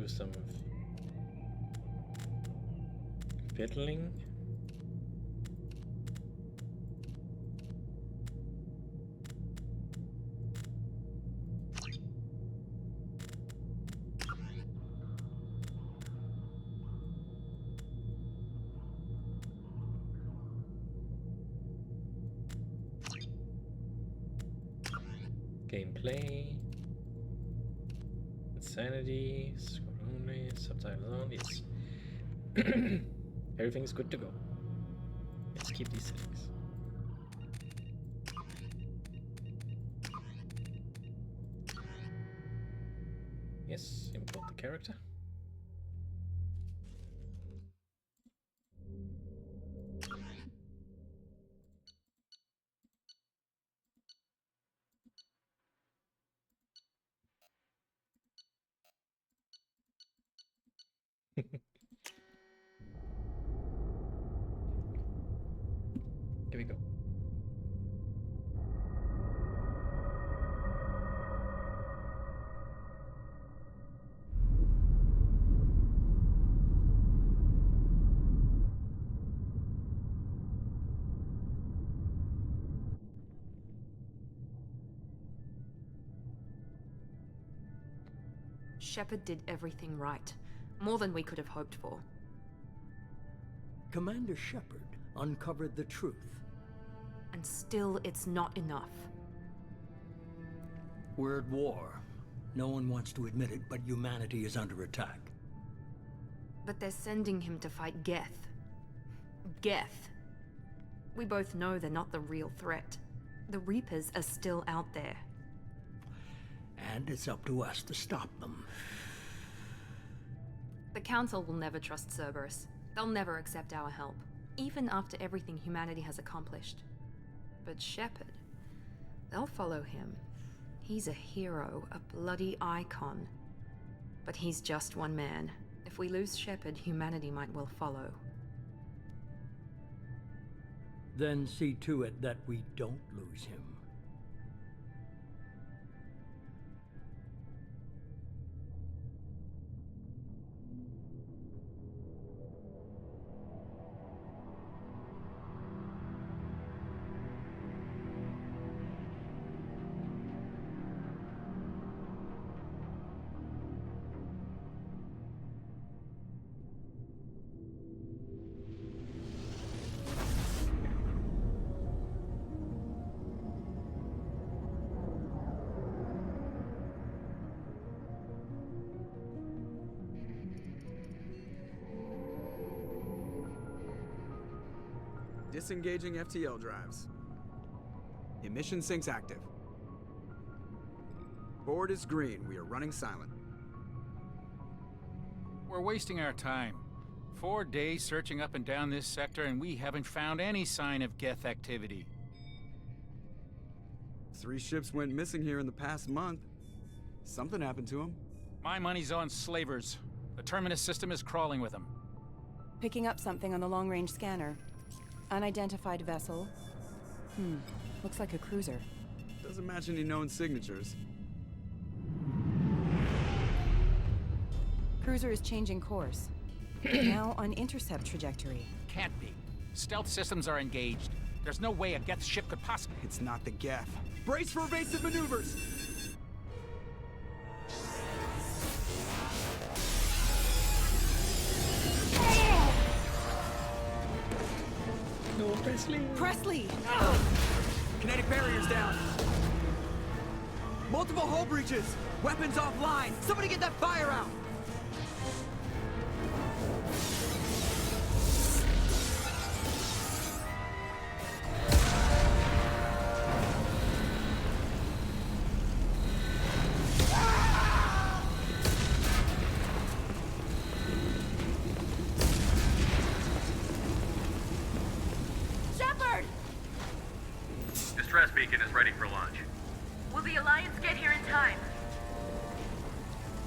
do some fiddling. Gameplay, insanity, scroll only, subtitles on, yes. Everything's good to go. Let's keep these settings. Yes, import the character. Here we go. Shepard did everything right. More than we could have hoped for. Commander Shepard uncovered the truth. And still, it's not enough. We're at war. No one wants to admit it, but humanity is under attack. But they're sending him to fight Geth. Geth. We both know they're not the real threat. The Reapers are still out there. And it's up to us to stop them. The Council will never trust Cerberus. They'll never accept our help, even after everything humanity has accomplished. But Shepard, they'll follow him. He's a hero, a bloody icon. But he's just one man. If we lose Shepard, humanity might well follow. Then see to it that we don't lose him. Disengaging FTL drives. Emission sinks active. Board is green. We are running silent. We're wasting our time. 4 days searching up and down this sector, and we haven't found any sign of Geth activity. 3 ships went missing here in the past month. Something happened to them. My money's on slavers. The Terminus system is crawling with them. Picking up something on the long-range scanner. Unidentified vessel. Looks like a cruiser. Doesn't match any known signatures. Cruiser is changing course. Now on intercept trajectory. Can't be. Stealth systems are engaged. There's no way a Geth ship could possibly... It's not the Geth. Brace for evasive maneuvers! No, Presley! Presley! Kinetic barriers down. Multiple hull breaches. Weapons offline. Somebody get that fire out. Distress beacon is ready for launch. Will the Alliance get here in time?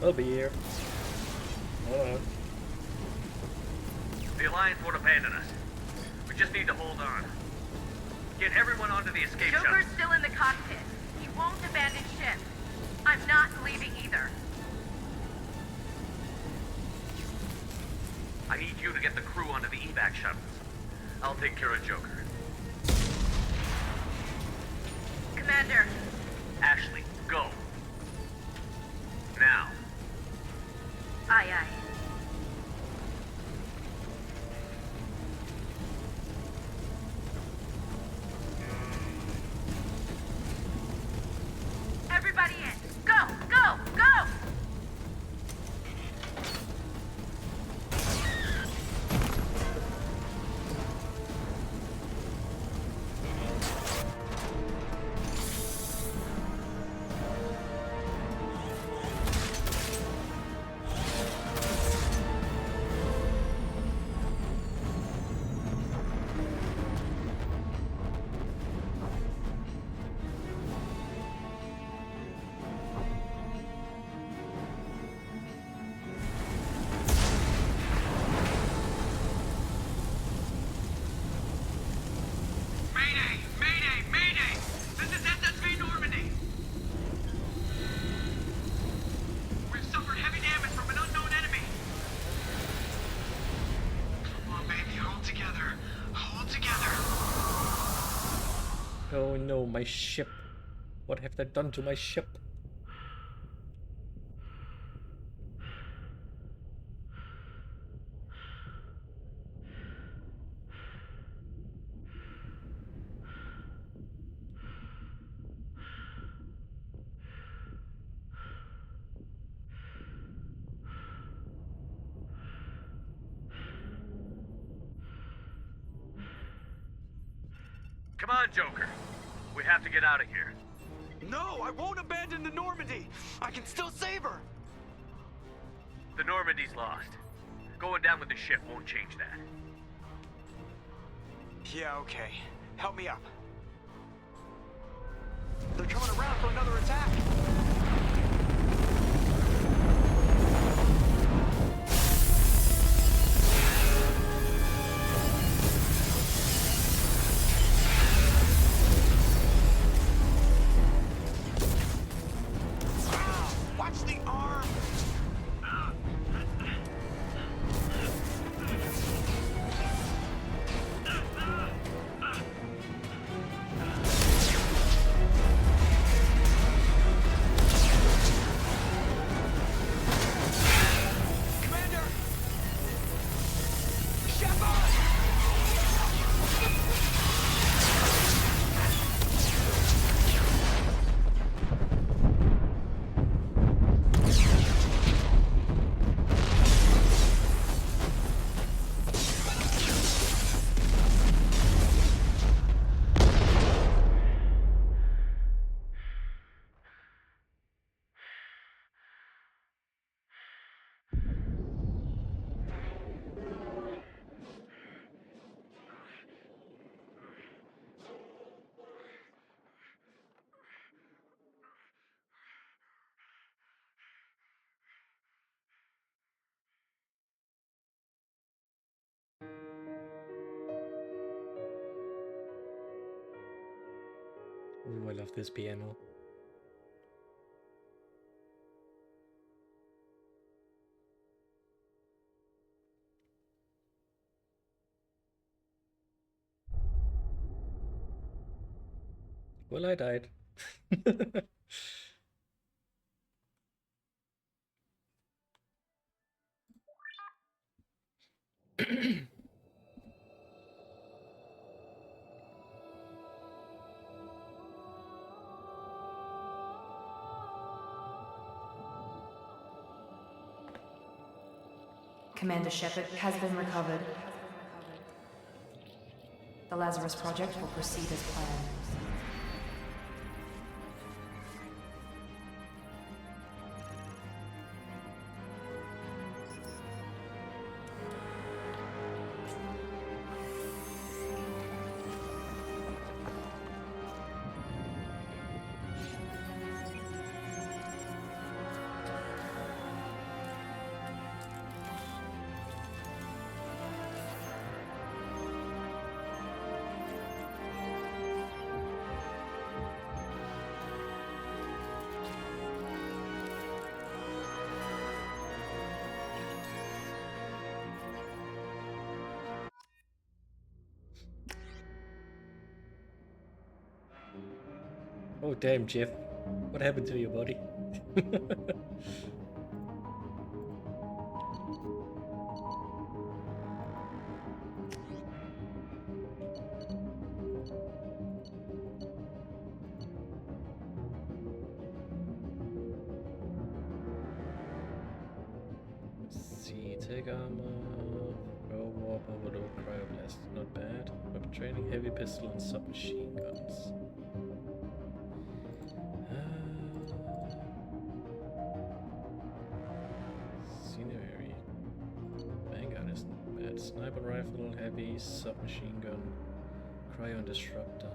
I'll be here. Hold on. The Alliance won't abandon us. We just need to hold on. Get everyone onto the escape shuttle. Joker's still in the cockpit. He won't abandon ship. I'm not leaving either. I need you to get the crew onto the evac shuttles. I'll take care of Joker. Commander, Ashley, go. Now. aye aye. Everybody in. Go, go, go! Mayday! Mayday! Mayday! This is SSV Normandy! We've suffered heavy damage from an unknown enemy! Come on, baby, hold together. Hold together. Oh no, my ship. What have they done to my ship? Come on, Joker. We have to get out of here. No, I won't abandon the Normandy. I can still save her. The Normandy's lost. Going down with the ship won't change that. Yeah, okay. Help me up. They're coming around for another attack. Watch the arm! Commander! Shepard! Ooh, I love this piano. Well, I died. Commander Shepard has been recovered. The Lazarus Project will proceed as planned. Oh damn, Jeff. What happened to your body? See, take armor, pro warp, overload, cryoblast. Not bad. Weapon training, heavy pistol, and submachine guns. Scenery. Vanguard isn't bad. Sniper rifle, heavy, submachine gun, cryo and disruptor.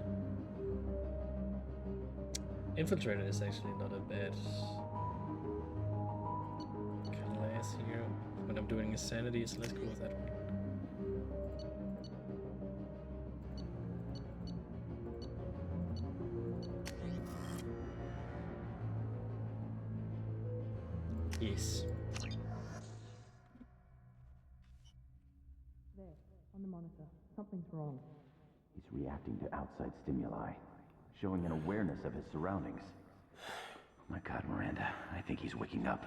Infiltrator is actually not a bad class here when I'm doing insanity, so let's go with that one. Yes. There, on the monitor. Something's wrong. He's reacting to outside stimuli, showing an awareness of his surroundings. Oh my God, Miranda, I think he's waking up.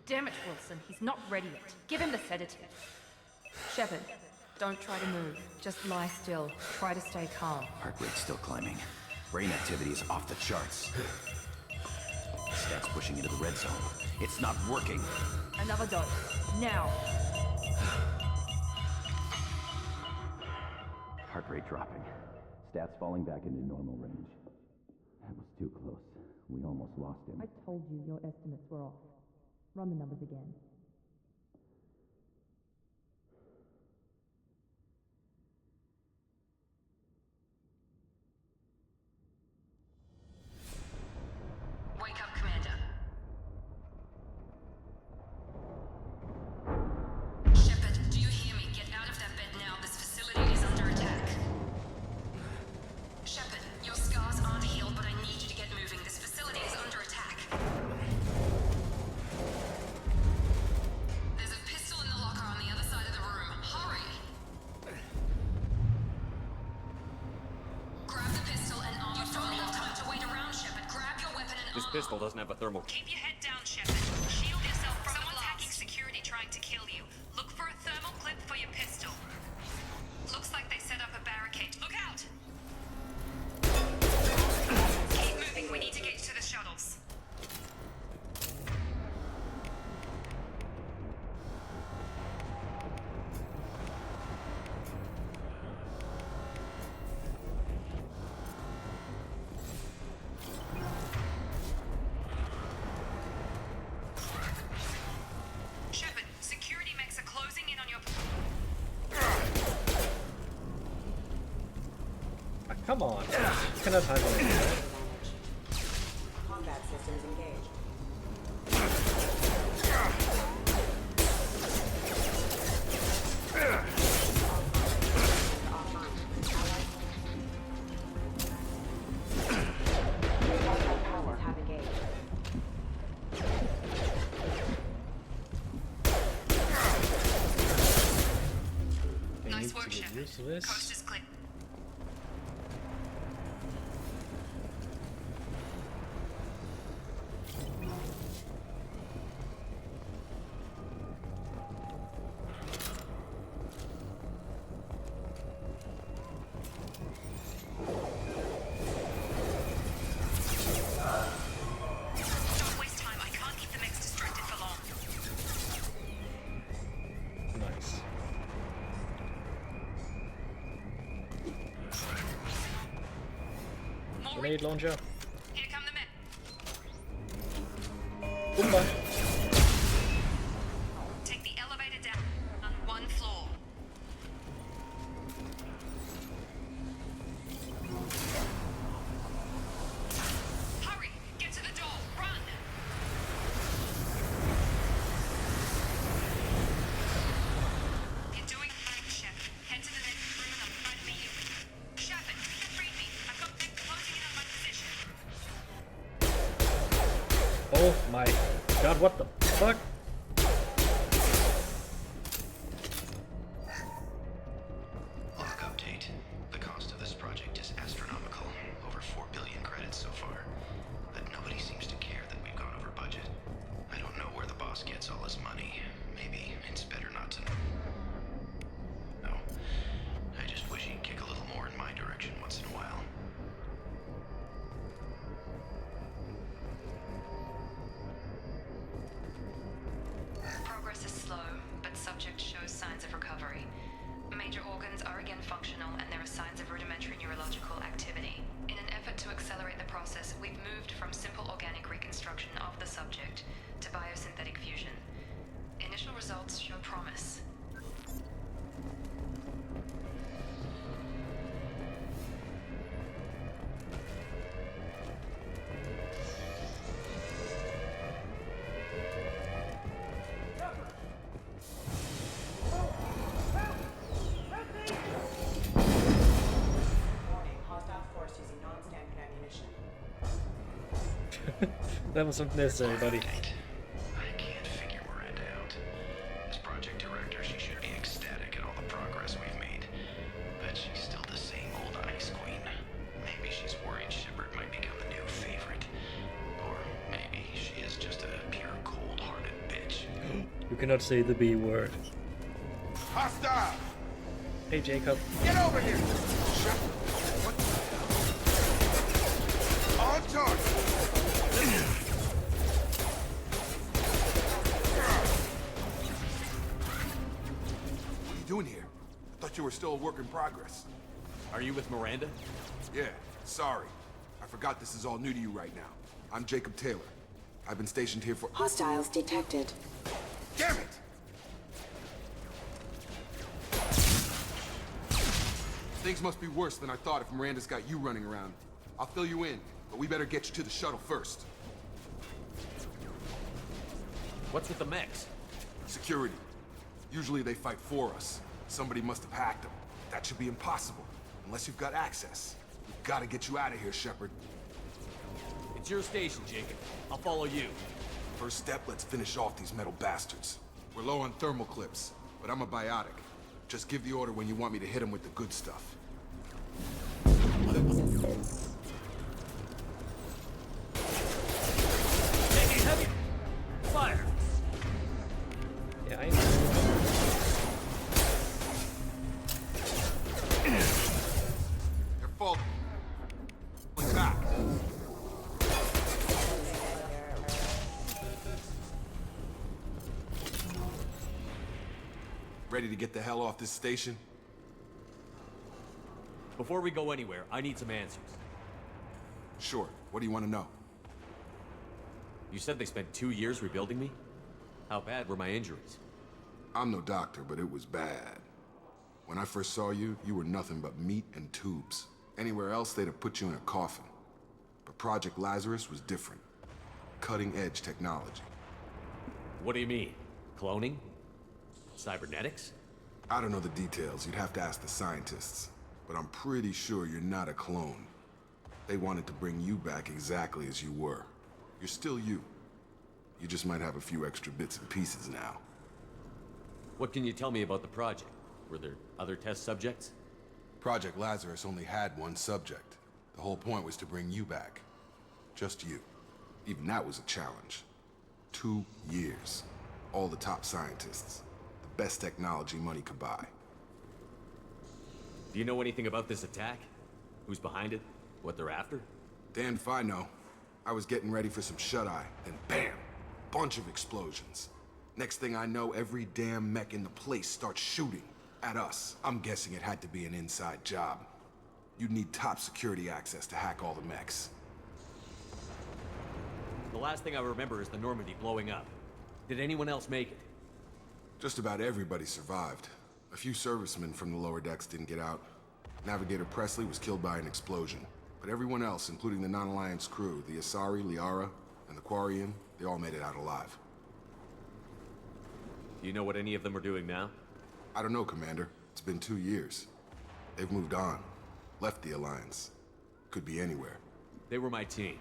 Damn it, Wilson. He's not ready yet. Give him the sedative. Shepard, don't try to move. Just lie still. Try to stay calm. Heart rate's still climbing. Brain activity is off the charts. Stats pushing into the red zone. It's not working. Another dose. Now. Heart rate dropping. Stats falling back into normal range. That was too close. We almost lost him. I told you your estimates were off. Run the numbers again. Wake up, Commander. Shepard, do you hear me? Get out of that bed now. This facility is under attack. Shepard, your scars aren't healed, but I need you to get moving. This facility is under attack. There's a pistol in the locker on the other side of the room. Hurry! Grab the pistol and arm. You don't have time to wait around, Shepard. Grab your weapon and This arm. pistol doesn't have a thermal. Keep your head down, Shepard. Shield yourself from someone's hacking security trying to kill you. Look for a thermal clip for your pistol. Looks like they set up a barricade. Look out! Keep moving. We need to get to the shuttles. Shepard, security mechs are closing in on your... Ah, come on. You cannot hide on it. Combat systems engaged. Powers have engaged. They Nice need work, to get Shepard. used to this. Coast is clear. Don't waste time. I can't keep the mechs distracted for long. Nice. More Grenade launcher. Here come the men. Boomba. Take the elevator down on one floor. Hurry! Get to the door! Run! You're doing fine, Shepard. Head to the next room and I'll try to meet you. Shepard, read me. I've got men closing in on my position. Oh my god, what the fuck? Log update. The cost of this project That wasn't necessary, buddy. I can't figure Miranda out. As project director, she should be ecstatic at all the progress we've made. But she's still the same old ice queen. Maybe she's worried Shepard might become the new favorite. Or maybe she is just a pure cold-hearted bitch. You cannot say the B word. Hostile! Hey, Jacob. Get over here! Shut. What the hell? On target! What are you doing here? I thought you were still a work in progress. Are you with Miranda? Yeah, sorry. I forgot this is all new to you right now. I'm Jacob Taylor. I've been stationed here for— Hostiles detected. Damn it! Things must be worse than I thought if Miranda's got you running around. I'll fill you in, but we better get you to the shuttle first. What's with the mechs? Security. Usually they fight for us. Somebody must have hacked them. That should be impossible, unless you've got access. We've got to get you out of here, Shepard. It's your station, Jacob. I'll follow you. First step, let's finish off these metal bastards. We're low on thermal clips, but I'm a biotic. Just give the order when you want me to hit them with the good stuff. Taking heavy fire. Yeah, I know. They're falling back. Ready to get the hell off this station? Before we go anywhere, I need some answers. Sure. What do you want to know? You said they spent 2 years rebuilding me? How bad were my injuries? I'm no doctor, but it was bad. When I first saw you, you were nothing but meat and tubes. Anywhere else, they'd have put you in a coffin. But Project Lazarus was different. Cutting-edge technology. What do you mean? Cloning? Cybernetics? I don't know the details. You'd have to ask the scientists. But I'm pretty sure you're not a clone. They wanted to bring you back exactly as you were. You're still you. You just might have a few extra bits and pieces now. What can you tell me about the project? Were there other test subjects? Project Lazarus only had one subject. The whole point was to bring you back. Just you. Even that was a challenge. 2 years. All the top scientists. The best technology money could buy. Do you know anything about this attack? Who's behind it? What they're after? Damned if I know. I was getting ready for some shut-eye, then bam! Bunch of explosions. Next thing I know, every damn mech in the place starts shooting at us. I'm guessing it had to be an inside job. You'd need top security access to hack all the mechs. The last thing I remember is the Normandy blowing up. Did anyone else make it? Just about everybody survived. A few servicemen from the lower decks didn't get out. Navigator Presley was killed by an explosion. But everyone else, including the non-Alliance crew, the Asari, Liara, and the Quarian, they all made it out alive. Do you know what any of them are doing now? I don't know, Commander. It's been 2 years. They've moved on. Left the Alliance. Could be anywhere. They were my team.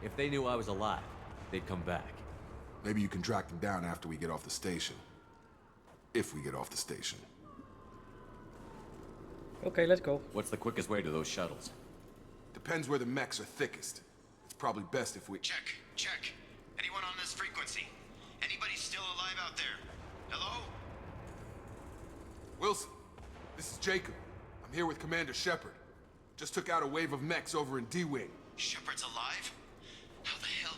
If they knew I was alive, they'd come back. Maybe you can track them down after we get off the station. If we get off the station. Okay, let's go. What's the quickest way to those shuttles? Depends where the mechs are thickest. It's probably best if we— Check. Anyone on this frequency? Anybody still alive out there? Hello? Wilson, this is Jacob. I'm here with Commander Shepard. Just took out a wave of mechs over in D-Wing. Shepard's alive? How the hell?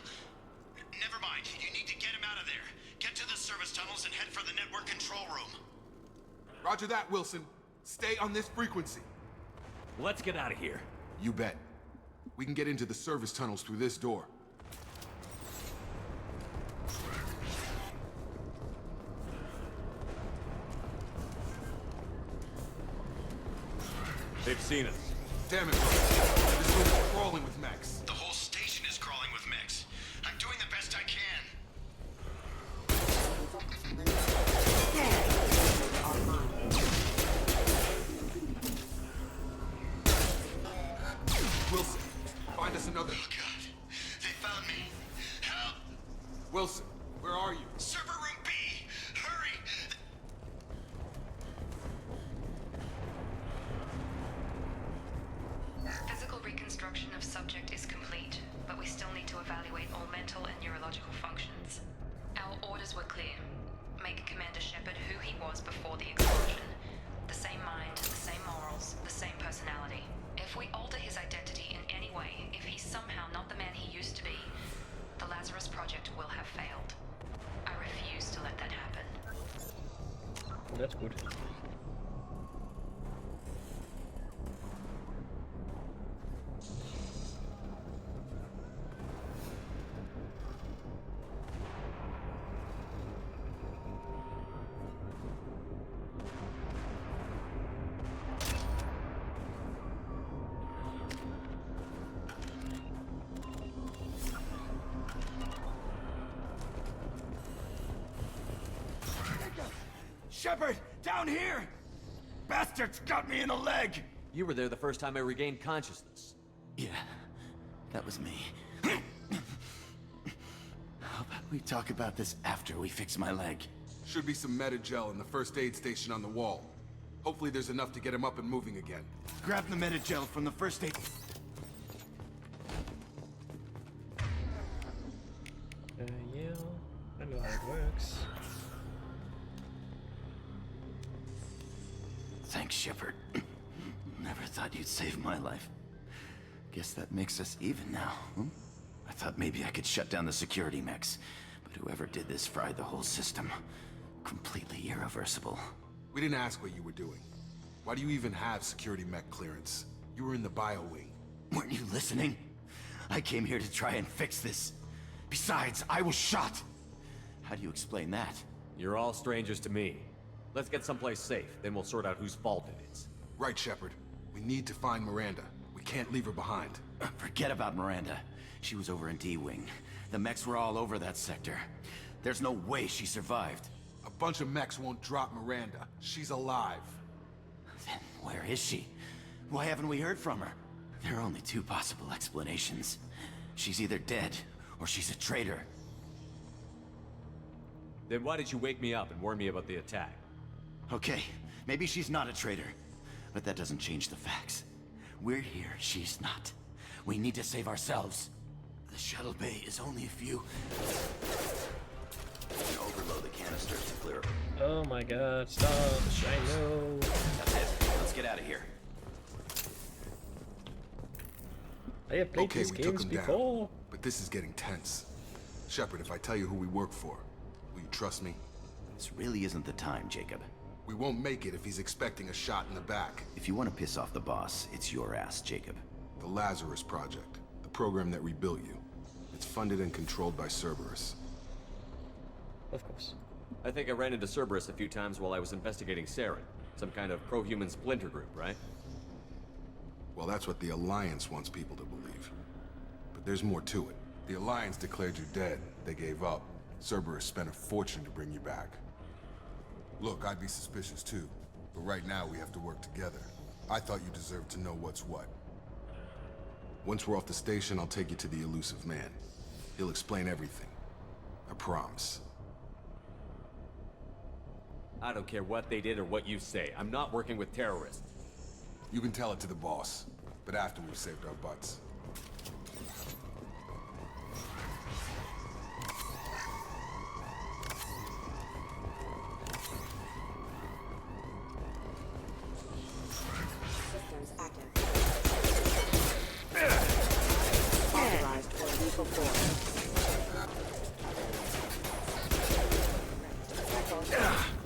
Never mind. You need to get him out of there. Get to the service tunnels and head for the network control room. Roger that, Wilson. Stay on this frequency. Let's get out of here. You bet. We can get into the service tunnels through this door. They've seen us. Damn it, Wilson. This room is crawling with mechs. The whole station is crawling with mechs. I'm doing the best I can. Wilson, find us another. Oh, God. They found me. Help! Wilson, where are you? Server room B! Hurry! Physical reconstruction of subject is complete, but we still need to evaluate all mental and neurological functions. Our orders were clear. Make Commander Shepard who he was before the explosion. The same mind, the same morals, the same personality. If we alter his identity in any way, if he's somehow not the man he used to be, the Lazarus Project will have failed. I refuse to let that happen. That's good. Shepard, down here! Bastards got me in the leg! You were there the first time I regained consciousness. Yeah, that was me. How about we talk about this after we fix my leg? Should be some meta-gel in the first aid station on the wall. Hopefully there's enough to get him up and moving again. Grab the meta-gel from the first aid... Yeah, I know how it works. Thanks, Shepard. Never thought you'd save my life. Guess that makes us even now, hmm? I thought maybe I could shut down the security mechs, but whoever did this fried the whole system. Completely irreversible. We didn't ask what you were doing. Why do you even have security mech clearance? You were in the bio wing. Weren't you listening? I came here to try and fix this. Besides, I was shot. How do you explain that? You're all strangers to me. Let's get someplace safe, then we'll sort out whose fault it is. Right, Shepard. We need to find Miranda. We can't leave her behind. Forget about Miranda. She was over in D-Wing. The mechs were all over that sector. There's no way she survived. A bunch of mechs won't drop Miranda. She's alive. Then where is she? Why haven't we heard from her? There are only two possible explanations. She's either dead, or she's a traitor. Then why did you wake me up and warn me about the attack? Okay, maybe she's not a traitor, but that doesn't change the facts. We're here, she's not. We need to save ourselves. The shuttle bay is only a few... Overload the canister to clear it. Oh my god, stop, I know. That's it, let's get out of here. I have played Okay, these we took games him before. down, but this is getting tense. Shepard, if I tell you who we work for, will you trust me? This really isn't the time, Jacob. We won't make it if he's expecting a shot in the back. If you want to piss off the boss, it's your ass, Jacob. The Lazarus Project, the program that rebuilt you. It's funded and controlled by Cerberus. Of course. I think I ran into Cerberus a few times while I was investigating Saren. Some kind of pro-human splinter group, right? Well, that's what the Alliance wants people to believe. But there's more to it. The Alliance declared you dead. They gave up. Cerberus spent a fortune to bring you back. Look, I'd be suspicious too, but right now we have to work together. I thought you deserved to know what's what. Once we're off the station, I'll take you to the elusive man. He'll explain everything. I promise. I don't care what they did or what you say. I'm not working with terrorists. You can tell it to the boss, but after we've saved our butts. Systems active. Authorized for lethal force.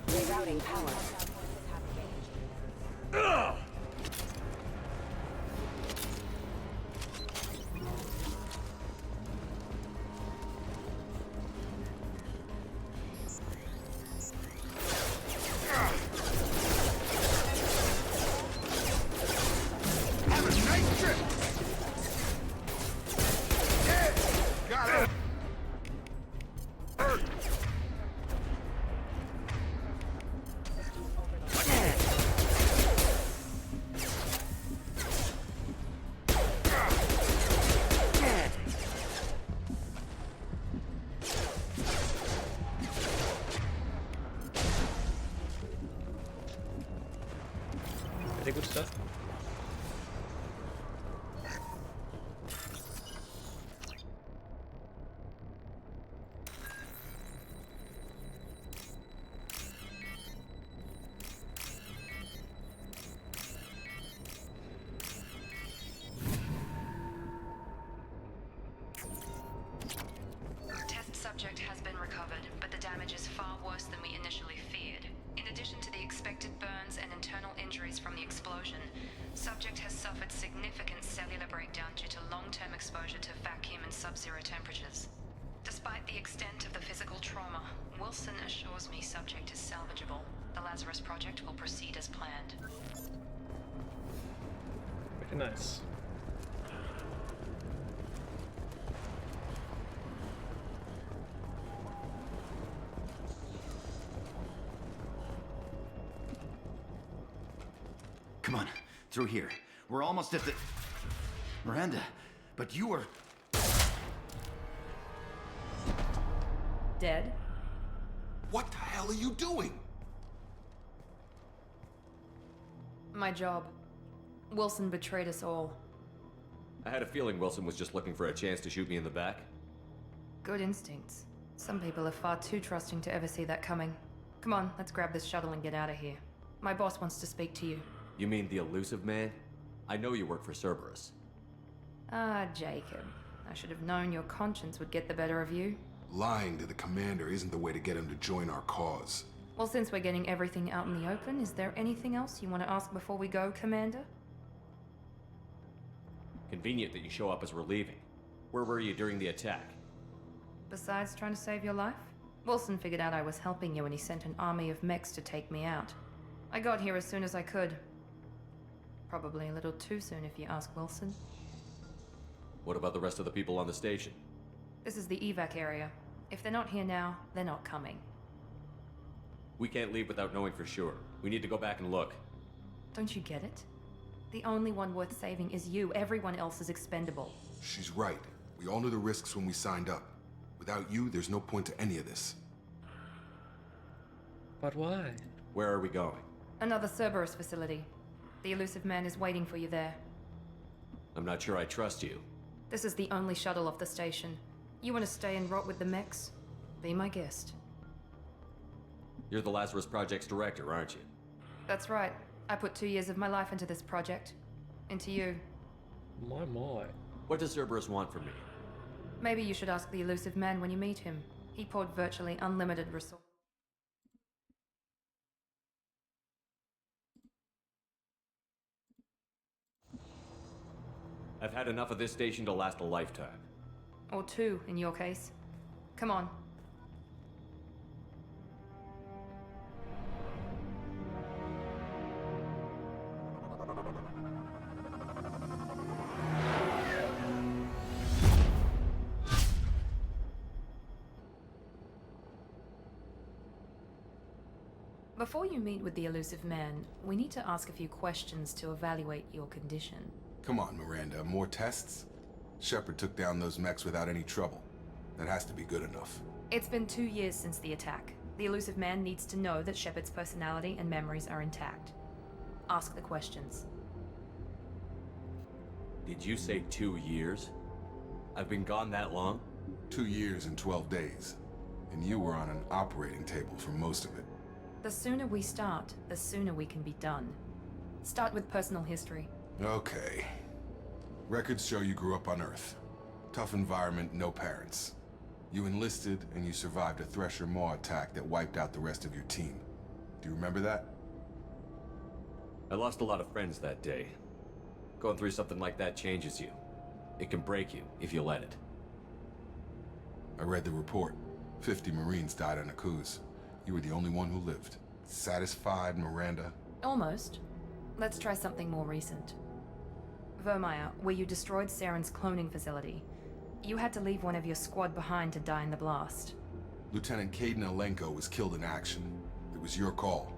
Rerouting power. Have a nice trip! Yeah! Got it! suspected burns and internal injuries from the explosion. Subject has suffered significant cellular breakdown due to long-term exposure to vacuum and sub-zero temperatures. Despite the extent of the physical trauma, Wilson assures me subject is salvageable. The Lazarus Project will proceed as planned. Very nice. Come on, through here. We're almost at the... Miranda, but you were... Dead? What the hell are you doing? My job. Wilson betrayed us all. I had a feeling Wilson was just looking for a chance to shoot me in the back. Good instincts. Some people are far too trusting to ever see that coming. Come on, let's grab this shuttle and get out of here. My boss wants to speak to you. You mean the elusive man? I know you work for Cerberus. Ah, Jacob. I should have known your conscience would get the better of you. Lying to the commander isn't the way to get him to join our cause. Well, since we're getting everything out in the open, is there anything else you want to ask before we go, Commander? Convenient that you show up as we're leaving. Where were you during the attack? Besides trying to save your life? Wilson figured out I was helping you and he sent an army of mechs to take me out. I got here as soon as I could. Probably a little too soon if you ask Wilson. What about the rest of the people on the station? This is the evac area. If they're not here now, they're not coming. We can't leave without knowing for sure. We need to go back and look. Don't you get it? The only one worth saving is you. Everyone else is expendable. She's right. We all knew the risks when we signed up. Without you, there's no point to any of this. But why? Where are we going? Another Cerberus facility. The elusive man is waiting for you there. I'm not sure I trust you. This is the only shuttle off the station. You want to stay and rot with the mechs? Be my guest. You're the Lazarus Project's director, aren't you? That's right. I put 2 years of my life into this project. Into you. My. What does Cerberus want from me? Maybe you should ask the elusive man when you meet him. He poured virtually unlimited resources. I've had enough of this station to last a lifetime. Or 2, in your case. Come on. Before you meet with the elusive man, we need to ask a few questions to evaluate your condition. Come on, Miranda, more tests? Shepard took down those mechs without any trouble. That has to be good enough. It's been 2 years since the attack. The elusive man needs to know that Shepard's personality and memories are intact. Ask the questions. Did you say 2 years? I've been gone that long? 2 years and 12 days. And you were on an operating table for most of it. The sooner we start, the sooner we can be done. Start with personal history. Okay. Records show you grew up on Earth. Tough environment, no parents. You enlisted, and you survived a Thresher Maw attack that wiped out the rest of your team. Do you remember that? I lost a lot of friends that day. Going through something like that changes you. It can break you, if you let it. I read the report. 50 Marines died on Akuz. You were the only one who lived. Satisfied, Miranda? Almost. Let's try something more recent. Vermeer, where you destroyed Saren's cloning facility. You had to leave one of your squad behind to die in the blast. Lieutenant Caden Alenko was killed in action. It was your call.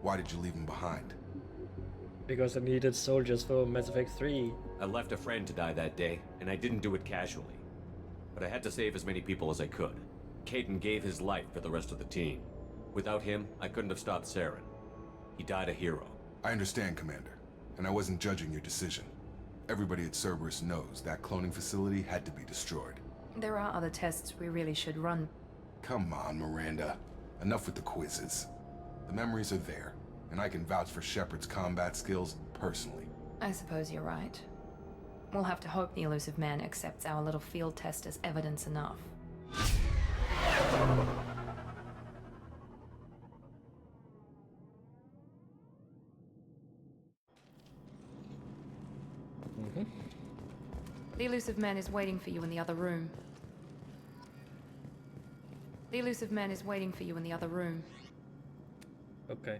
Why did you leave him behind? Because I needed soldiers for Mass Effect 3. I left a friend to die that day, and I didn't do it casually. But I had to save as many people as I could. Caden gave his life for the rest of the team. Without him, I couldn't have stopped Saren. He died a hero. I understand, Commander. And I wasn't judging your decision. Everybody at Cerberus knows that cloning facility had to be destroyed. There are other tests we really should run. Come on, Miranda. Enough with the quizzes. The memories are there, and I can vouch for Shepard's combat skills personally. I suppose you're right. We'll have to hope the elusive man accepts our little field test as evidence enough. The elusive man is waiting for you in the other room. The elusive man is waiting for you in the other room. Okay.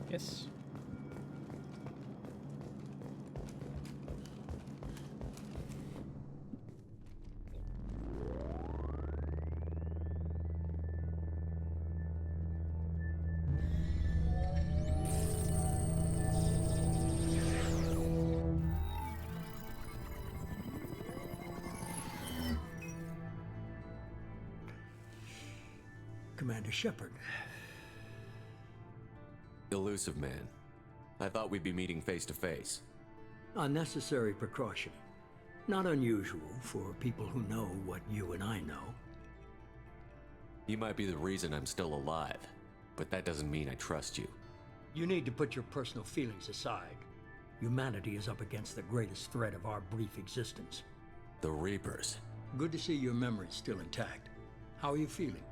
Yes. Commander Shepard. Elusive man. I thought we'd be meeting face to face. Unnecessary precaution. Not unusual for people who know what you and I know. You might be the reason I'm still alive, but that doesn't mean I trust you. You need to put your personal feelings aside. Humanity is up against the greatest threat of our brief existence. The Reapers. Good to see your memory's still intact. How are you feeling?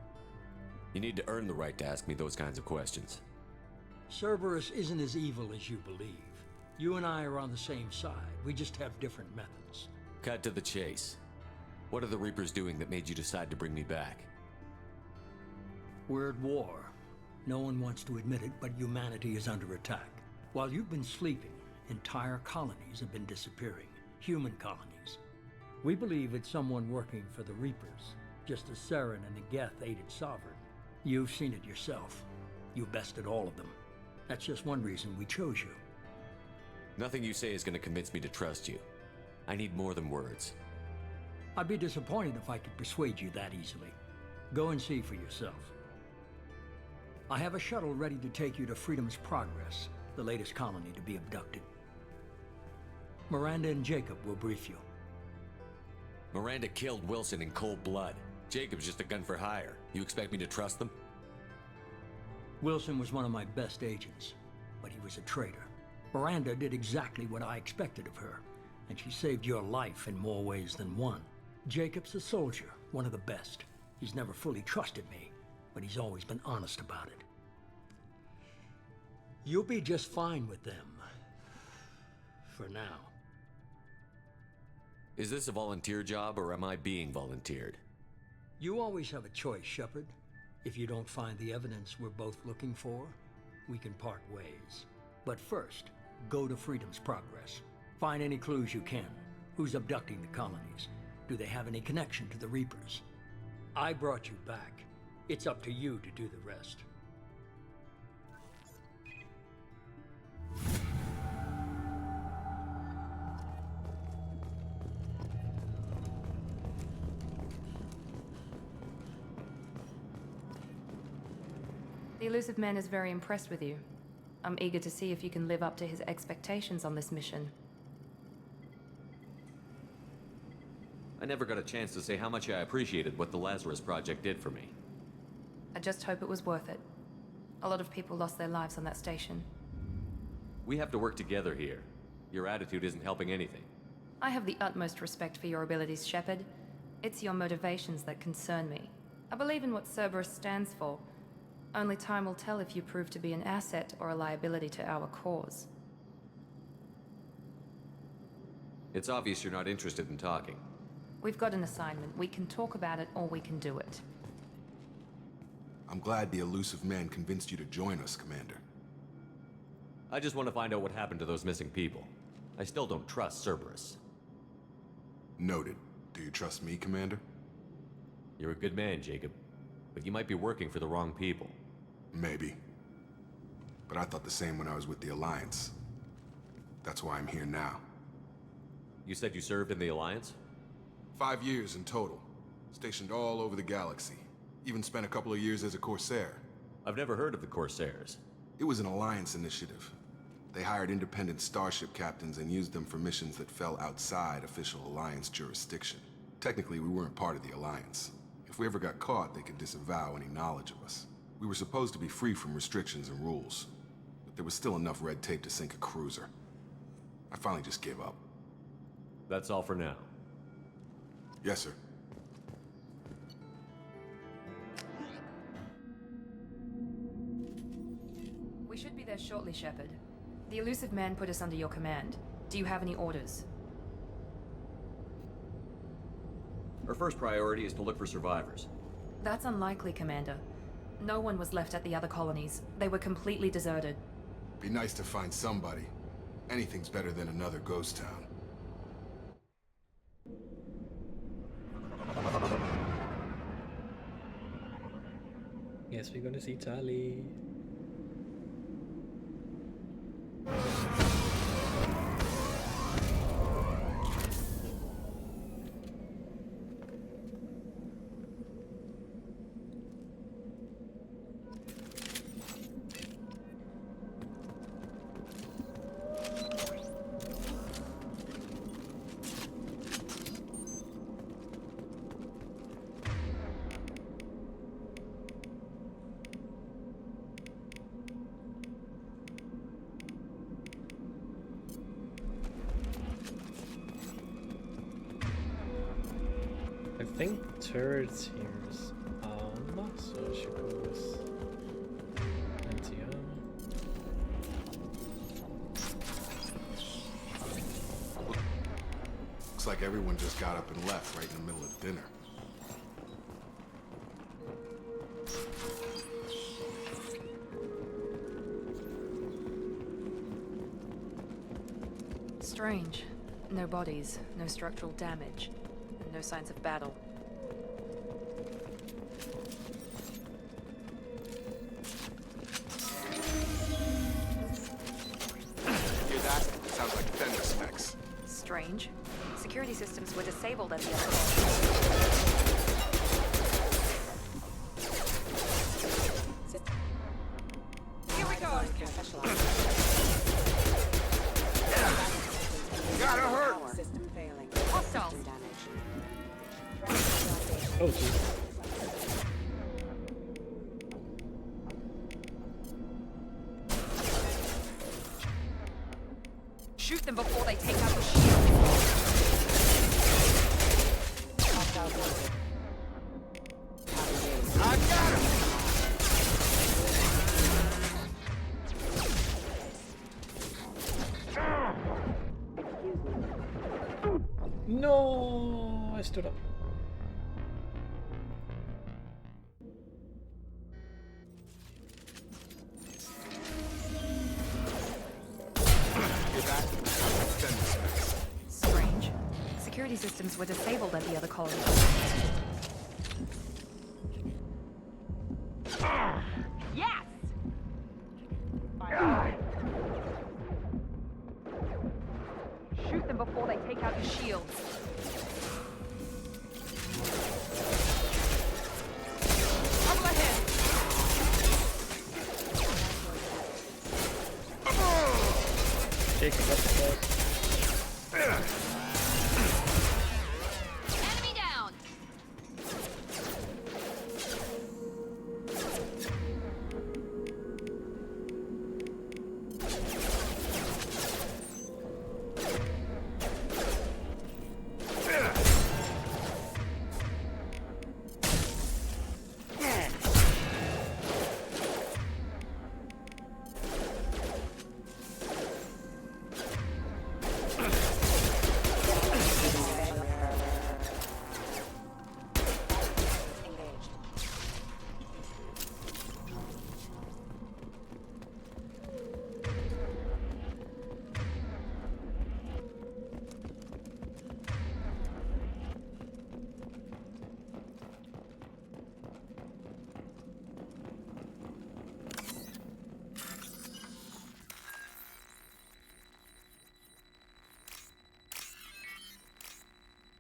You need to earn the right to ask me those kinds of questions. Cerberus isn't as evil as you believe. You and I are on the same side. We just have different methods. Cut to the chase. What are the Reapers doing that made you decide to bring me back? We're at war. No one wants to admit it, but humanity is under attack. While you've been sleeping, entire colonies have been disappearing. Human colonies. We believe it's someone working for the Reapers, just as Saren and the Geth aided Sovereign. You've seen it yourself. You bested all of them. That's just one reason we chose you. Nothing you say is going to convince me to trust you. I need more than words. I'd be disappointed if I could persuade you that easily. Go and see for yourself. I have a shuttle ready to take you to Freedom's Progress, the latest colony to be abducted. Miranda and Jacob will brief you. Miranda killed Wilson in cold blood. Jacob's just a gun for hire. You expect me to trust them? Wilson was one of my best agents, but he was a traitor. Miranda did exactly what I expected of her, and she saved your life in more ways than one. Jacob's a soldier, one of the best. He's never fully trusted me, but he's always been honest about it. You'll be just fine with them. For now. Is this a volunteer job, or am I being volunteered? You always have a choice, Shepard. If you don't find the evidence we're both looking for, we can part ways. But first, go to Freedom's Progress. Find any clues you can. Who's abducting the colonies? Do they have any connection to the Reapers? I brought you back. It's up to you to do the rest. The elusive man is very impressed with you. I'm eager to see if you can live up to his expectations on this mission. I never got a chance to say how much I appreciated what the Lazarus Project did for me. I just hope it was worth it. A lot of people lost their lives on that station. We have to work together here. Your attitude isn't helping anything. I have the utmost respect for your abilities, Shepard. It's your motivations that concern me. I believe in what Cerberus stands for. Only time will tell if you prove to be an asset or a liability to our cause. It's obvious you're not interested in talking. We've got an assignment. We can talk about it or we can do it. I'm glad the elusive man convinced you to join us, Commander. I just want to find out what happened to those missing people. I still don't trust Cerberus. Noted. Do you trust me, Commander? You're a good man, Jacob. But you might be working for the wrong people. Maybe. But I thought the same when I was with the Alliance. That's why I'm here now. You said you served in the Alliance? 5 years in total. Stationed all over the galaxy. Even spent a couple of years as a Corsair. I've never heard of the Corsairs. It was an Alliance initiative. They hired independent starship captains and used them for missions that fell outside official Alliance jurisdiction. Technically, we weren't part of the Alliance. If we ever got caught, they could disavow any knowledge of us. We were supposed to be free from restrictions and rules, but there was still enough red tape to sink a cruiser. I finally just gave up. That's all for now. Yes, sir. We should be there shortly, Shepard. The elusive man put us under your command. Do you have any orders? Our first priority is to look for survivors. That's unlikely, Commander. No one was left at the other colonies. They were completely deserted. Be nice to find somebody. Anything's better than another ghost town. Yes, we're gonna see Tali. I think turrets here is armor, so I should go with anti-armor. Looks like everyone just got up and left right in the middle of dinner. Strange. No bodies, no structural damage, and no signs of battle. Hear that? Sounds like Venner specs. Strange. Security systems were disabled at the other colony. Here we go. Gotta hurt! System failing. Hostiles! Oh, geez. Shoot them before they take out the shield. I got him! No, I stood up. Hear that? Sounds like Venner specs. Strange. Security systems were disabled at the other colony. Yes! Shoot them before they take out your shields. Trouble ahead! Jacob, what the fuck? Enemy down!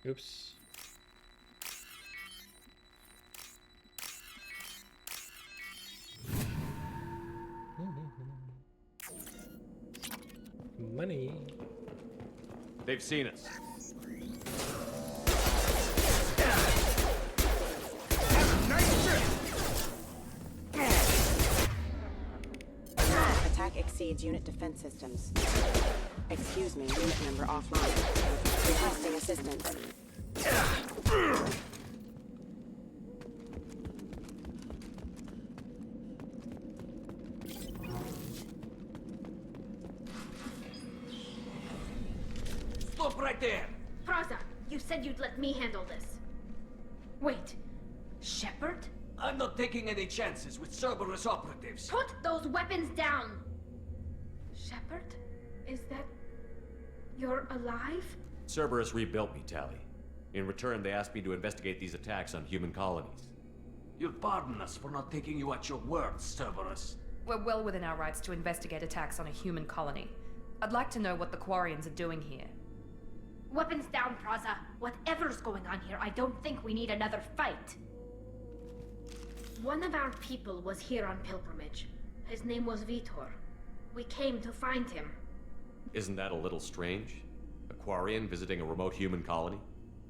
Oops. Money. They've seen us. exceeds unit defense systems. Excuse me, unit member offline. Requesting assistance. Stop right there! Praza, you said you'd let me handle this. Wait, Shepard? I'm not taking any chances with Cerberus operatives. Put those weapons down! Shepard? Is that... you're alive? Cerberus rebuilt me, Tally. In return, they asked me to investigate these attacks on human colonies. You'll pardon us for not taking you at your word, Cerberus. We're well within our rights to investigate attacks on a human colony. I'd like to know what the Quarians are doing here. Weapons down, Praza. Whatever's going on here, I don't think we need another fight. One of our people was here on pilgrimage. His name was Vitor. We came to find him. Isn't that a little strange? A Quarian visiting a remote human colony?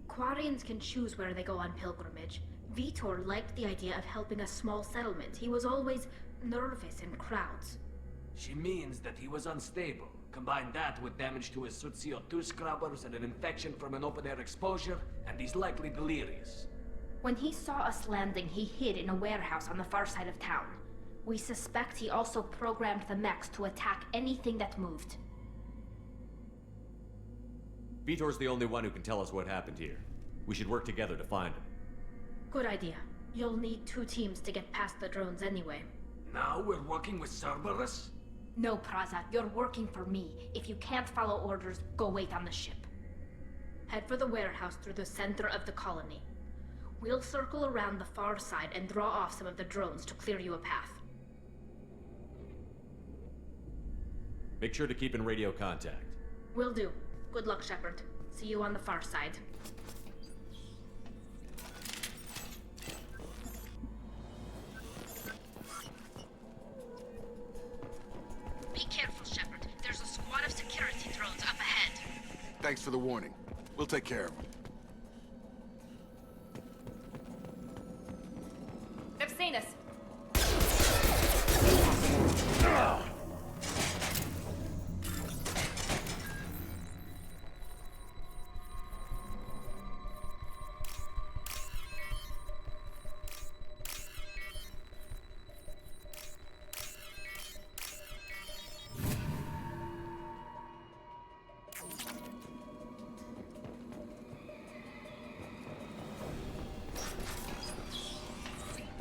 Quarians can choose where they go on pilgrimage. Vitor liked the idea of helping a small settlement. He was always nervous in crowds. She means that he was unstable. Combine that with damage to his CO2 scrubbers and an infection from an open-air exposure, and he's likely delirious. When he saw us landing, he hid in a warehouse on the far side of town. We suspect he also programmed the mechs to attack anything that moved. Vitor's the only one who can tell us what happened here. We should work together to find him. Good idea. You'll need 2 teams to get past the drones anyway. Now we're working with Cerberus? No, Praza, you're working for me. If you can't follow orders, go wait on the ship. Head for the warehouse through the center of the colony. We'll circle around the far side and draw off some of the drones to clear you a path. Make sure to keep in radio contact. Will do. Good luck, Shepard. See you on the far side. Be careful, Shepard. There's a squad of security drones up ahead. Thanks for the warning. We'll take care of them. They've seen us.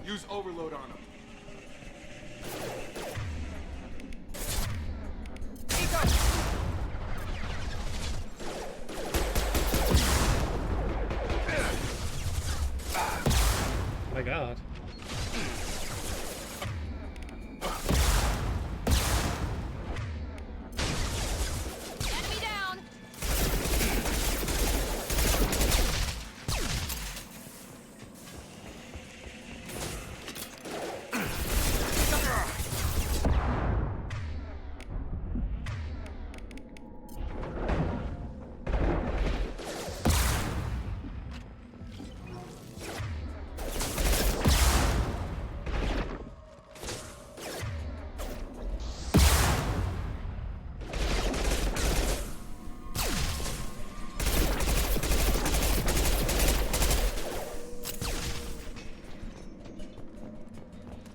Use overload on them. Oh my god. Enemy down!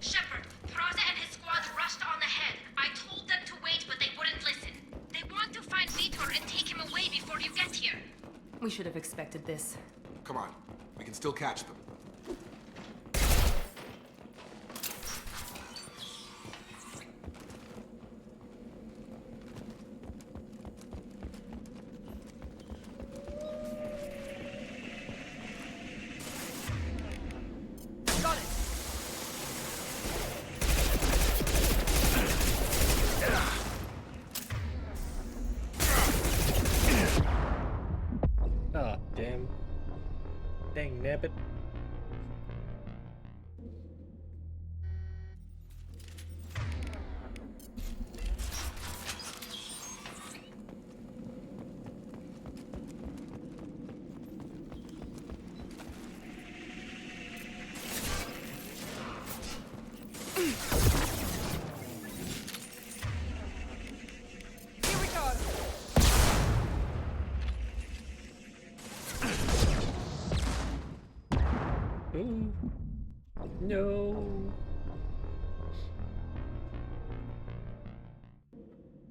Shepard, Praza and his squad rushed on ahead. I told them to wait, but they wouldn't listen. They want to find Vitor and take him away before you get here. We should have expected this. Come on. We can still catch them. Got it! Ah, damn. Dang nabbit.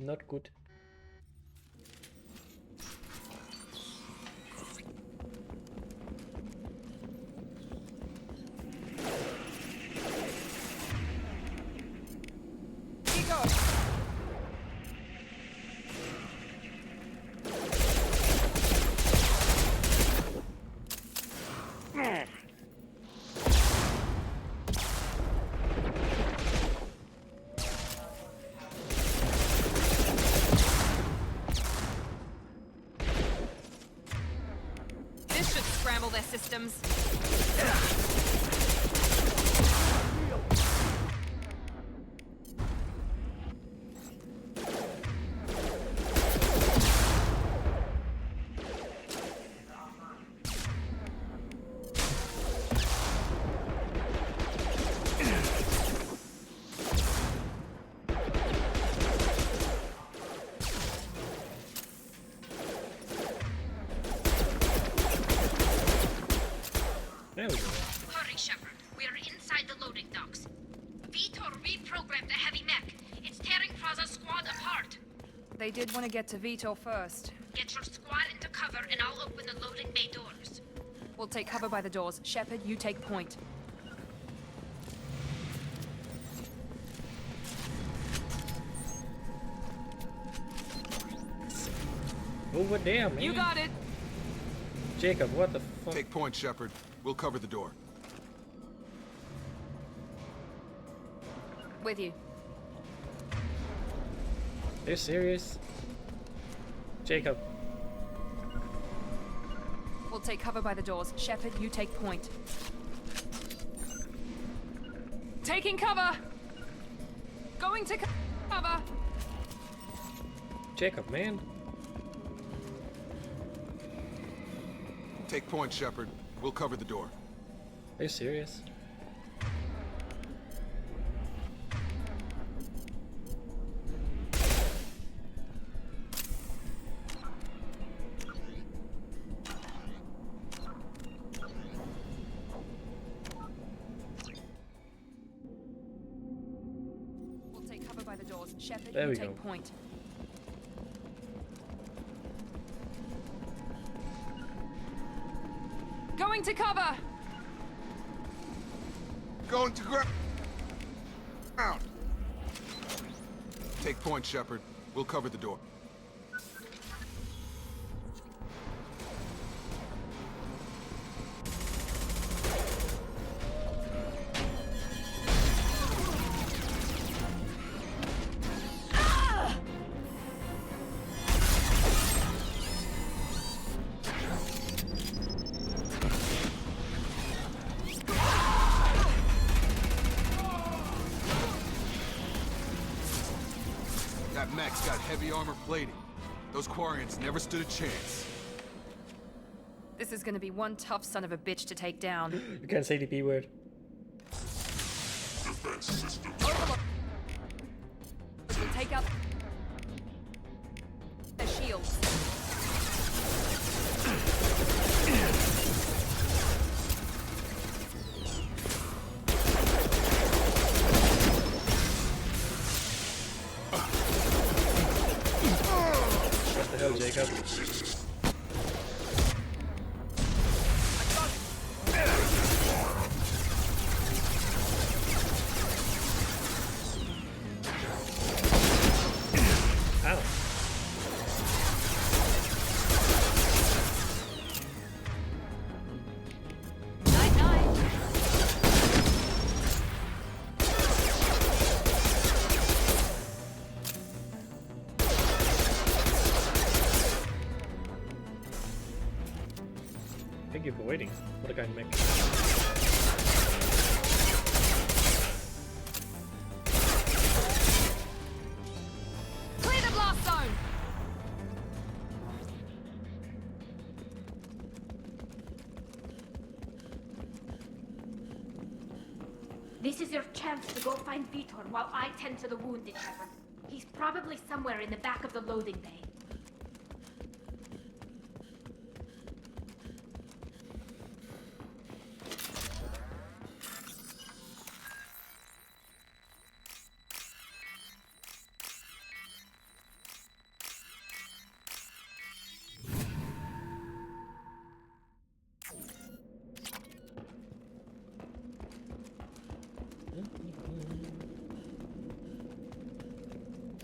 Not good. Scramble their systems. There we go. Hurry, Shepard. We are inside the loading docks. Vitor reprogrammed the heavy mech. It's tearing Praza's squad apart. They did want to get to Vitor first. Get your squad into cover and I'll open the loading bay doors. We'll take cover by the doors. Shepard, you take point. Over there, man. You got it. Jacob, what the fuck? Take point, Shepard. We'll cover the door. With you. Are you serious? Jacob. We'll take cover by the doors. Shepard, you take point. Taking cover! Going to cover! Jacob, man. Take point, Shepard. We'll cover the door. Are you serious? We'll take cover by the doors. Shepard, There you we take go. point. Going to cover! Going to ground. Take point, Shepard. We'll cover the door. That mech's got heavy armor plating. Those Quarians never stood a chance. This is gonna be one tough son of a bitch to take down. You can't say the B word. Overlook. We'll take out their shields. What the hell, Jacob? Ow. Thank you for waiting. What a guy to make. Clear the blast zone! This is your chance to go find Vitor while I tend to the wounded, Shepard. He's probably somewhere in the back of the loading bay.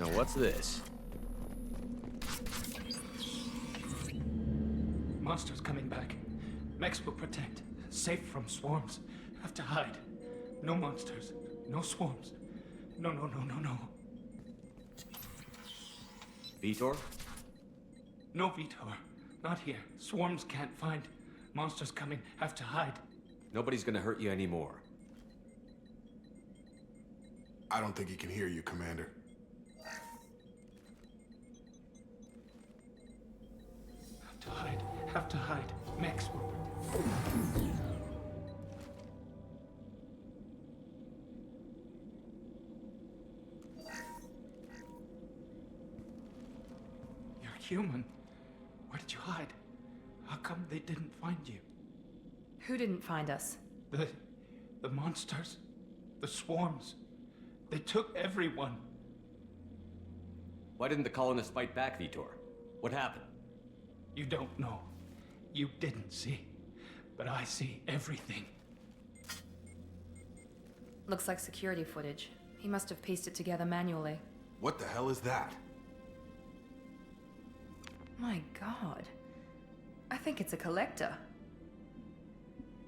Now what's this? Monsters coming back. Mechs will protect. Safe from swarms. Have to hide. No monsters. No swarms. No. Vitor? No Vitor. Not here. Swarms can't find. Monsters coming. Have to hide. Nobody's gonna hurt you anymore. I don't think he can hear you, Commander. Have to hide. Have to hide. Mechs will You're human. Where did you hide? How come they didn't find you? Who didn't find us? The monsters. The swarms. They took everyone. Why didn't the colonists fight back, Vitor? What happened? You don't know. You didn't see. But I see everything. Looks like security footage. He must have pieced it together manually. What the hell is that? My god. I think it's a collector.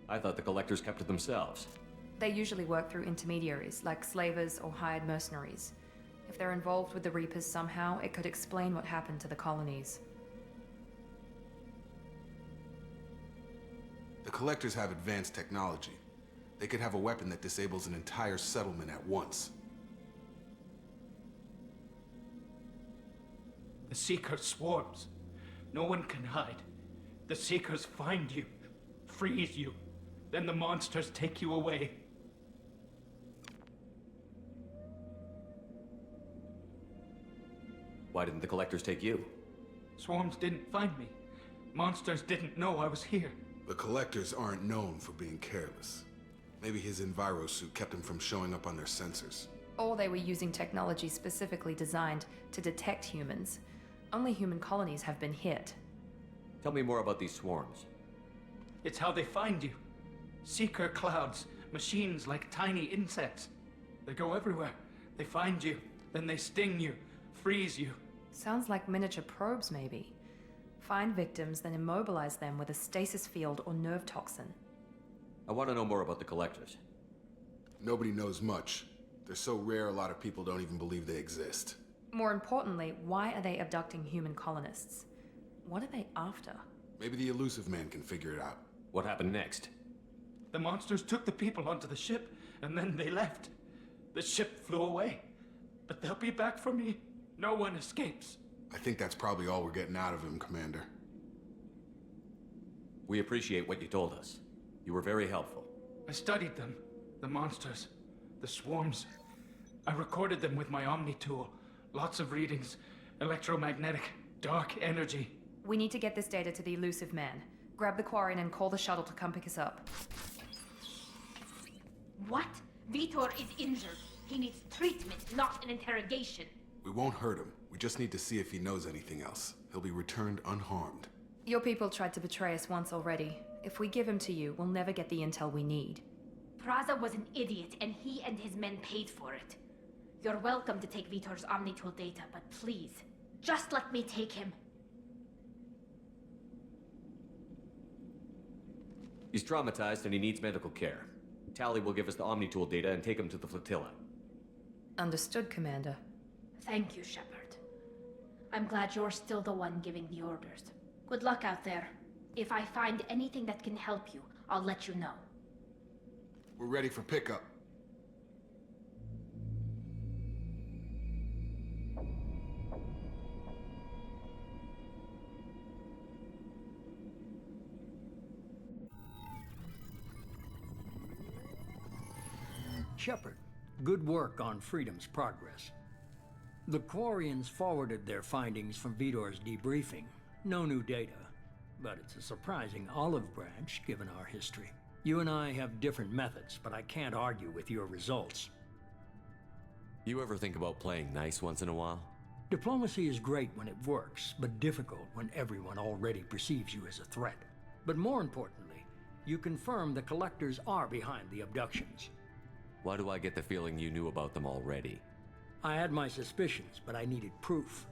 I thought the collectors kept to themselves. They usually work through intermediaries, like slavers or hired mercenaries. If they're involved with the Reapers somehow, it could explain what happened to the colonies. The collectors have advanced technology. They could have a weapon that disables an entire settlement at once. The Seeker swarms. No one can hide. The Seekers find you, freeze you. Then the monsters take you away. Why didn't the collectors take you? Swarms didn't find me. Monsters didn't know I was here. The collectors aren't known for being careless. Maybe his enviro suit kept him from showing up on their sensors. Or they were using technology specifically designed to detect humans. Only human colonies have been hit. Tell me more about these swarms. It's how they find you. Seeker clouds, machines like tiny insects. They go everywhere. They find you, then they sting you, freeze you. Sounds like miniature probes, maybe. Find victims, then immobilize them with a stasis field or nerve toxin. I want to know more about the collectors. Nobody knows much. They're so rare, a lot of people don't even believe they exist. More importantly, why are they abducting human colonists? What are they after? Maybe the elusive man can figure it out. What happened next? The monsters took the people onto the ship, and then they left. The ship flew away. But they'll be back for me. No one escapes. I think that's probably all we're getting out of him, Commander. We appreciate what you told us. You were very helpful. I studied them. The monsters. The swarms. I recorded them with my Omni tool. Lots of readings. Electromagnetic. Dark energy. We need to get this data to the elusive man. Grab the Quarian and call the shuttle to come pick us up. What? Vitor is injured. He needs treatment, not an interrogation. We won't hurt him. We just need to see if he knows anything else. He'll be returned unharmed. Your people tried to betray us once already. If we give him to you, we'll never get the intel we need. Praza was an idiot, and he and his men paid for it. You're welcome to take Vitor's Omnitool data, but please, just let me take him. He's traumatized and he needs medical care. Tally will give us the Omnitool data and take him to the flotilla. Understood, Commander. Thank you, Shepard. I'm glad you're still the one giving the orders. Good luck out there. If I find anything that can help you, I'll let you know. We're ready for pickup. Shepard, good work on Freedom's progress. The Quarians forwarded their findings from Vitor's debriefing. No new data, but it's a surprising olive branch given our history. You and I have different methods, but I can't argue with your results. You ever think about playing nice once in a while? Diplomacy is great when it works, but difficult when everyone already perceives you as a threat. But more importantly, you confirm the collectors are behind the abductions. Why do I get the feeling you knew about them already? I had my suspicions, but I needed proof.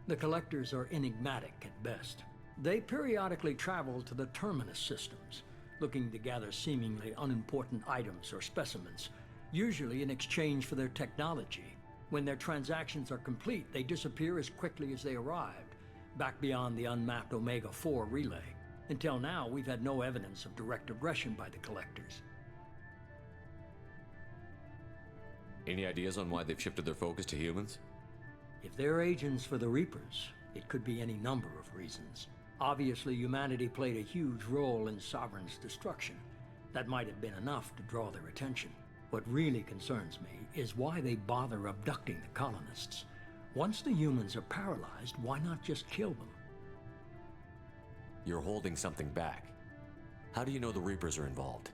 The collectors are enigmatic at best. They periodically travel to the terminus systems, looking to gather seemingly unimportant items or specimens, usually in exchange for their technology. When their transactions are complete, they disappear as quickly as they arrived, back beyond the unmapped Omega-4 relay. Until now, we've had no evidence of direct aggression by the collectors. Any ideas on why they've shifted their focus to humans? If they're agents for the Reapers, it could be any number of reasons. Obviously, humanity played a huge role in Sovereign's destruction. That might have been enough to draw their attention. What really concerns me is why they bother abducting the colonists. Once the humans are paralyzed, why not just kill them? You're holding something back. How do you know the Reapers are involved?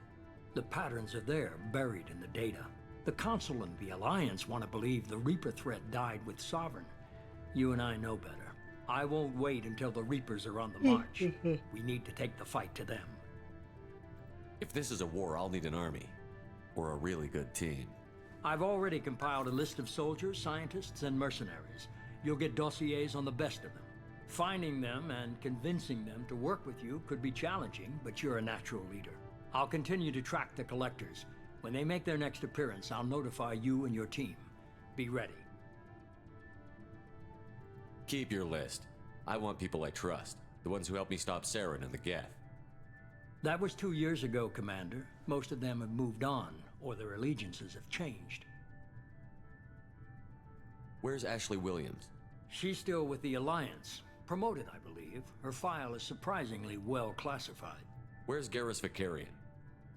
The patterns are there, buried in the data. The Council and the Alliance want to believe the Reaper threat died with Sovereign. You and I know better. I won't wait until the Reapers are on the march. We need to take the fight to them. If this is a war, I'll need an army. Or a really good team. I've already compiled a list of soldiers, scientists, and mercenaries. You'll get dossiers on the best of them. Finding them and convincing them to work with you could be challenging, but you're a natural leader. I'll continue to track the collectors. When they make their next appearance, I'll notify you and your team. Be ready. Keep your list. I want people I trust. The ones who helped me stop Saren and the Geth. That was 2 years ago, Commander. Most of them have moved on, or their allegiances have changed. Where's Ashley Williams? She's still with the Alliance. Promoted, I believe. Her file is surprisingly well classified. Where's Garrus Vicarian?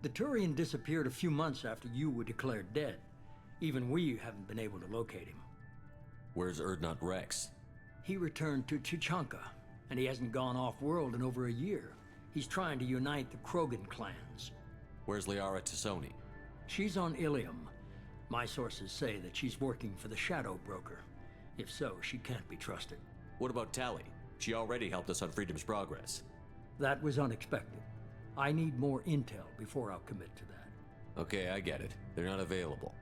The Turian disappeared a few months after you were declared dead. Even we haven't been able to locate him. Where's Urdnot Rex? He returned to Chichanka, and he hasn't gone off-world in over a year. He's trying to unite the Krogan clans. Where's Liara Tassoni? She's on Ilium. My sources say that she's working for the Shadow Broker. If so, she can't be trusted. What about Tally? She already helped us on Freedom's Progress. That was unexpected. I need more intel before I'll commit to that. Okay, I get it. They're not available.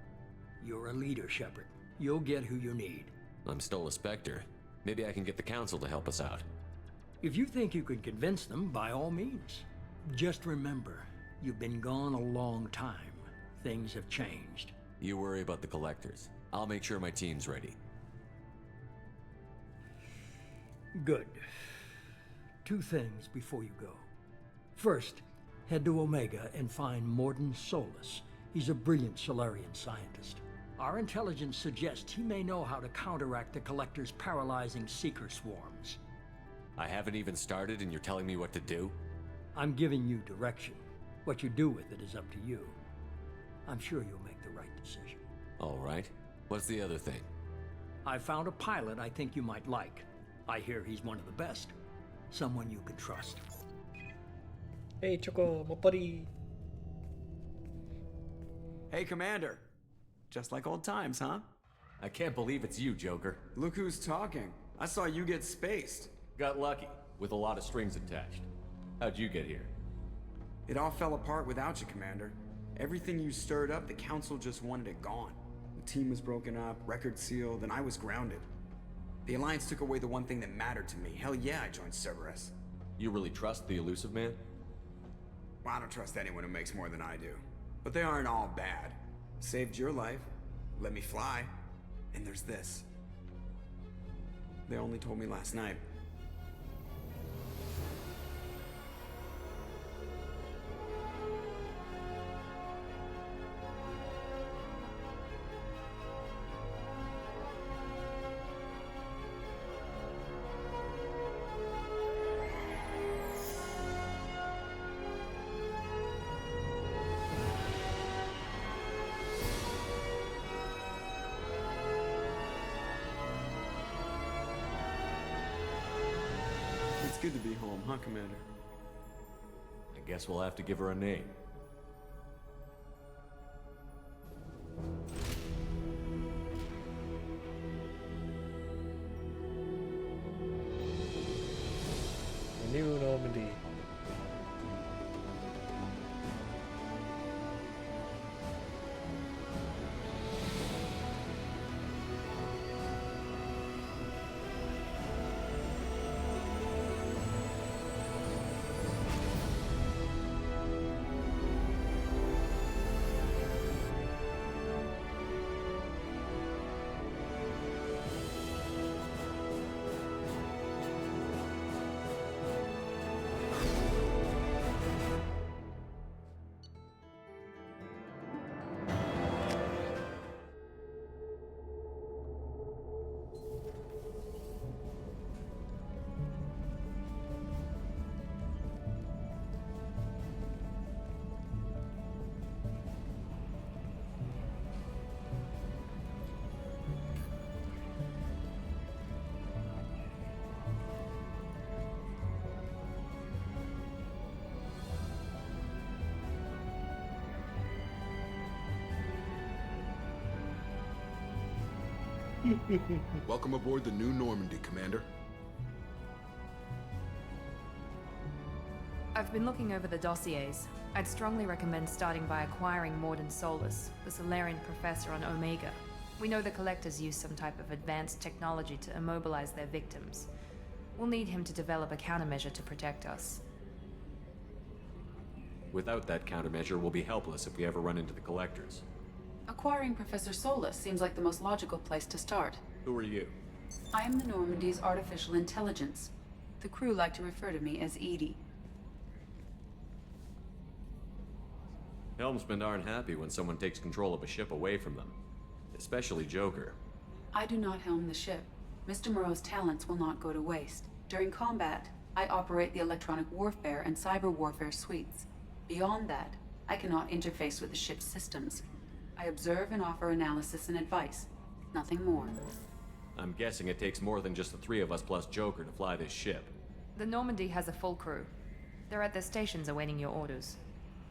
You're a leader, Shepard. You'll get who you need. I'm still a Spectre. Maybe I can get the Council to help us out. If you think you can convince them, by all means. Just remember, you've been gone a long time. Things have changed. You worry about the Collectors. I'll make sure my team's ready. Good. 2 things before you go. First, head to Omega and find Mordin Solus. He's a brilliant Solarian scientist. Our intelligence suggests he may know how to counteract the Collector's paralyzing Seeker swarms. I haven't even started and you're telling me what to do? I'm giving you direction. What you do with it is up to you. I'm sure you'll make the right decision. All right. What's the other thing? I found a pilot I think you might like. I hear he's one of the best. Someone you can trust. Hey, Choco, my buddy. Hey, Commander. Just like old times, huh? I can't believe it's you, Joker. Look who's talking. I saw you get spaced. Got lucky, with a lot of strings attached. How'd you get here? It all fell apart without you, Commander. Everything you stirred up, the Council just wanted it gone. The team was broken up, record sealed, and I was grounded. The Alliance took away the one thing that mattered to me. Hell yeah, I joined Cerberus. You really trust the Elusive Man? Well, I don't trust anyone who makes more than I do. But they aren't all bad. Saved your life, let me fly, and there's this. They only told me last night. It's good to be home, huh, Commander? I guess we'll have to give her a name. New Normandy. Welcome aboard the new Normandy, Commander. I've been looking over the dossiers. I'd strongly recommend starting by acquiring Morden Solus, the Solarian professor on Omega. We know the Collectors use some type of advanced technology to immobilize their victims. We'll need him to develop a countermeasure to protect us. Without that countermeasure, we'll be helpless if we ever run into the Collectors. Acquiring Professor Solus seems like the most logical place to start. Who are you? I am the Normandy's artificial intelligence. The crew like to refer to me as Edie. Helmsmen aren't happy when someone takes control of a ship away from them. Especially Joker. I do not helm the ship. Mr. Moreau's talents will not go to waste. During combat, I operate the electronic warfare and cyber warfare suites. Beyond that, I cannot interface with the ship's systems. I observe and offer analysis and advice. Nothing more. I'm guessing it takes more than just the three of us plus Joker to fly this ship. The Normandy has a full crew. They're at their stations awaiting your orders.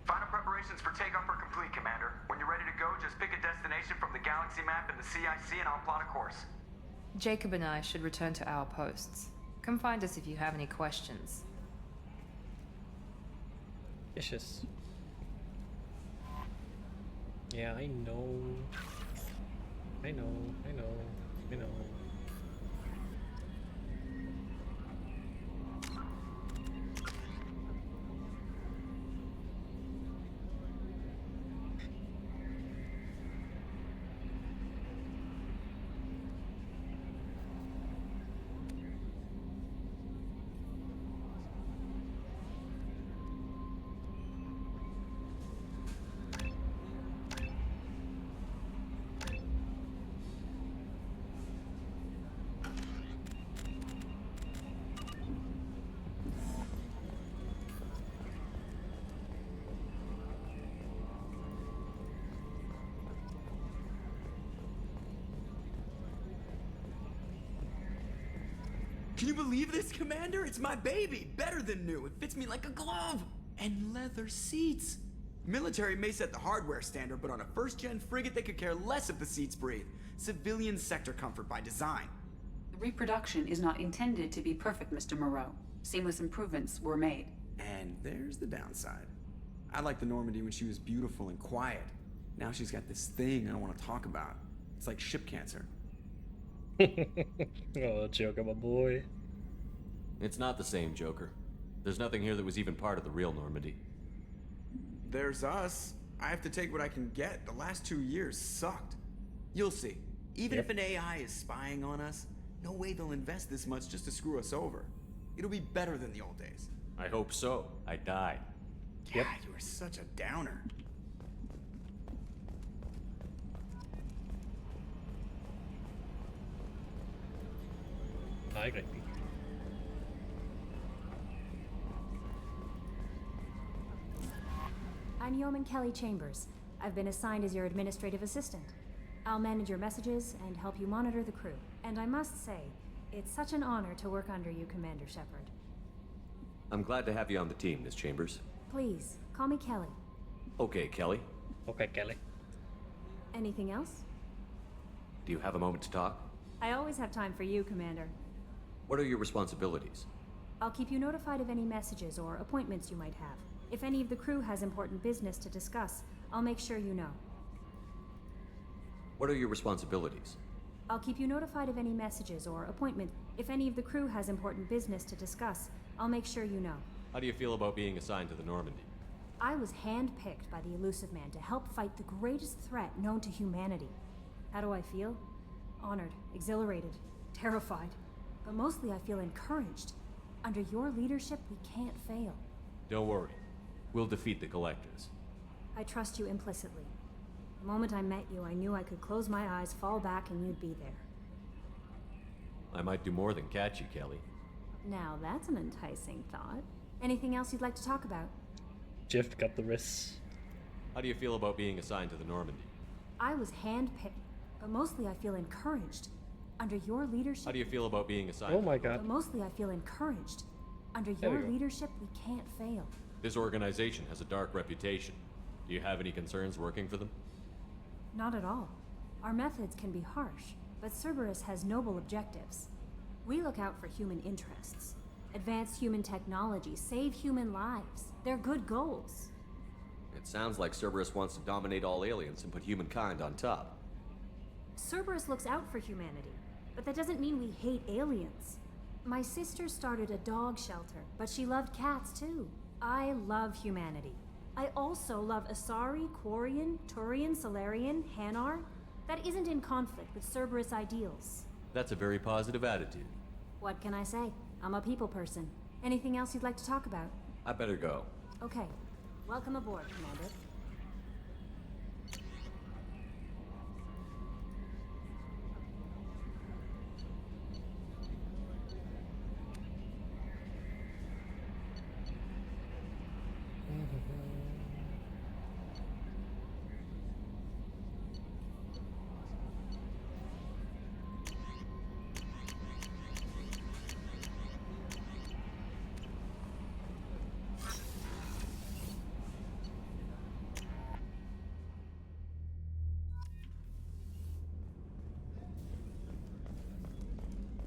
Final preparations for takeoff are complete, Commander. When you're ready to go, just pick a destination from the galaxy map and the CIC and I'll plot a course. Jacob and I should return to our posts. Come find us if you have any questions. Yes. Yeah, I know. I know. Can you believe this, Commander? It's my baby! Better than new. It fits me like a glove! And leather seats! Military may set the hardware standard, but on a first-gen frigate, they could care less if the seats breathe. Civilian sector comfort by design. The reproduction is not intended to be perfect, Mr. Moreau. Seamless improvements were made. And there's the downside. I liked the Normandy when she was beautiful and quiet. Now she's got this thing I don't want to talk about. It's like ship cancer. Oh, Joker, my boy. It's not the same, Joker. There's nothing here that was even part of the real Normandy. There's us. I have to take what I can get. The last 2 years sucked. You'll see. Even if an AI is spying on us, no way they'll invest this much just to screw us over. It'll be better than the old days. I hope so. I died. Yeah, you were such a downer. I agree. I'm Yeoman Kelly Chambers. I've been assigned as your administrative assistant. I'll manage your messages and help you monitor the crew. And I must say, it's such an honor to work under you, Commander Shepard. I'm glad to have you on the team, Miss Chambers. Please, call me Kelly. Okay, Kelly. Okay, Kelly. Anything else? Do you have a moment to talk? I always have time for you, Commander. What are your responsibilities? I'll keep you notified of any messages or appointments you might have. If any of the crew has important business to discuss, I'll make sure you know. What are your responsibilities? I'll keep you notified of any messages or appointments. If any of the crew has important business to discuss, I'll make sure you know. How do you feel about being assigned to the Normandy? I was handpicked by the Elusive Man to help fight the greatest threat known to humanity. How do I feel? Honored, exhilarated, terrified. But mostly I feel encouraged. Under your leadership, we can't fail. Don't worry. We'll defeat the Collectors. I trust you implicitly. The moment I met you, I knew I could close my eyes, fall back, and you'd be there. I might do more than catch you, Kelly. Now that's an enticing thought. Anything else you'd like to talk about? Jeff got the wrists. How do you feel about being assigned to the Normandy? I was handpicked, but mostly I feel encouraged. Under your leadership... How do you feel about being assigned? Oh my god. But mostly I feel encouraged. Under There your we go. leadership, we can't fail. This organization has a dark reputation. Do you have any concerns working for them? Not at all. Our methods can be harsh, but Cerberus has noble objectives. We look out for human interests, advance human technology, save human lives. They're good goals. It sounds like Cerberus wants to dominate all aliens and put humankind on top. Cerberus looks out for humanity, but that doesn't mean we hate aliens. My sister started a dog shelter, but she loved cats too. I love humanity. I also love Asari, Quarian, Turian, Solarian, Hanar. That isn't in conflict with Cerberus ideals. That's a very positive attitude. What can I say? I'm a people person. Anything else you'd like to talk about? I better go. Okay. Welcome aboard, Commander.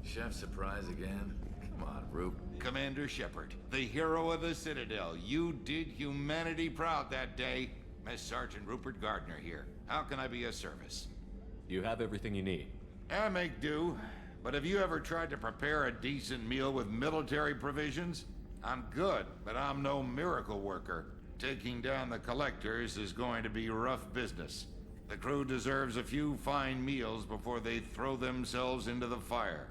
Chef surprise again? Come on, Roop. Commander Shepard, the hero of the Citadel. You did humanity proud that day. Mess Sergeant Rupert Gardner here. How can I be of service? You have everything you need. I make do. But have you ever tried to prepare a decent meal with military provisions? I'm good, but I'm no miracle worker. Taking down the collectors is going to be rough business. The crew deserves a few fine meals before they throw themselves into the fire.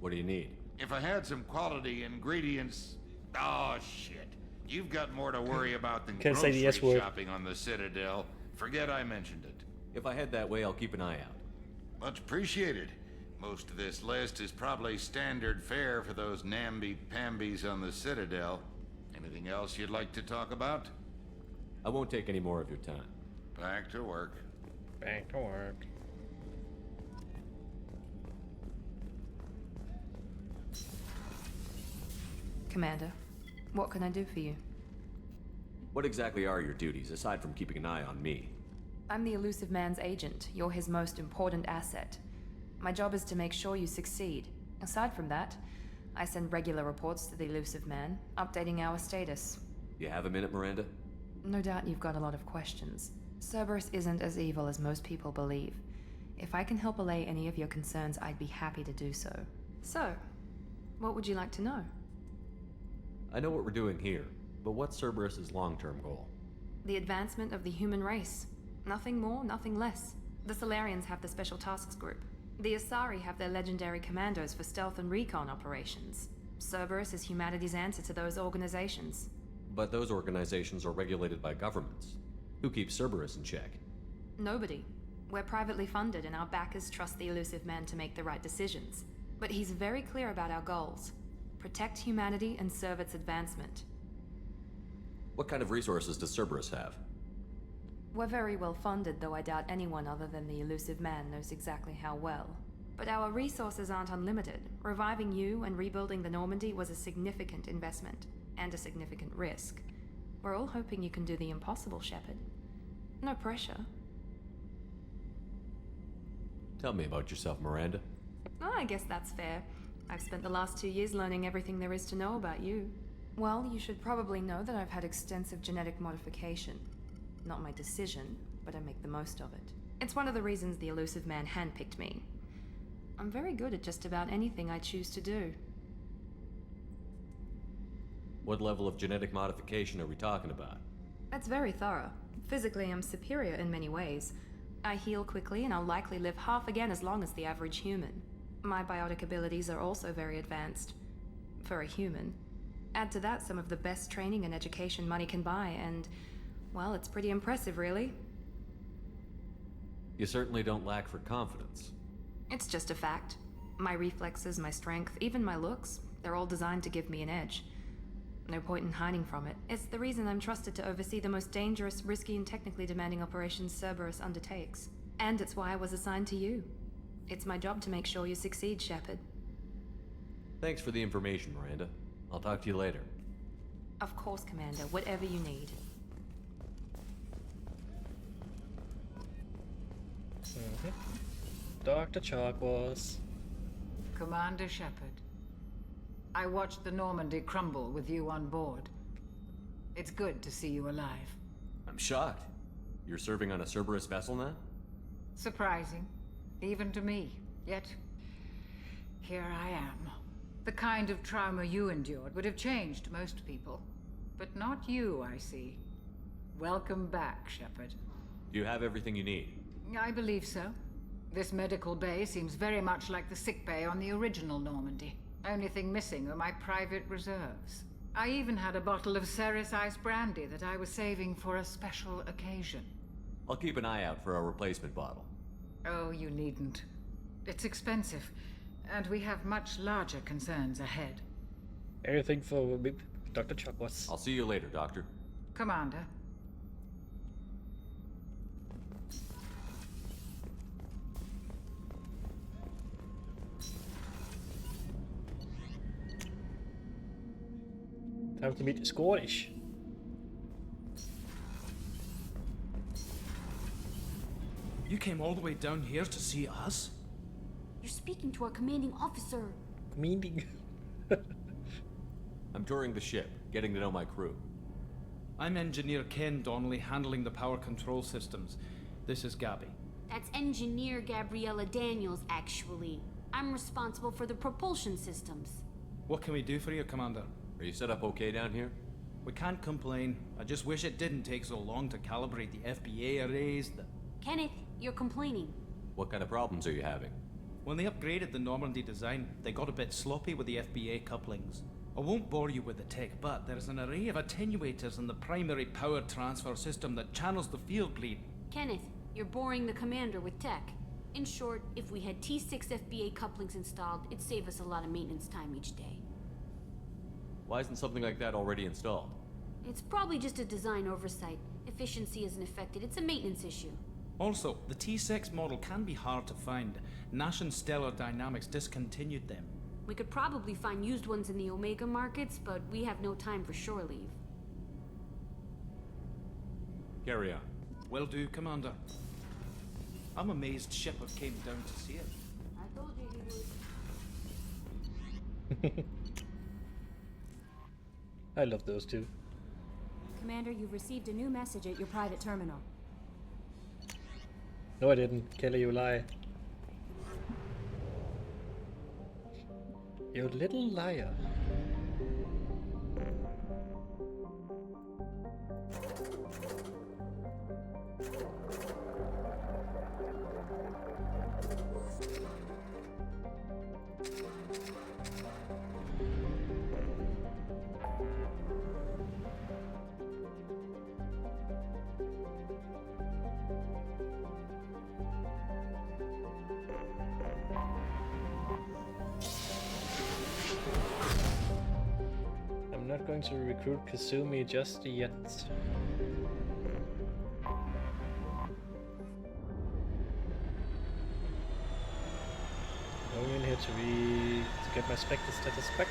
What do you need? If I had some quality ingredients... Oh, shit. You've got more to worry about than Can't say the grocery S word. shopping on the Citadel. Forget I mentioned it. If I head that way, I'll keep an eye out. Much appreciated. Most of this list is probably standard fare for those namby-pambies on the Citadel. Anything else you'd like to talk about? I won't take any more of your time. Back to work. Back to work. Commander, what can I do for you? What exactly are your duties, aside from keeping an eye on me? I'm the Elusive Man's agent. You're his most important asset. My job is to make sure you succeed. Aside from that, I send regular reports to the Elusive Man, updating our status. You have a minute, Miranda? No doubt you've got a lot of questions. Cerberus isn't as evil as most people believe. If I can help allay any of your concerns, I'd be happy to do so. So, what would you like to know? I know what we're doing here, but what's Cerberus's long-term goal? The advancement of the human race. Nothing more, nothing less. The Solarians have the Special Tasks Group. The Asari have their legendary commandos for stealth and recon operations. Cerberus is humanity's answer to those organizations. But those organizations are regulated by governments. Who keeps Cerberus in check? Nobody. We're privately funded and our backers trust the Elusive Man to make the right decisions. But he's very clear about our goals. Protect humanity and serve its advancement. What kind of resources does Cerberus have? We're very well funded, though I doubt anyone other than the Elusive Man knows exactly how well. But our resources aren't unlimited. Reviving you and rebuilding the Normandy was a significant investment, and a significant risk. We're all hoping you can do the impossible, Shepard. No pressure. Tell me about yourself, Miranda. Oh, I guess that's fair. I've spent the last 2 years learning everything there is to know about you. Well, you should probably know that I've had extensive genetic modification. Not my decision, but I make the most of it. It's one of the reasons the Elusive Man handpicked me. I'm very good at just about anything I choose to do. What level of genetic modification are we talking about? That's very thorough. Physically, I'm superior in many ways. I heal quickly, and I'll likely live half again as long as the average human. My biotic abilities are also very advanced. For a human. Add to that some of the best training and education money can buy, and, well, it's pretty impressive, really. You certainly don't lack for confidence. It's just a fact. My reflexes, my strength, even my looks, they're all designed to give me an edge. No point in hiding from it. It's the reason I'm trusted to oversee the most dangerous, risky, and technically demanding operations Cerberus undertakes. And it's why I was assigned to you. It's my job to make sure you succeed, Shepard. Thanks for the information, Miranda. I'll talk to you later. Of course, Commander. Whatever you need. Dr. Chagwas. Commander Shepard, I watched the Normandy crumble with you on board. It's good to see you alive. I'm shocked. You're serving on a Cerberus vessel now? Surprising, even to me. Yet, here I am. The kind of trauma you endured would have changed most people. But not you, I see. Welcome back, Shepard. Do you have everything you need? I believe so. This medical bay seems very much like the sick bay on the original Normandy. Only thing missing are my private reserves. I even had a bottle of Ceres Ice brandy that I was saving for a special occasion. I'll keep an eye out for a replacement bottle. Oh, you needn't. It's expensive, and we have much larger concerns ahead. Everything for Dr. Chagwas. I'll see you later, Doctor. Commander. Time to meet the Scottish. You came all the way down here to see us? You're speaking to our commanding officer. Commanding? I'm touring the ship, getting to know my crew. I'm Engineer Ken Donnelly, handling the power control systems. This is Gabby. That's Engineer Gabriella Daniels, actually. I'm responsible for the propulsion systems. What can we do for you, Commander? Are you set up okay down here? We can't complain. I just wish it didn't take so long to calibrate the FBA arrays. Kenneth, you're complaining. What kind of problems are you having? When they upgraded the Normandy design, they got a bit sloppy with the FBA couplings. I won't bore you with the tech, but there's an array of attenuators in the primary power transfer system that channels the field bleed. Kenneth, you're boring the commander with tech. In short, if we had T6 FBA couplings installed, it'd save us a lot of maintenance time each day. Why isn't something like that already installed? It's probably just a design oversight. Efficiency isn't affected, it's a maintenance issue. Also, the T6 model can be hard to find. Nash and Stellar Dynamics discontinued them. We could probably find used ones in the Omega markets, but we have no time for shore leave. Carry on. Will do, Commander. I'm amazed Shepard came down to see it. I told you he would. I love those two. Commander, you've received a new message at your private terminal. No, I didn't. Kelly, you lie. You little liar. I'm not going to recruit Kasumi just yet. Going in here to get my Spectre status back.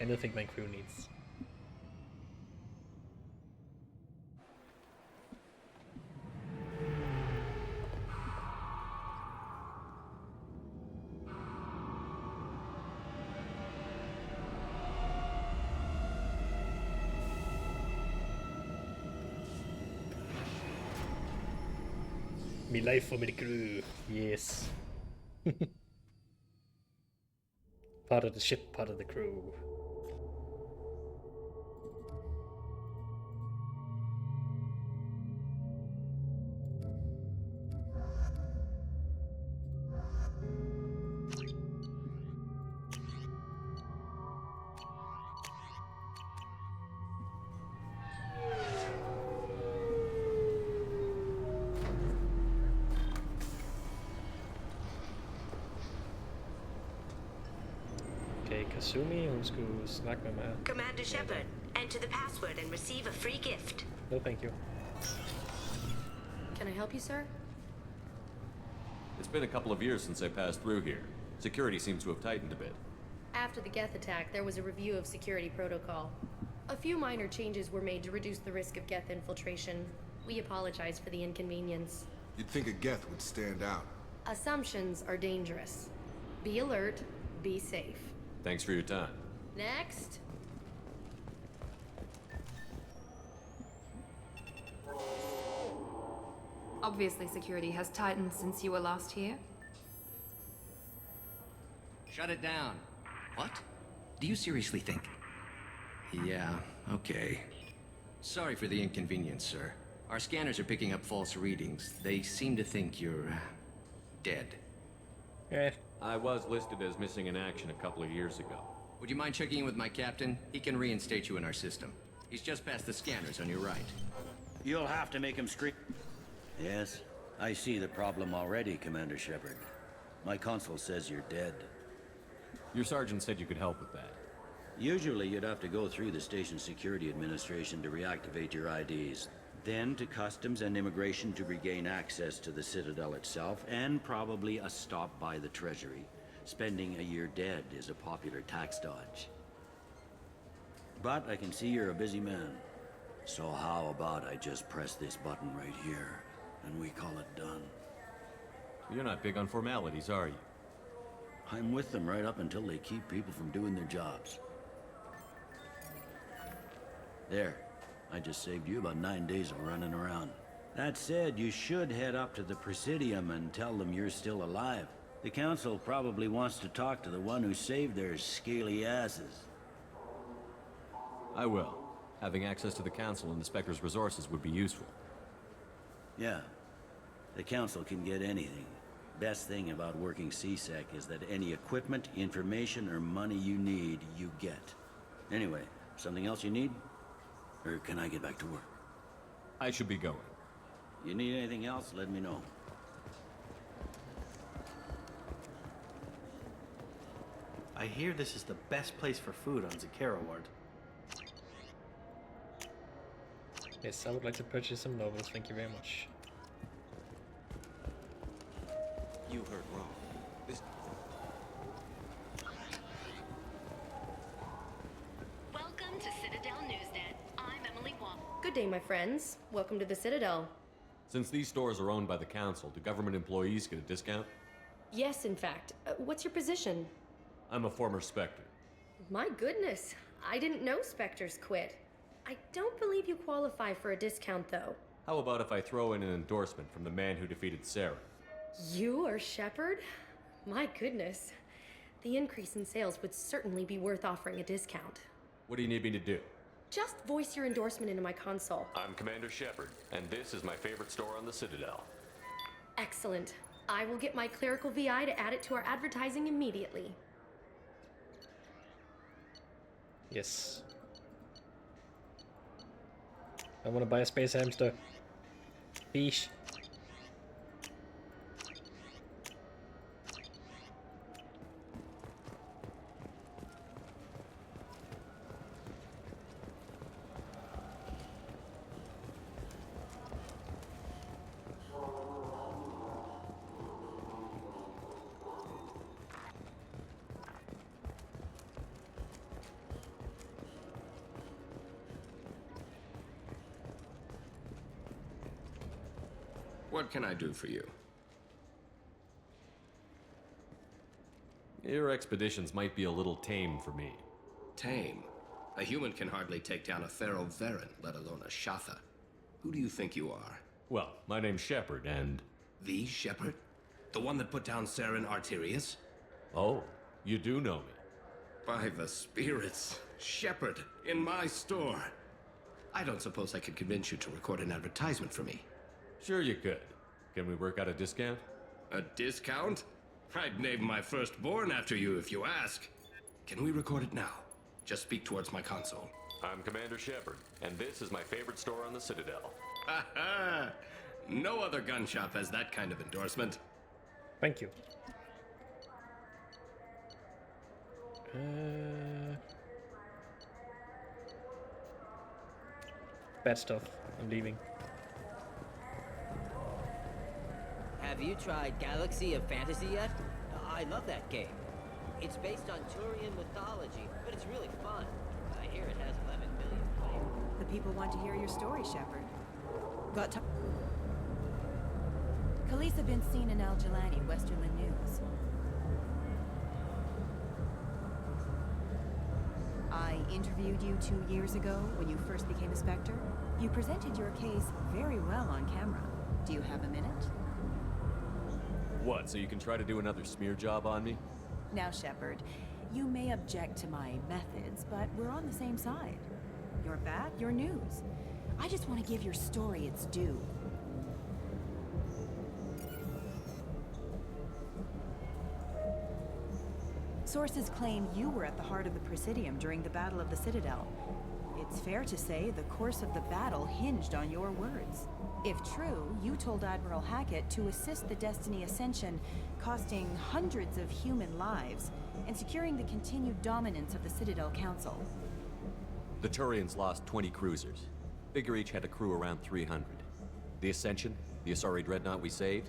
Anything my crew needs. Me life for me crew, yes. Part of the ship, part of the crew. Kasumi, hun skulle snakke med mig. Commander Shepard, enter the password and receive a free gift. No, thank you. Can I help you, sir? It's been a couple of years since I passed through here. Security seems to have tightened a bit. After the Geth attack, there was a review of security protocol. A few minor changes were made to reduce the risk of Geth infiltration. We apologize for the inconvenience. You'd think a Geth would stand out. Assumptions are dangerous. Be alert, be safe. Thanks for your time. Next. Obviously, security has tightened since you were last here. Shut it down. What? Do you seriously think? Yeah, okay. Sorry for the inconvenience, sir. Our scanners are picking up false readings. They seem to think you're dead. I was listed as missing in action a couple of years ago. Would you mind checking in with my captain? He can reinstate you in our system. He's just past the scanners on your right. You'll have to make him scream. Yes, I see the problem already, Commander Shepard. My console says you're dead. Your sergeant said you could help with that. Usually you'd have to go through the Station Security Administration to reactivate your IDs. Then to Customs and Immigration to regain access to the Citadel itself, and probably a stop by the Treasury. Spending a year dead is a popular tax dodge. But I can see you're a busy man. So how about I just press this button right here, and we call it done? You're not big on formalities, are you? I'm with them right up until they keep people from doing their jobs. There. I just saved you about 9 days of running around. That said, you should head up to the Presidium and tell them you're still alive. The Council probably wants to talk to the one who saved their scaly asses. I will. Having access to the Council and the Spectre's resources would be useful. Yeah. The Council can get anything. Best thing about working CSEC is that any equipment, information, or money you need, you get. Anyway, something else you need? Or can I get back to work? I should be going. You need anything else, let me know. I hear this is the best place for food on Zakera Ward. Yes, I would like to purchase some novels, thank you very much. You heard wrong. This... Welcome to Citadel Newsnet. I'm Emily Wong. Good day, my friends. Welcome to the Citadel. Since these stores are owned by the Council, do government employees get a discount? Yes, in fact. What's your position? I'm a former Spectre. My goodness. I didn't know Spectres quit. I don't believe you qualify for a discount, though. How about if I throw in an endorsement from the man who defeated Sarah? You are Shepard? My goodness. The increase in sales would certainly be worth offering a discount. What do you need me to do? Just voice your endorsement into my console. I'm Commander Shepard, and this is my favorite store on the Citadel. Excellent. I will get my clerical VI to add it to our advertising immediately. Yes. I want to buy a space hamster. Fish. What can I do for you? Your expeditions might be a little tame for me. Tame? A human can hardly take down a feral Verin, let alone a Shatha. Who do you think you are? Well, my name's Shepard, and... The Shepard? The one that put down Saren Arterius? Oh, you do know me. By the spirits, Shepard, in my store. I don't suppose I could convince you to record an advertisement for me. Sure you could. Can we work out a discount? A discount? I'd name my firstborn after you if you ask. Can we record it now? Just speak towards my console. I'm Commander Shepard, and this is my favorite store on the Citadel. Ha ha! No other gun shop has that kind of endorsement. Thank you. Bad stuff. I'm leaving. Have you tried Galaxy of Fantasy yet? I love that game. It's based on Turian mythology, but it's really fun. I hear it has 11 million players. The people want to hear your story, Shepard. Got time? Khaleesa been seen in Al Jalani, Westerland News. I interviewed you 2 years ago when you first became a Spectre. You presented your case very well on camera. Do you have a minute? What, so you can try to do another smear job on me? Now, Shepard, you may object to my methods, but we're on the same side. You're bad, you're news. I just want to give your story its due. Sources claim you were at the heart of the Presidium during the Battle of the Citadel. It's fair to say the course of the battle hinged on your words. If true, you told Admiral Hackett to assist the Destiny Ascension, costing hundreds of human lives, and securing the continued dominance of the Citadel Council. The Turians lost 20 cruisers. Figure each had a crew around 300. The Ascension, the Asari dreadnought we saved,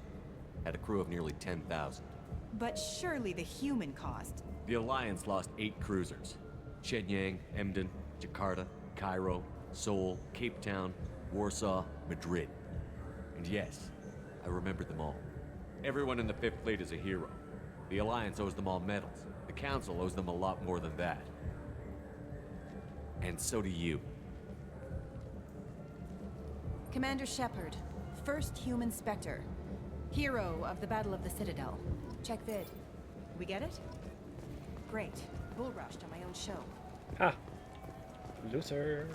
had a crew of nearly 10,000. But surely the human cost. The Alliance lost 8 cruisers. Shenyang, Emden, Jakarta, Cairo, Seoul, Cape Town, Warsaw, Madrid. And yes, I remember them all. Everyone in the Fifth Fleet is a hero. The Alliance owes them all medals. The Council owes them a lot more than that. And so do you. Commander Shepard, first human Spectre. Hero of the Battle of the Citadel. Check vid. We get it? Great. Bull rushed on my own show. Ha! Loser.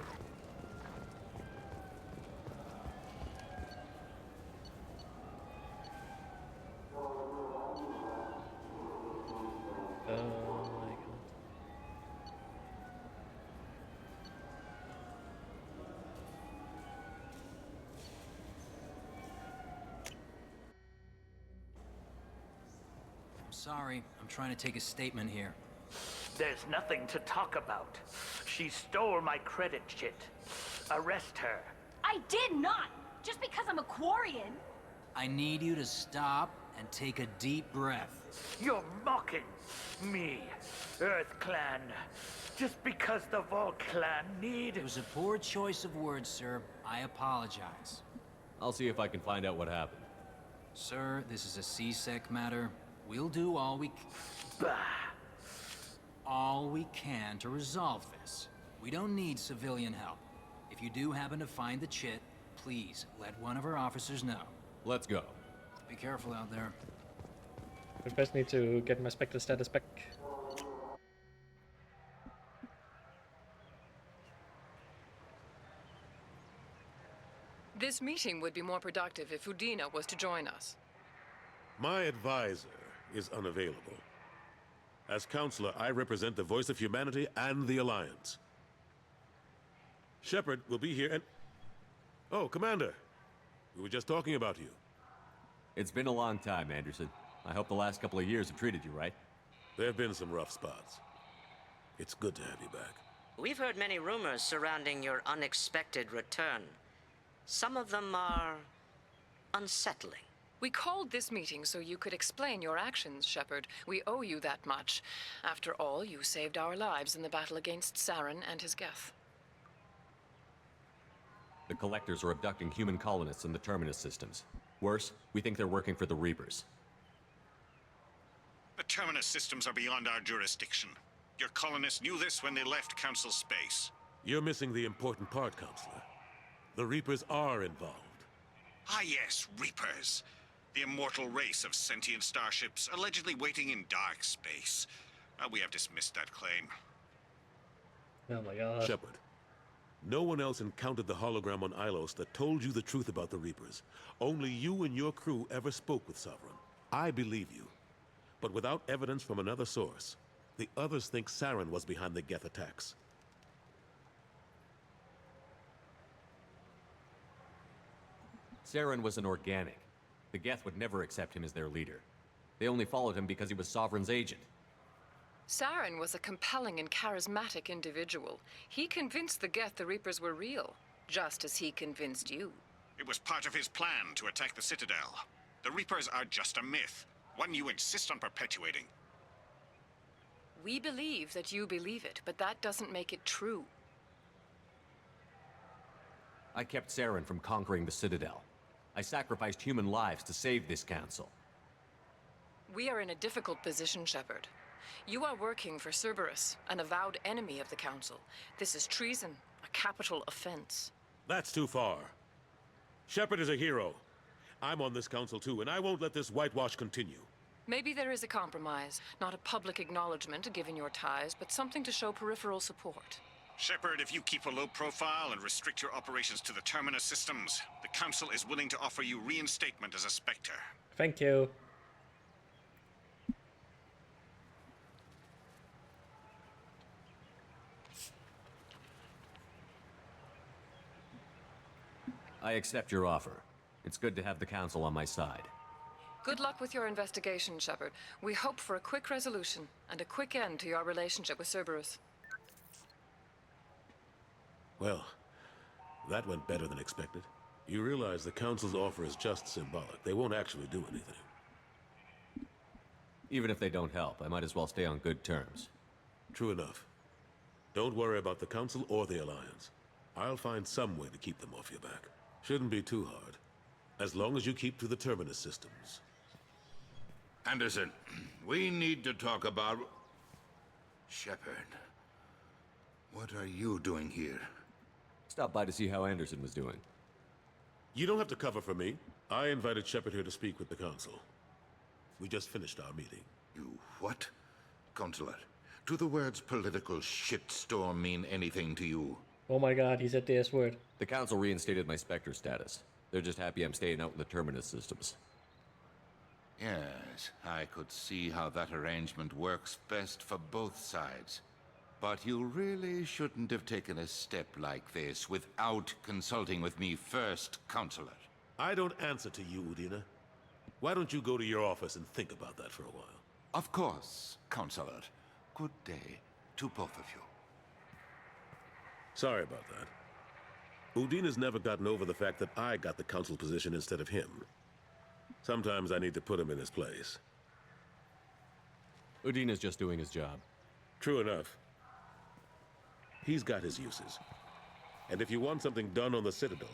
Oh my god. I'm sorry. I'm trying to take a statement here. There's nothing to talk about. She stole my credit chit. Arrest her. I did not! Just because I'm a Quarian! I need you to stop and take a deep breath. You're mocking me, Earth Clan. Just because the Vol Clan need... It was a poor choice of words, sir. I apologize. I'll see if I can find out what happened. Sir, this is a C-Sec matter. We'll do all we can to resolve this. We don't need civilian help. If you do happen to find the chit, please let one of our officers know. Let's go. Be careful out there. We first need to get my Spectre status back. This meeting would be more productive if Udina was to join us. My advisor is unavailable. As counselor, I represent the voice of humanity and the Alliance. Shepard will be here and... Oh, Commander. We were just talking about you. It's been a long time, Anderson. I hope the last couple of years have treated you right. There have been some rough spots. It's good to have you back. We've heard many rumors surrounding your unexpected return. Some of them are unsettling. We called this meeting so you could explain your actions, Shepard. We owe you that much. After all, you saved our lives in the battle against Saren and his Geth. The Collectors are abducting human colonists in the Terminus systems. Worse, we think they're working for the Reapers. The Terminus systems are beyond our jurisdiction. Your colonists knew this when they left Council space. You're missing the important part, Counselor. The Reapers are involved. Ah yes, Reapers. The immortal race of sentient starships allegedly waiting in dark space. We have dismissed that claim. Oh my god. Shepard, no one else encountered the hologram on Ilos that told you the truth about the Reapers. Only you and your crew ever spoke with Sovereign. I believe you. But without evidence from another source, the others think Saren was behind the Geth attacks. Saren was an organic. The Geth would never accept him as their leader. They only followed him because he was Sovereign's agent. Saren was a compelling and charismatic individual. He convinced the Geth the Reapers were real, just as he convinced you. It was part of his plan to attack the Citadel. The Reapers are just a myth, one you insist on perpetuating. We believe that you believe it, but that doesn't make it true. I kept Saren from conquering the Citadel. I sacrificed human lives to save this council. We are in a difficult position, Shepard. You are working for Cerberus, an avowed enemy of the Council. This is treason, a capital offense. That's too far. Shepard is a hero. I'm on this council too, and I won't let this whitewash continue. Maybe there is a compromise. Not a public acknowledgement given your ties, but something to show peripheral support. Shepard, if you keep a low profile and restrict your operations to the Terminus systems, the Council is willing to offer you reinstatement as a Spectre. Thank you. I accept your offer. It's good to have the Council on my side. Good luck with your investigation, Shepard. We hope for a quick resolution and a quick end to your relationship with Cerberus. Well, that went better than expected. You realize the Council's offer is just symbolic. They won't actually do anything. Even if they don't help, I might as well stay on good terms. True enough. Don't worry about the Council or the Alliance. I'll find some way to keep them off your back. Shouldn't be too hard. As long as you keep to the Terminus systems. Anderson, we need to talk about... Shepard. What are you doing here? Stopped by to see how Anderson was doing. You don't have to cover for me. I invited Shepard here to speak with the Council. We just finished our meeting. You what? Consular, do the words political shitstorm mean anything to you? Oh my god, he said the S word. The Council reinstated my Spectre status. They're just happy I'm staying out in the Terminus systems. Yes, I could see how that arrangement works best for both sides. But you really shouldn't have taken a step like this without consulting with me first, Counselor. I don't answer to you, Udina. Why don't you go to your office and think about that for a while? Of course, Counselor. Good day to both of you. Sorry about that. Udina's never gotten over the fact that I got the Council position instead of him. Sometimes I need to put him in his place. Udina's just doing his job. True enough. He's got his uses. And if you want something done on the Citadel,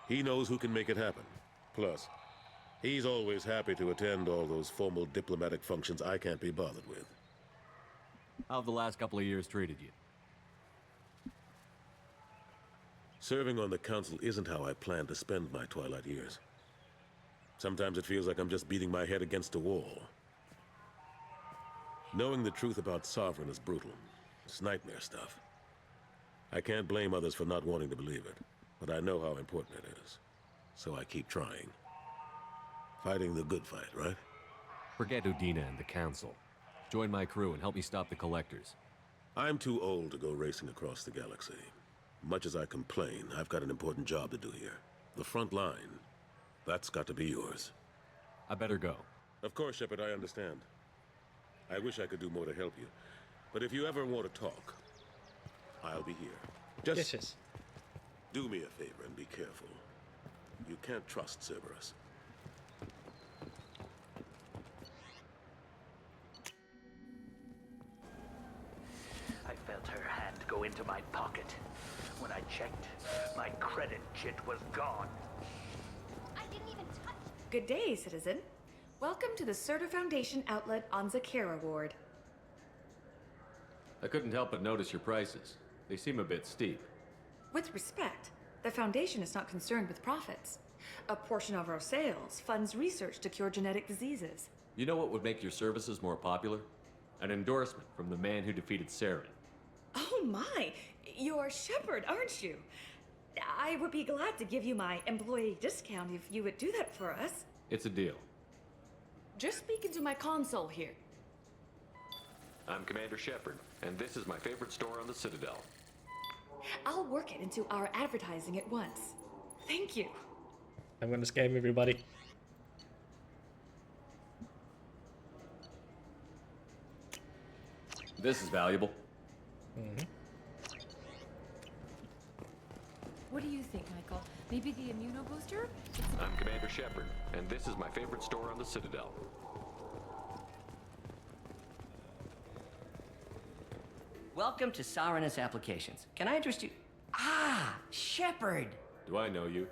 he knows who can make it happen. Plus, he's always happy to attend all those formal diplomatic functions I can't be bothered with. How have the last couple of years treated you? Serving on the Council isn't how I plan to spend my twilight years. Sometimes it feels like I'm just beating my head against a wall. Knowing the truth about Sovereign is brutal. It's nightmare stuff. I can't blame others for not wanting to believe it, but I know how important it is. So I keep trying. Fighting the good fight, right? Forget Udina and the Council. Join my crew and help me stop the Collectors. I'm too old to go racing across the galaxy. Much as I complain, I've got an important job to do here. The front line. That's got to be yours. I better go. Of course, Shepard, I understand. I wish I could do more to help you. But if you ever want to talk, I'll be here. Just do me a favor and be careful. You can't trust Cerberus. I felt her hand go into my pocket. When I checked, my credit chit was gone. I didn't even touch. Good day, citizen. Welcome to the Certa Foundation outlet on Zakera Ward. I couldn't help but notice your prices. They seem a bit steep. With respect, the Foundation is not concerned with profits. A portion of our sales funds research to cure genetic diseases. You know what would make your services more popular? An endorsement from the man who defeated Saren. Oh my! You're Shepard, aren't you? I would be glad to give you my employee discount if you would do that for us. It's a deal. Just speak into my console here. I'm Commander Shepard, and this is my favorite store on the Citadel. I'll work it into our advertising at once. Thank you. I'm gonna scam everybody. This is valuable. What do you think, Michael? Maybe the immunobooster? I'm Commander Shepard, and this is my favorite store on the Citadel. Welcome to Sarenus Applications. Can I interest you? Ah, Shepard! Do I know you?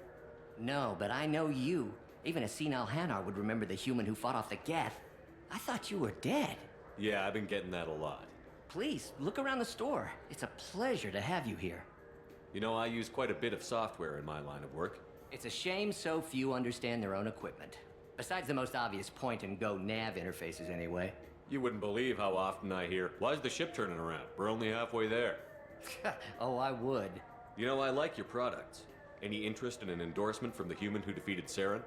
No, but I know you. Even a senile Hanar would remember the human who fought off the Geth. I thought you were dead. Yeah, I've been getting that a lot. Please, look around the store. It's a pleasure to have you here. You know, I use quite a bit of software in my line of work. It's a shame so few understand their own equipment. Besides the most obvious point-and-go nav interfaces, anyway. You wouldn't believe how often I hear, "Why's the ship turning around? We're only halfway there." Oh, I would. You know, I like your products. Any interest in an endorsement from the human who defeated Saren?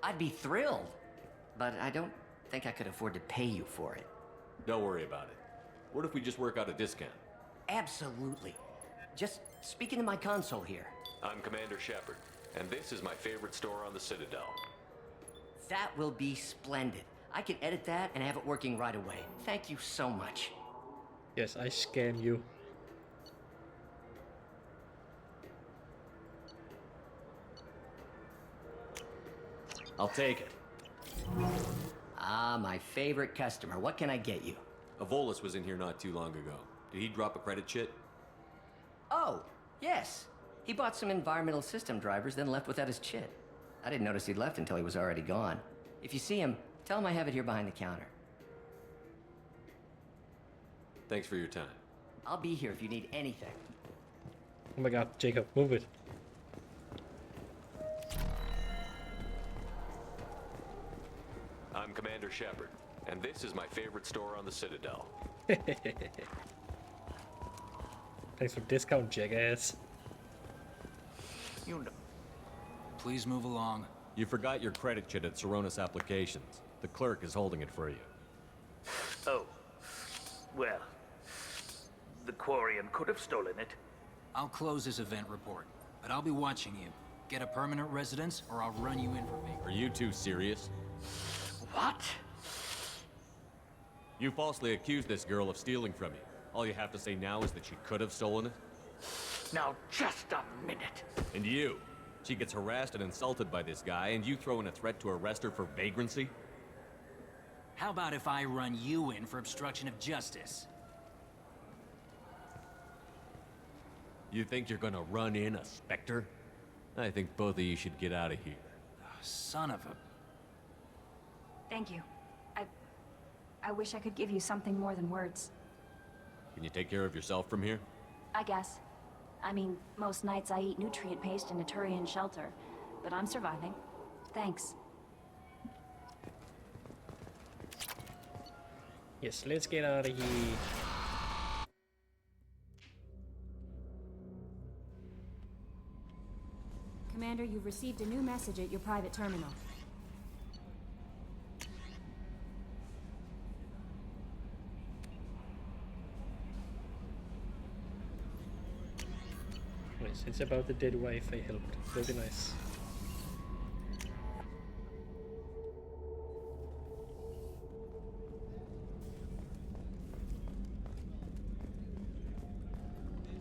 I'd be thrilled. But I don't think I could afford to pay you for it. Don't worry about it. What if we just work out a discount? Absolutely. Just speak into my console here. I'm Commander Shepard, and this is my favorite store on the Citadel. That will be splendid. I can edit that and have it working right away. Thank you so much. Yes, I scam you. I'll take it. Ah, my favorite customer. What can I get you? Avolis was in here not too long ago. Did he drop a credit chit? Oh, yes. He bought some environmental system drivers, then left without his chit. I didn't notice he'd left until he was already gone. If you see him, tell him I have it here behind the counter. Thanks for your time. I'll be here if you need anything. Oh my god, Jacob, move it. I'm Commander Shepard, and this is my favorite store on the Citadel. Thanks for discount, jackass. You know. Please move along. You forgot your credit chit at Saronis Applications. The clerk is holding it for you. Oh. Well, the Quarian could have stolen it. I'll close this event report, but I'll be watching you. Get a permanent residence, or I'll run you in for me. Are you two serious? What? You falsely accused this girl of stealing from you. All you have to say now is that she could have stolen it? Now, just a minute. And you? She gets harassed and insulted by this guy, and you throw in a threat to arrest her for vagrancy? How about if I run you in for obstruction of justice? You think you're gonna run in a Spectre? I think both of you should get out of here. Son of a... Thank you. I wish I could give you something more than words. Can you take care of yourself from here? I guess. I mean, most nights I eat nutrient paste in a Turian shelter, but I'm surviving. Thanks. Yes, let's get out of here. Commander, you've received a new message at your private terminal. Nice, it's about the dead wife I helped. Very nice.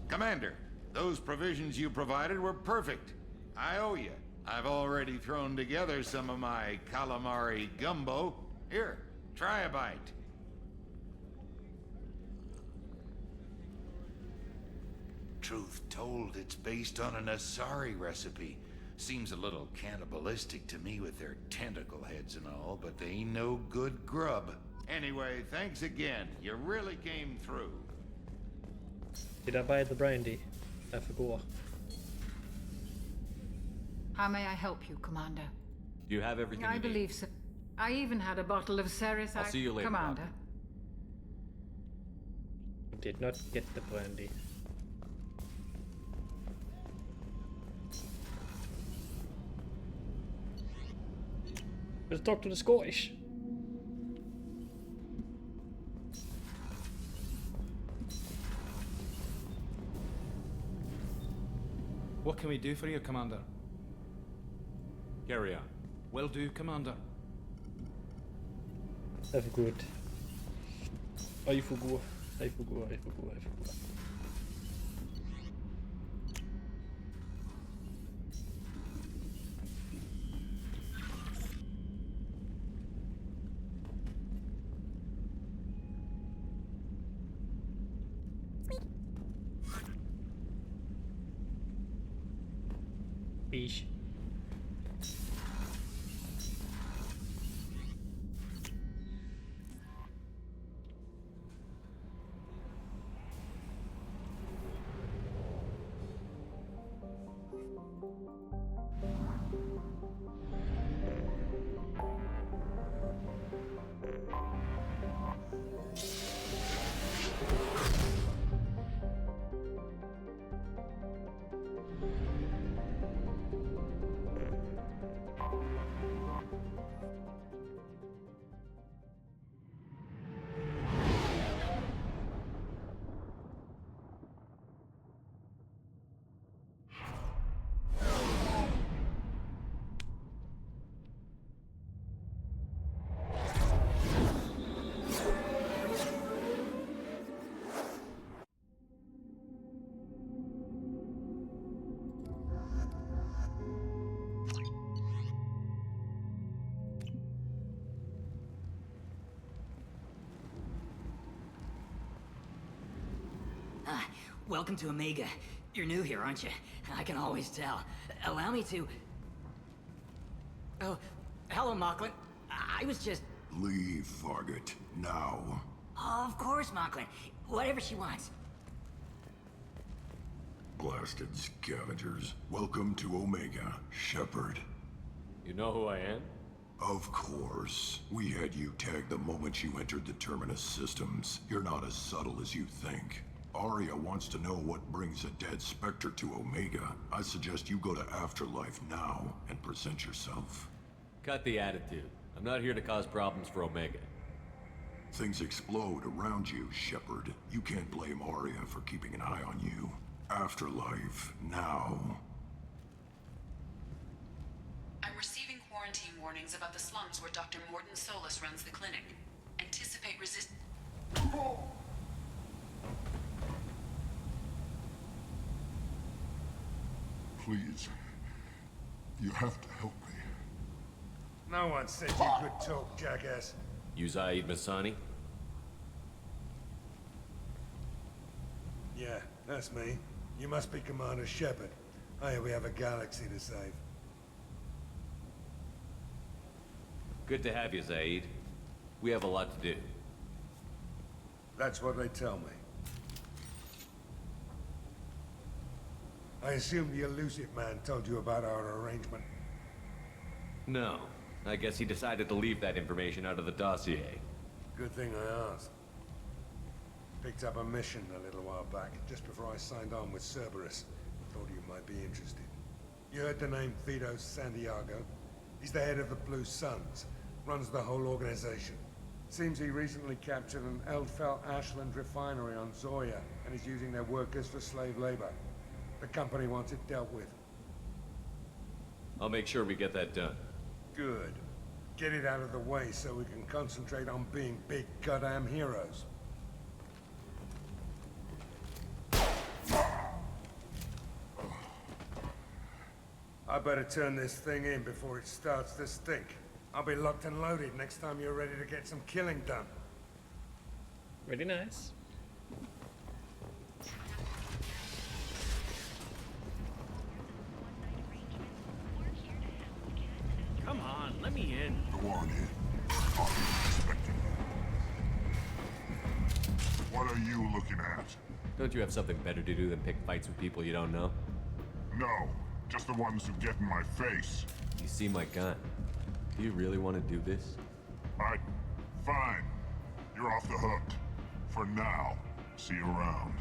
Commander, those provisions you provided were perfect. I owe you. I've already thrown together some of my calamari gumbo. Here, try a bite. Truth told, it's based on an Asari recipe. Seems a little cannibalistic to me with their tentacle heads and all, but they ain't no good grub. Anyway, thanks again. You really came through. Did I buy the brandy? I forgot. How may I help you, Commander? Do you have everything I you need? believe so. I even had a bottle of Ceres. I'll see you later, Commander. Did not get the brandy. Let's talk to the Scottish. What can we do for you, Commander? Carry on. Will do, Commander. Have a good. I forgot. I forgot. Sheesh. Welcome to Omega. You're new here, aren't you? I can always tell. Allow me to... Oh, hello, Mocklin. I was just... Leave, Fargate. Now. Oh, of course, Mocklin. Whatever she wants. Blasted scavengers. Welcome to Omega, Shepard. You know who I am? Of course. We had you tagged the moment you entered the Terminus systems. You're not as subtle as you think. Arya wants to know what brings a dead Spectre to Omega. I suggest you go to Afterlife now and present yourself. Cut the attitude. I'm not here to cause problems for Omega. Things explode around you, Shepard. You can't blame Arya for keeping an eye on you. Afterlife, now. I'm receiving quarantine warnings about the slums where Dr. Mordin Solus runs the clinic. Anticipate resist... Please. You have to help me. No one said you could talk, jackass. You Zaid Masani? Yeah, that's me. You must be Commander Shepard. Hey, we have a galaxy to save. Good to have you, Zaid. We have a lot to do. That's what they tell me. I assume the elusive man told you about our arrangement. No. I guess he decided to leave that information out of the dossier. Good thing I asked. Picked up a mission a little while back, just before I signed on with Cerberus. Thought you might be interested. You heard the name Vito Santiago? He's the head of the Blue Suns. Runs the whole organization. Seems he recently captured an Eldfell Ashland refinery on Zoya, and is using their workers for slave labor. The company wants it dealt with. I'll make sure we get that done. Good. Get it out of the way so we can concentrate on being big goddamn heroes. I better turn this thing in before it starts to stink. I'll be locked and loaded next time you're ready to get some killing done. Really nice. Come on, let me in. Go on in. I'll be expecting you. What are you looking at? Don't you have something better to do than pick fights with people you don't know? No, just the ones who get in my face. You see my gun. Do you really want to do this? Fine. You're off the hook. For now. See you around.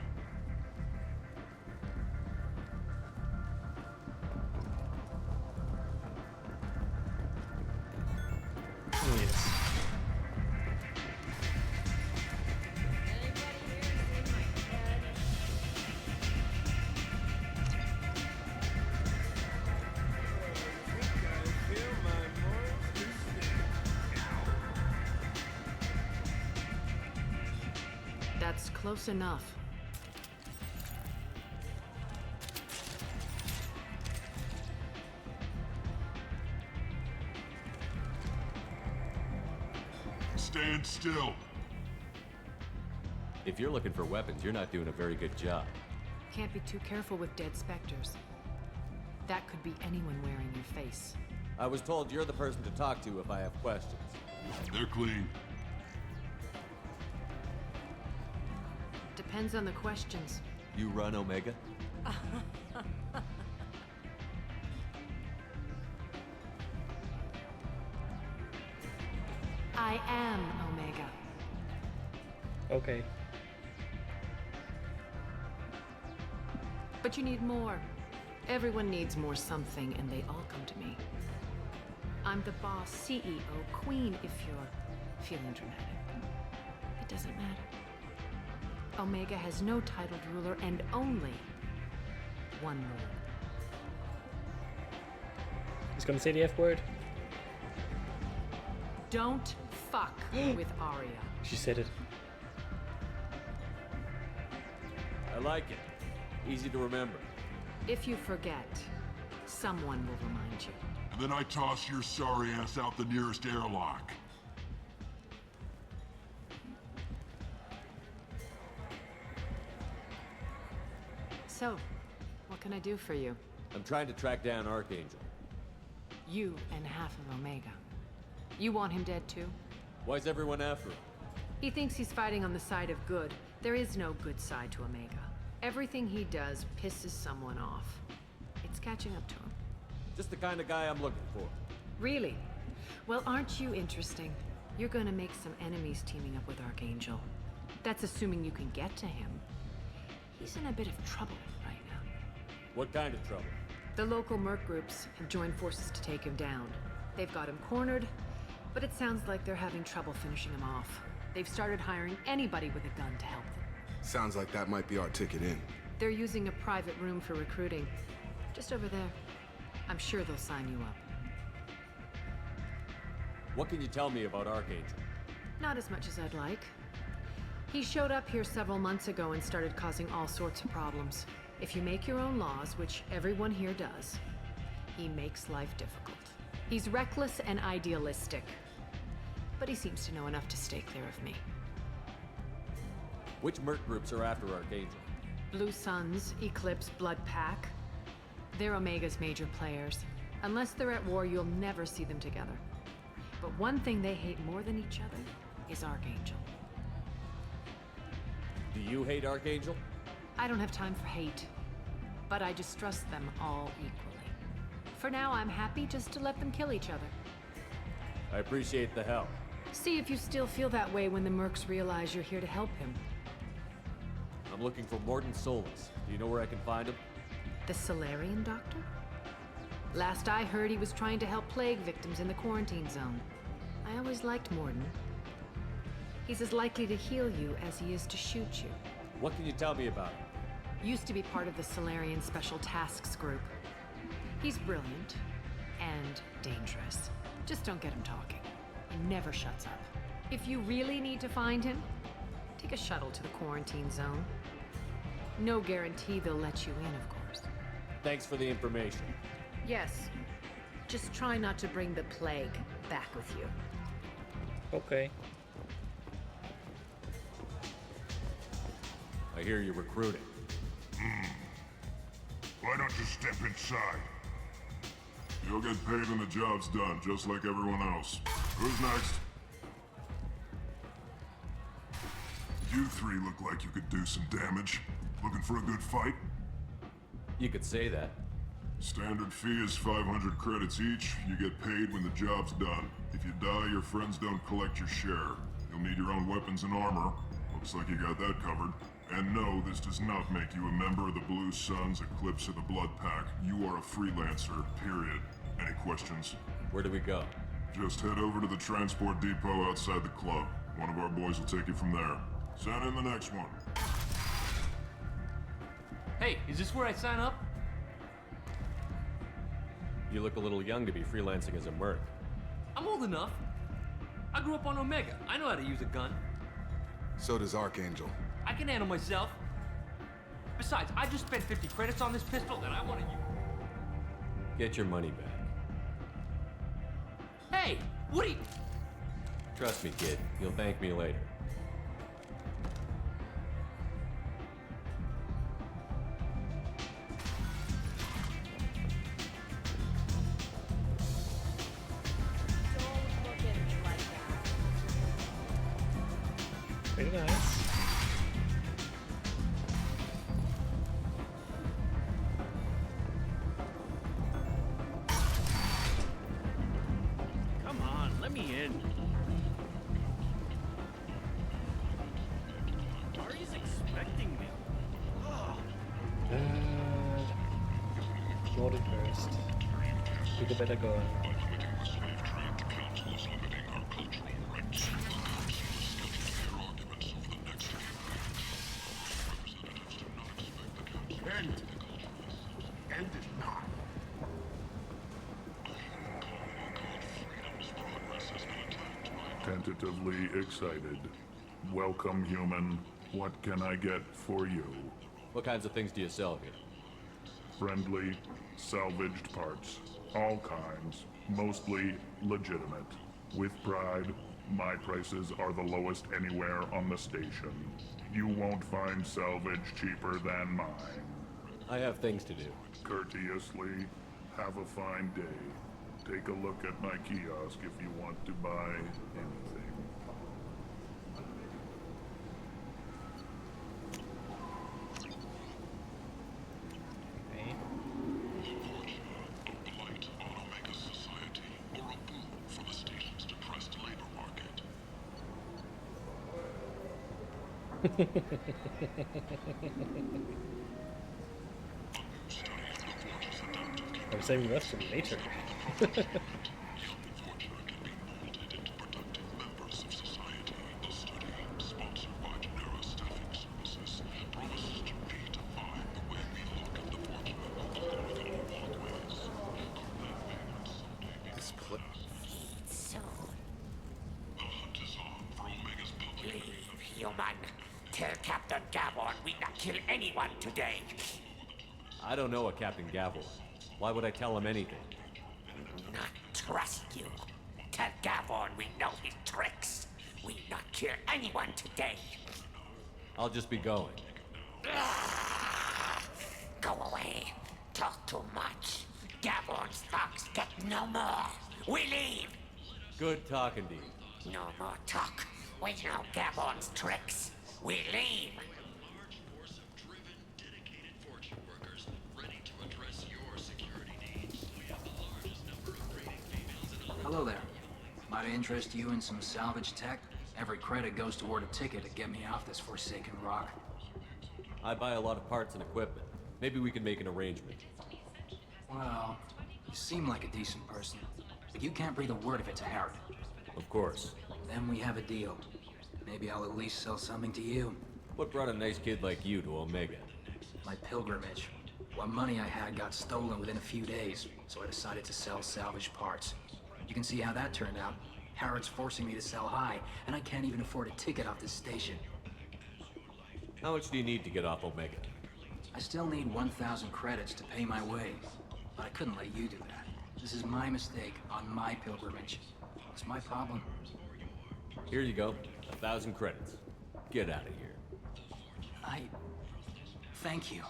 Yes. That's close enough. Stand still. If you're looking for weapons, you're not doing a very good job. Can't be too careful with dead specters. That could be anyone wearing your face. I was told you're the person to talk to if I have questions. They're clean. Depends on the questions. You run Omega? I am Omega. Okay. But you need more. Everyone needs more something, and they all come to me. I'm the boss, CEO, queen, if you're feeling dramatic. It doesn't matter. Omega has no titled ruler and only one ruler. He's gonna say the F word. Don't fuck with Arya. She said it. I like it. Easy to remember. If you forget, someone will remind you. And then I toss your sorry ass out the nearest airlock. So, what can I do for you? I'm trying to track down Archangel. You and half of Omega. You want him dead too? Why's everyone after him? He thinks he's fighting on the side of good. There is no good side to Omega. Everything he does pisses someone off. It's catching up to him. Just the kind of guy I'm looking for. Really? Well, aren't you interesting? You're gonna make some enemies teaming up with Archangel. That's assuming you can get to him. He's in a bit of trouble right now. What kind of trouble? The local merc groups have joined forces to take him down. They've got him cornered, but it sounds like they're having trouble finishing him off. They've started hiring anybody with a gun to help them. Sounds like that might be our ticket in. They're using a private room for recruiting. Just over there. I'm sure they'll sign you up. What can you tell me about Archangel? Not as much as I'd like. He showed up here several months ago and started causing all sorts of problems. If you make your own laws, which everyone here does, he makes life difficult. He's reckless and idealistic. But he seems to know enough to stay clear of me. Which merc groups are after Archangel? Blue Suns, Eclipse, Blood Pack. They're Omega's major players. Unless they're at war, you'll never see them together. But one thing they hate more than each other is Archangel. Do you hate Archangel? I don't have time for hate, but I distrust them all equally. For now, I'm happy just to let them kill each other. I appreciate the help. See if you still feel that way when the mercs realize you're here to help him. I'm looking for Morden Solus. Do you know where I can find him? The Solarian doctor? Last I heard, he was trying to help plague victims in the quarantine zone. I always liked Morden. He's as likely to heal you as he is to shoot you. What can you tell me about him? Used to be part of the Solarian Special Tasks Group. He's brilliant and dangerous. Just don't get him talking. He never shuts up. If you really need to find him, take a shuttle to the quarantine zone. No guarantee they'll let you in, of course. Thanks for the information. Yes. Just try not to bring the plague back with you. Okay. I hear you're recruiting. Why don't you step inside? You'll get paid when the job's done, just like everyone else. Who's next? You three look like you could do some damage. Looking for a good fight? You could say that. Standard fee is 500 credits each. You get paid when the job's done. If you die, your friends don't collect your share. You'll need your own weapons and armor. Looks like you got that covered. And no, this does not make you a member of the Blue Suns, Eclipse, or the Blood Pack. You are a freelancer, period. Any questions? Where do we go? Just head over to the transport depot outside the club. One of our boys will take you from there. Send in the next one. Hey, is this where I sign up? You look a little young to be freelancing as a merc. I'm old enough. I grew up on Omega. I know how to use a gun. So does Archangel. I can handle myself. Besides, I just spent 50 credits on this pistol that I want to use. Get your money back. Hey, what are you... Trust me, kid. You'll thank me later. Pretty nice. Come on, let me in. Ari's expecting me. Morning first. People better go. End it not. Tentatively excited. Welcome, human. What can I get for you? What kinds of things do you sell here? Friendly, salvaged parts. All kinds. Mostly legitimate. With pride, my prices are the lowest anywhere on the station. You won't find salvage cheaper than mine. I have things to do. Courteously, have a fine day. Take a look at my kiosk if you want to buy anything. Okay. I'm saving the rest for later. This place. Leave, human. Tell Captain Gavon we not kill anyone today. I don't know a Captain Gavel. Why would I tell him anything? Not trust you. Tell Gavon we know his tricks. We not kill anyone today. I'll just be going. Go away. Talk too much. Gavon's thugs get no more. We leave. Good talking to you. No more talk. We know Gavon's tricks. We leave. Hello there. Might I interest you in some salvage tech? Every credit goes toward a ticket to get me off this forsaken rock. I buy a lot of parts and equipment. Maybe we can make an arrangement. Well, you seem like a decent person, but you can't breathe a word of it to Harry. Of course. Then we have a deal. Maybe I'll at least sell something to you. What brought a nice kid like you to Omega? My pilgrimage. What money I had got stolen within a few days, so I decided to sell salvaged parts. You can see how that turned out. Harrod's forcing me to sell high, and I can't even afford a ticket off this station. How much do you need to get off Omega? I still need 1,000 credits to pay my way, but I couldn't let you do that. This is my mistake on my pilgrimage. It's my problem. Here you go. 1,000 credits. Get out of here. Thank you.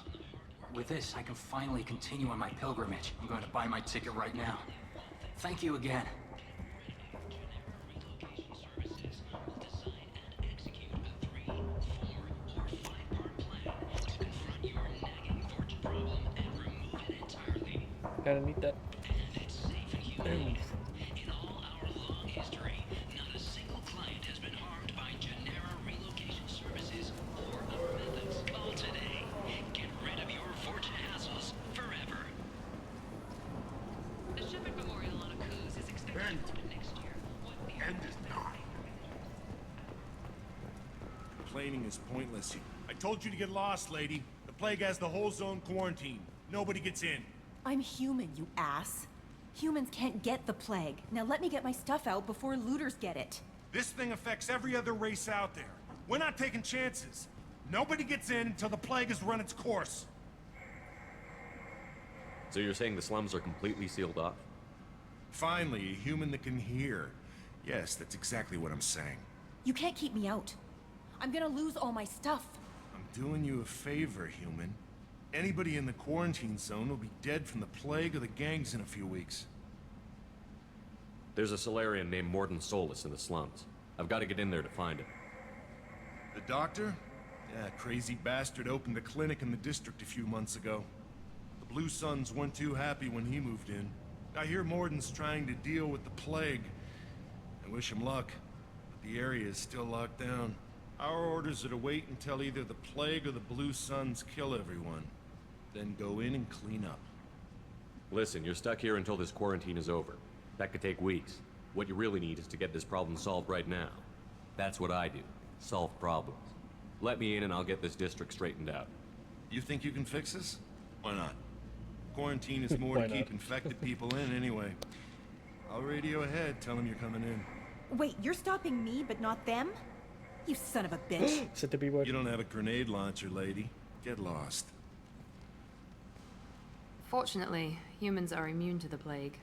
With this, I can finally continue on my pilgrimage. I'm going to buy my ticket right now. Thank you again. Gotta need that. Complaining is pointless. I told you to get lost, lady. The plague has the whole zone quarantined. Nobody gets in. I'm human, you ass. Humans can't get the plague. Now let me get my stuff out before looters get it. This thing affects every other race out there. We're not taking chances. Nobody gets in until the plague has run its course. So you're saying the slums are completely sealed off? Finally, a human that can hear. Yes, that's exactly what I'm saying. You can't keep me out. I'm gonna lose all my stuff. I'm doing you a favor, human. Anybody in the quarantine zone will be dead from the plague or the gangs in a few weeks. There's a Solarian named Morden Solus in the slums. I've got to get in there to find him. The doctor? Yeah, crazy bastard opened a clinic in the district a few months ago. The Blue Suns weren't too happy when he moved in. I hear Morden's trying to deal with the plague. I wish him luck, but the area is still locked down. Our orders are to wait until either the plague or the Blue Suns kill everyone. Then go in and clean up. Listen, you're stuck here until this quarantine is over. That could take weeks. What you really need is to get this problem solved right now. That's what I do. Solve problems. Let me in and I'll get this district straightened out. You think you can fix this? Why not? Quarantine is more to keep infected people in anyway. I'll radio ahead, tell them you're coming in. Wait, you're stopping me, but not them? You son of a bitch. Said the B word. You don't have a grenade launcher, lady. Get lost. Fortunately, humans are immune to the plague.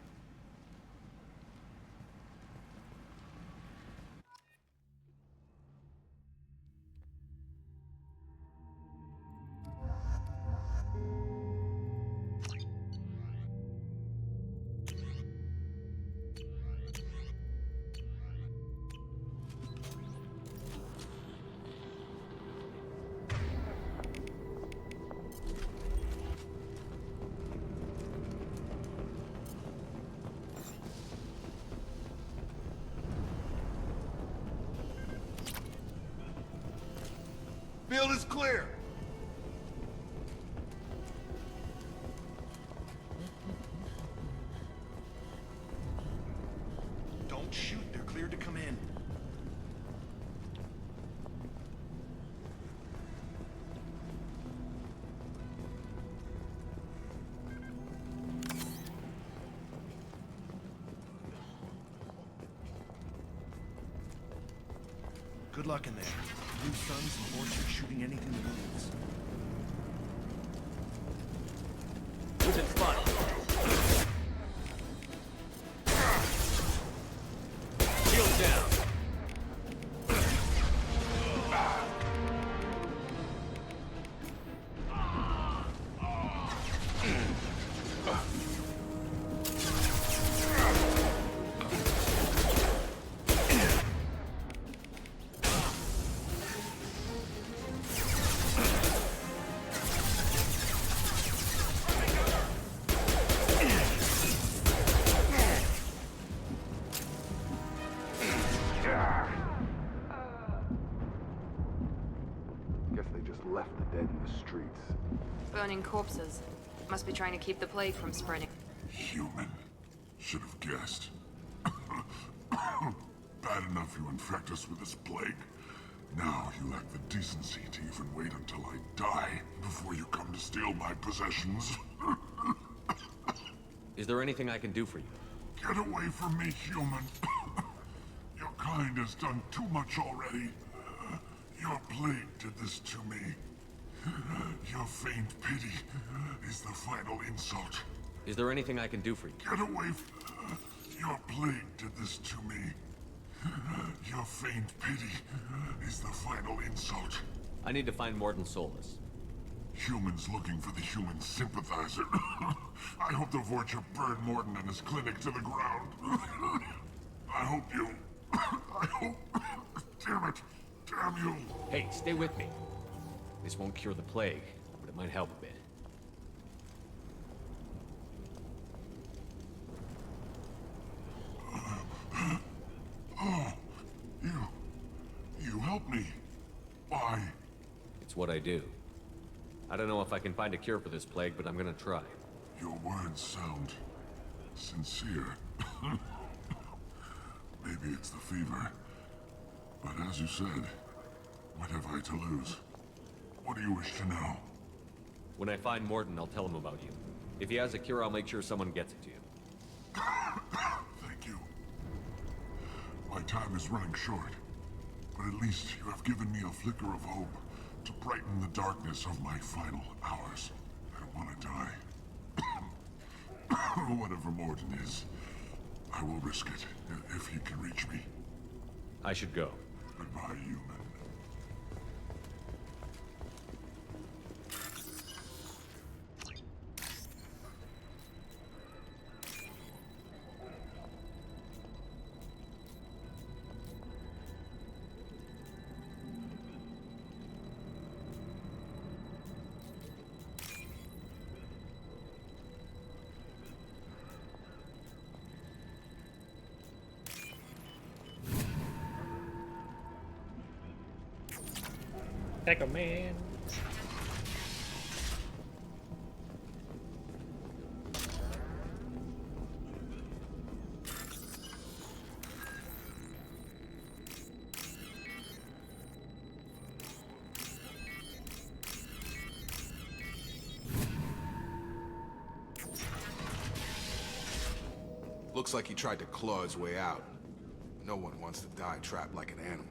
Field is clear. Don't shoot, they're cleared to come in. Good luck in there. Blue Suns and horses shooting anything that moves. Who's in front? Shield down. Guess they just left the dead in the streets. Burning corpses. Must be trying to keep the plague from spreading. Human. Should have guessed. Bad enough you infect us with this plague. Now you lack the decency to even wait until I die before you come to steal my possessions. Is there anything I can do for you? Get away from me, human. Your kind has done too much already. Your plague did this to me. Your faint pity is the final insult. Is there anything I can do for you? Get away Your plague did this to me. Your faint pity is the final insult. I need to find Morden Solus. Humans looking for the human sympathizer. I hope the Vorcha burned Morden and his clinic to the ground. I hope you... I hope... Damn it. Damn you. Hey, stay with me. This won't cure the plague, but it might help a bit. Oh, you helped me. Why? It's what I do. I don't know if I can find a cure for this plague, but I'm gonna try. Your words sound sincere. Maybe it's the fever. But as you said, what have I to lose? What do you wish to know? When I find Morden, I'll tell him about you. If he has a cure, I'll make sure someone gets it to you. Thank you. My time is running short, but at least you have given me a flicker of hope to brighten the darkness of my final hours. I don't want to die. Whatever Morden is, I will risk it if he can reach me. I should go. Goodbye, human. Deco man. Looks like he tried to claw his way out. No one wants to die trapped like an animal.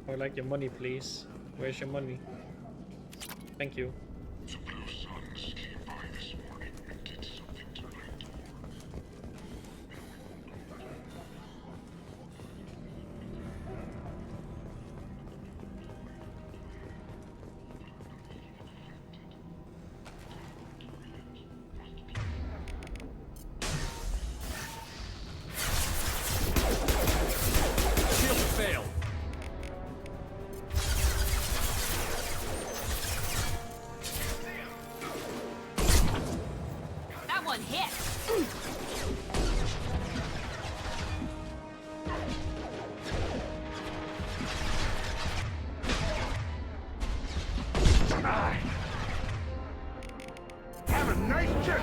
I would like your money, please. Where's your money? Thank you. The Blue Suns came by this morning and did something to my door. Shield failed. That one hit. Have a nice trip.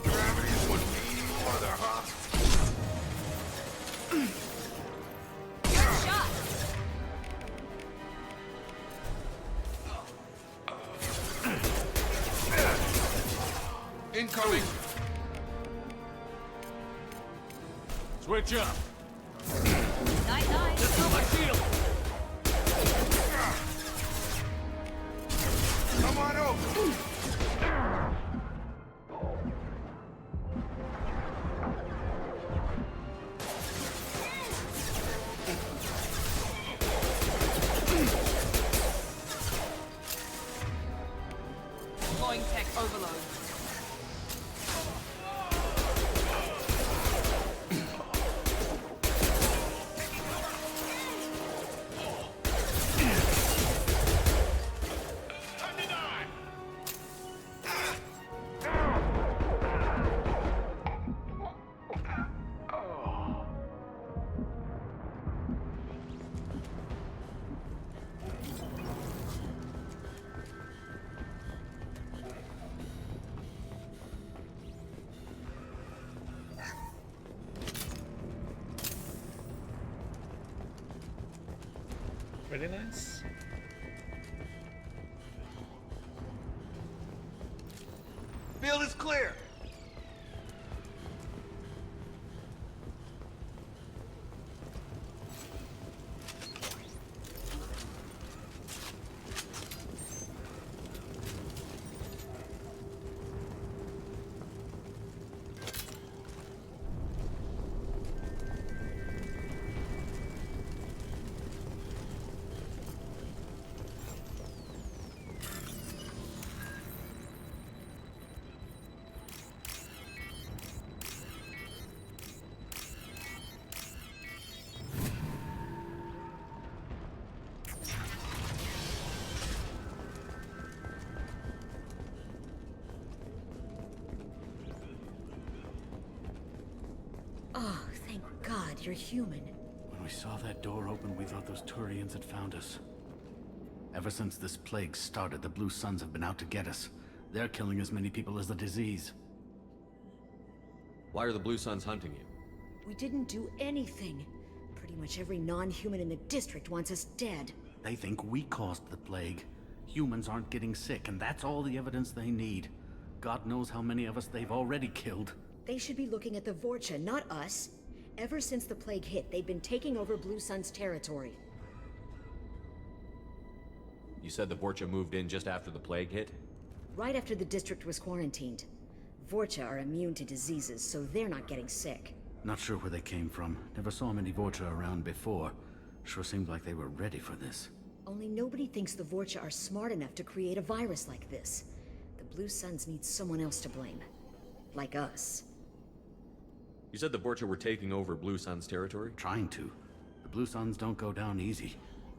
Gravity's one mean mother, huh? Shot. Incoming! Switch up. Night. Just my shield. Come on over! Deploying tech overload. Very nice. Field is clear! Oh, thank God you're human. When we saw that door open, we thought those Turians had found us. Ever since this plague started, the Blue Suns have been out to get us. They're killing as many people as the disease. Why are the Blue Suns hunting you? We didn't do anything. Pretty much every non-human in the district wants us dead. They think we caused the plague. Humans aren't getting sick, and that's all the evidence they need. God knows how many of us they've already killed. They should be looking at the Vorcha, not us. Ever since the plague hit, they've been taking over Blue Sun's territory. You said the Vorcha moved in just after the plague hit? Right after the district was quarantined. Vorcha are immune to diseases, so they're not getting sick. Not sure where they came from. Never saw many Vorcha around before. Sure seemed like they were ready for this. Only nobody thinks the Vorcha are smart enough to create a virus like this. The Blue Suns need someone else to blame. Like us. You said the Vorcha were taking over Blue Sun's territory? Trying to. The Blue Suns don't go down easy.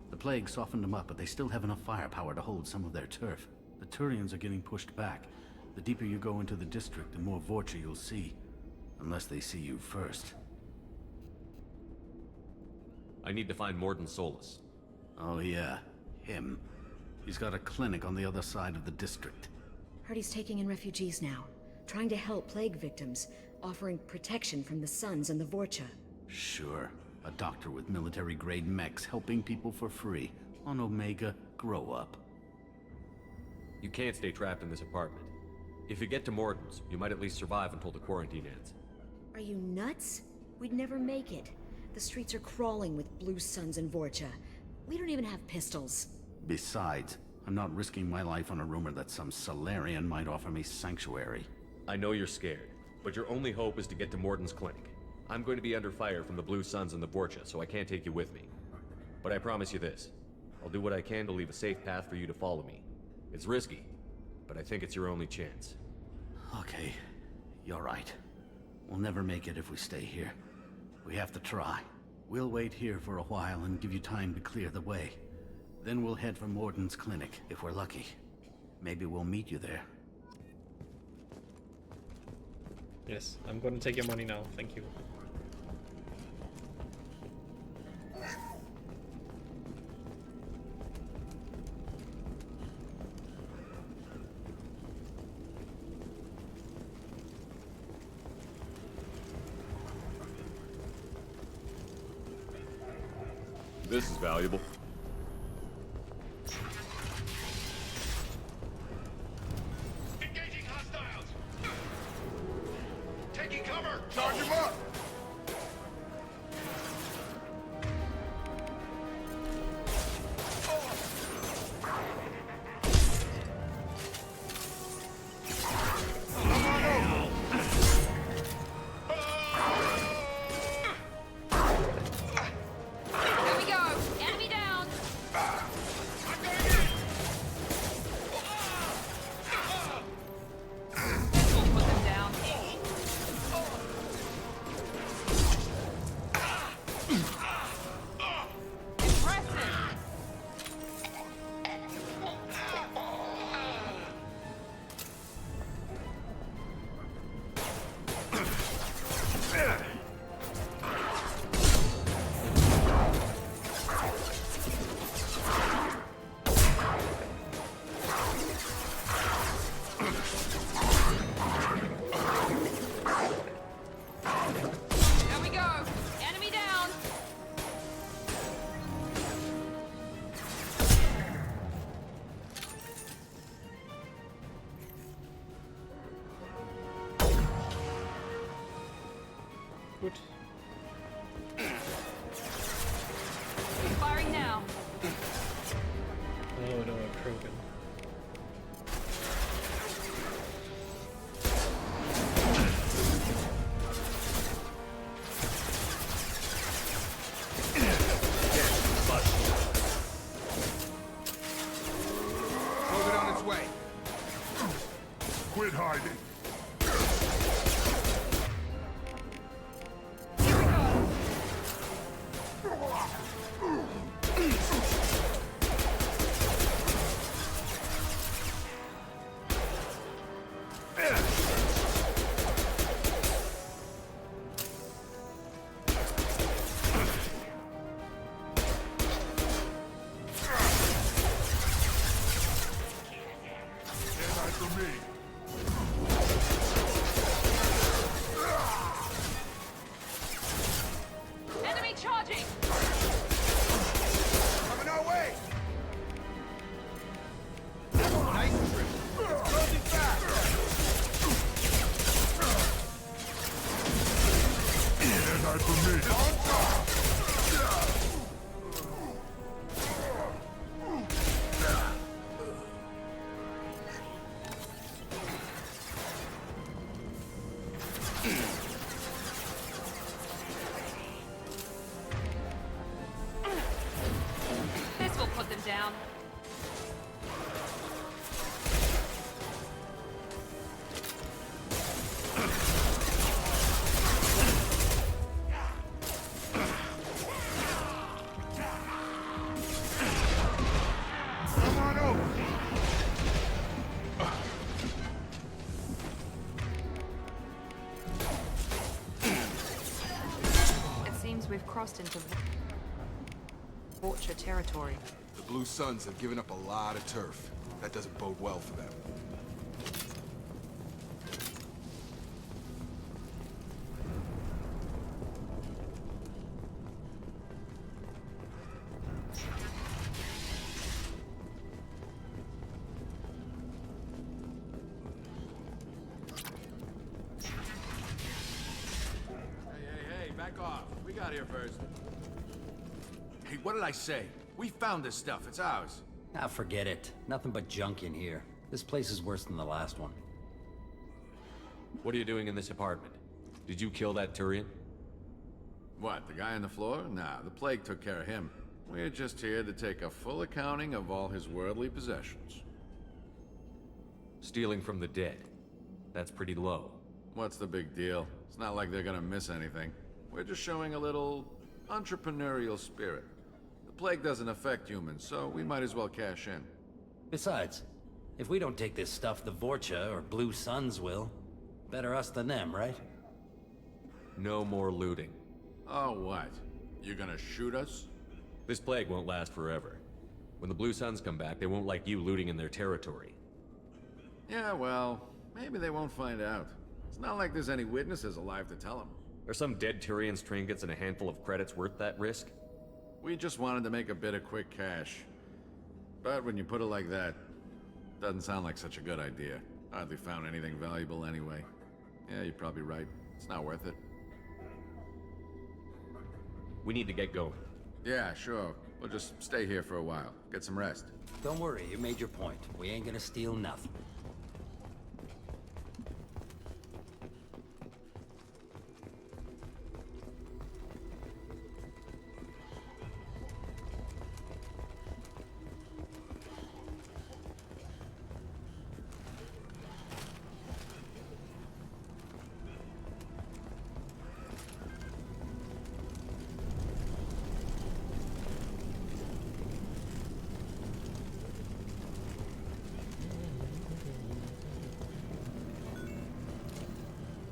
The plague softened them up, but they still have enough firepower to hold some of their turf. The Turians are getting pushed back. The deeper you go into the district, the more Vorcha you'll see. Unless they see you first. I need to find Morden Solus. Oh yeah, him. He's got a clinic on the other side of the district. Heard he's taking in refugees now. Trying to help plague victims. Offering protection from the Suns and the Vorcha. Sure. A doctor with military-grade mechs helping people for free. On Omega, grow up. You can't stay trapped in this apartment. If you get to Morden's, you might at least survive until the quarantine ends. Are you nuts? We'd never make it. The streets are crawling with Blue Suns and Vorcha. We don't even have pistols. Besides, I'm not risking my life on a rumor that some Solarian might offer me sanctuary. I know you're scared, but your only hope is to get to Morden's clinic. I'm going to be under fire from the Blue Suns and the Vorcha, so I can't take you with me. But I promise you this. I'll do what I can to leave a safe path for you to follow me. It's risky, but I think it's your only chance. Okay, you're right. We'll never make it if we stay here. We have to try. We'll wait here for a while and give you time to clear the way. Then we'll head for Morden's clinic, if we're lucky. Maybe we'll meet you there. Yes, I'm gonna take your money now, thank you. This is valuable. Engaging hostiles! Taking cover! Charge him up! Good. Firing now. Oh no, I'm broken. Move it on its way. Quit hiding. This will put them down. Come on over. It seems we've crossed into Vulture territory. The Blue Suns have given up a lot of turf. That doesn't bode well for them. Hey, back off. We got here first. Hey, what did I say? We found this stuff. It's ours. Ah, forget it. Nothing but junk in here. This place is worse than the last one. What are you doing in this apartment? Did you kill that Turian? What, the guy on the floor? Nah, the plague took care of him. We're just here to take a full accounting of all his worldly possessions. Stealing from the dead. That's pretty low. What's the big deal? It's not like they're gonna miss anything. We're just showing a little entrepreneurial spirit. The plague doesn't affect humans, so we might as well cash in. Besides, if we don't take this stuff, the Vorcha or Blue Suns will. Better us than them, right? No more looting. Oh, what? You gonna shoot us? This plague won't last forever. When the Blue Suns come back, they won't like you looting in their territory. Yeah, well, maybe they won't find out. It's not like there's any witnesses alive to tell them. Are some dead Turian's trinkets and a handful of credits worth that risk? We just wanted to make a bit of quick cash. But when you put it like that, doesn't sound like such a good idea. Hardly found anything valuable anyway. Yeah, you're probably right. It's not worth it. We need to get going. Yeah, sure. We'll just stay here for a while. Get some rest. Don't worry, you made your point. We ain't gonna steal nothing.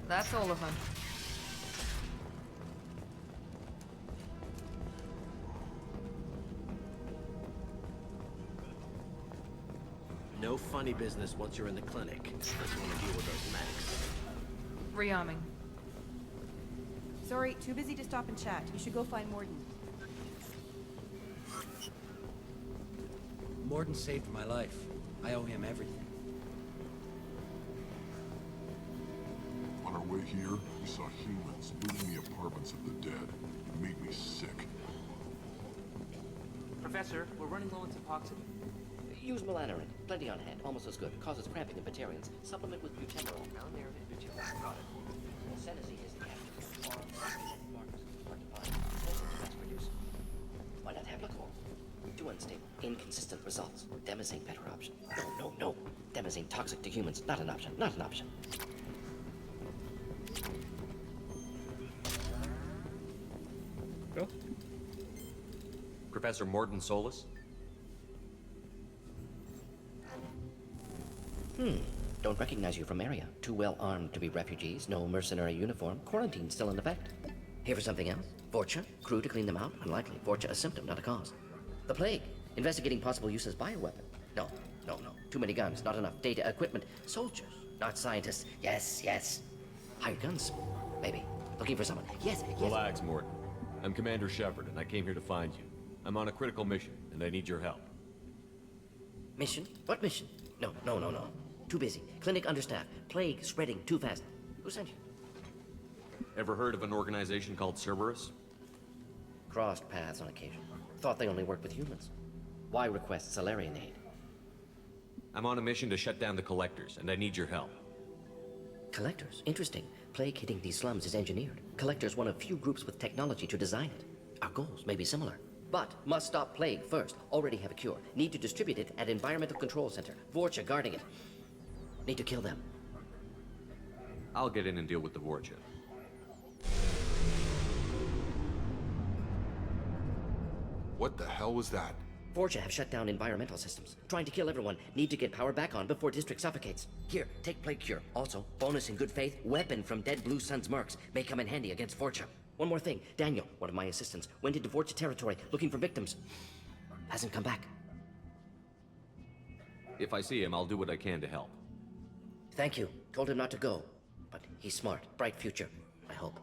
That's all of them. No funny business once you're in the clinic. Unless you want to deal with those medics. Rearming. Sorry, too busy to stop and chat. You should go find Morden. Morden saved my life. I owe him everything. On our way here, we saw humans looting the apartments of the dead. It made me sick. Professor, we're running low on Suboxone. Use melanorin. Plenty on hand. Almost as good. Causes cramping in Batarians. Supplement with buterol. Malnarine and buterol. Got it. Senesine is the captain. Why not Haplicor? Too unstable. Inconsistent results. Demazine better option. No. Demazine toxic to humans. Not an option. Not an option. Go. Professor Morden Solus? Don't recognize you from area. Too well armed to be refugees. No mercenary uniform. Quarantine still in effect. Here for something else? Vorcha? Crew to clean them out? Unlikely. Vorcha a symptom, not a cause. The plague. Investigating possible use as bioweapon. No. Too many guns. Not enough data, equipment. Soldiers, not scientists. Yes. Hired guns. Maybe. Looking for someone. Yes. Relax, Morden. I'm Commander Shepard, and I came here to find you. I'm on a critical mission, and I need your help. Mission? What mission? No. Too busy. Clinic understaffed. Plague spreading too fast. Who sent you? Ever heard of an organization called Cerberus? Crossed paths on occasion. Thought they only worked with humans. Why request Salarian aid? I'm on a mission to shut down the Collectors, and I need your help. Collectors? Interesting. Plague hitting these slums is engineered. Collectors one of few groups with technology to design it. Our goals may be similar. But must stop plague first. Already have a cure. Need to distribute it at Environmental Control Center. Vorcha guarding it. Need to kill them. I'll get in and deal with the Vorcha. What the hell was that? Vorcha have shut down environmental systems. Trying to kill everyone. Need to get power back on before district suffocates. Here, take plague cure. Also, bonus in good faith, weapon from dead Blue Sun's mercs. May come in handy against Vorcha. One more thing. Daniel, one of my assistants, went into Vorcha territory looking for victims. Hasn't come back. If I see him, I'll do what I can to help. Thank you. Told him not to go. But he's smart. Bright future, I hope.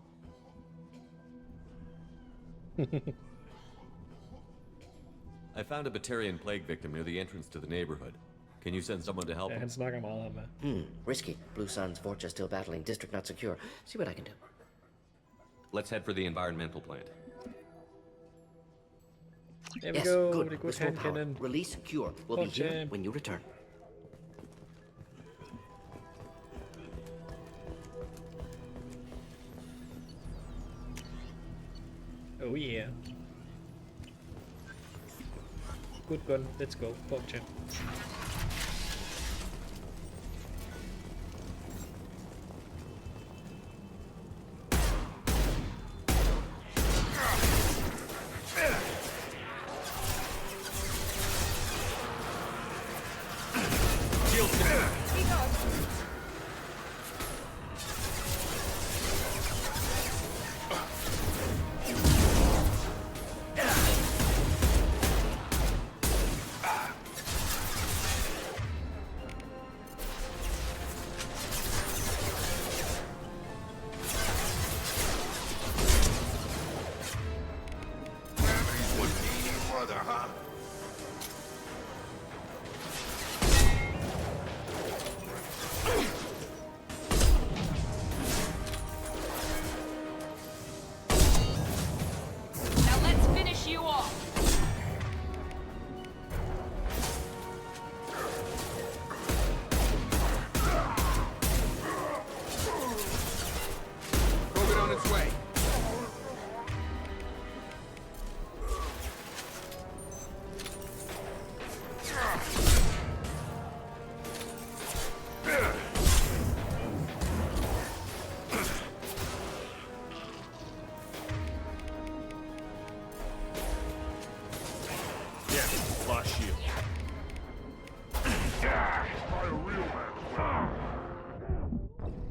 I found a Batarian plague victim near the entrance to the neighborhood. Can you send someone to help him? Risky. Blue Sun's Vorcha still battling. District not secure. See what I can do. Let's head for the environmental plant. There we Yes, go. good. Restore power. Release cure. We'll be here when you return. Oh yeah. Good gun. Let's go. Vorcha.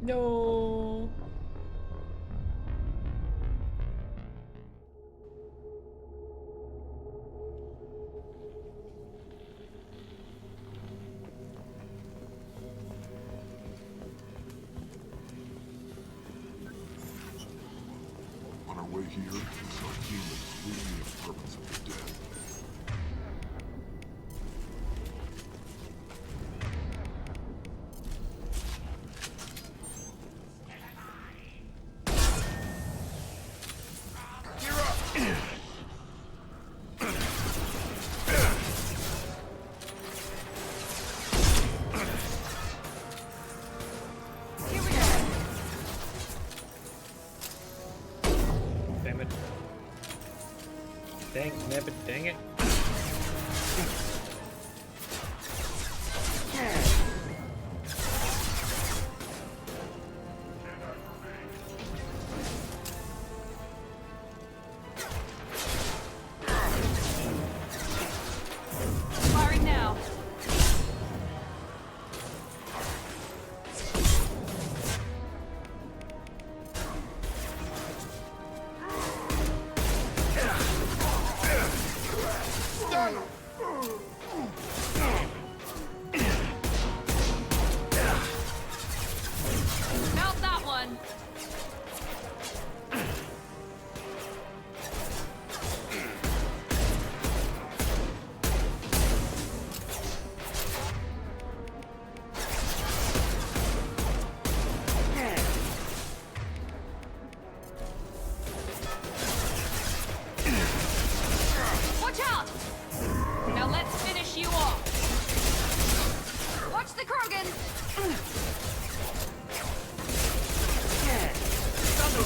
No. On our way here, we saw humans leaving the apartments of the dead. Dang it. Firing now.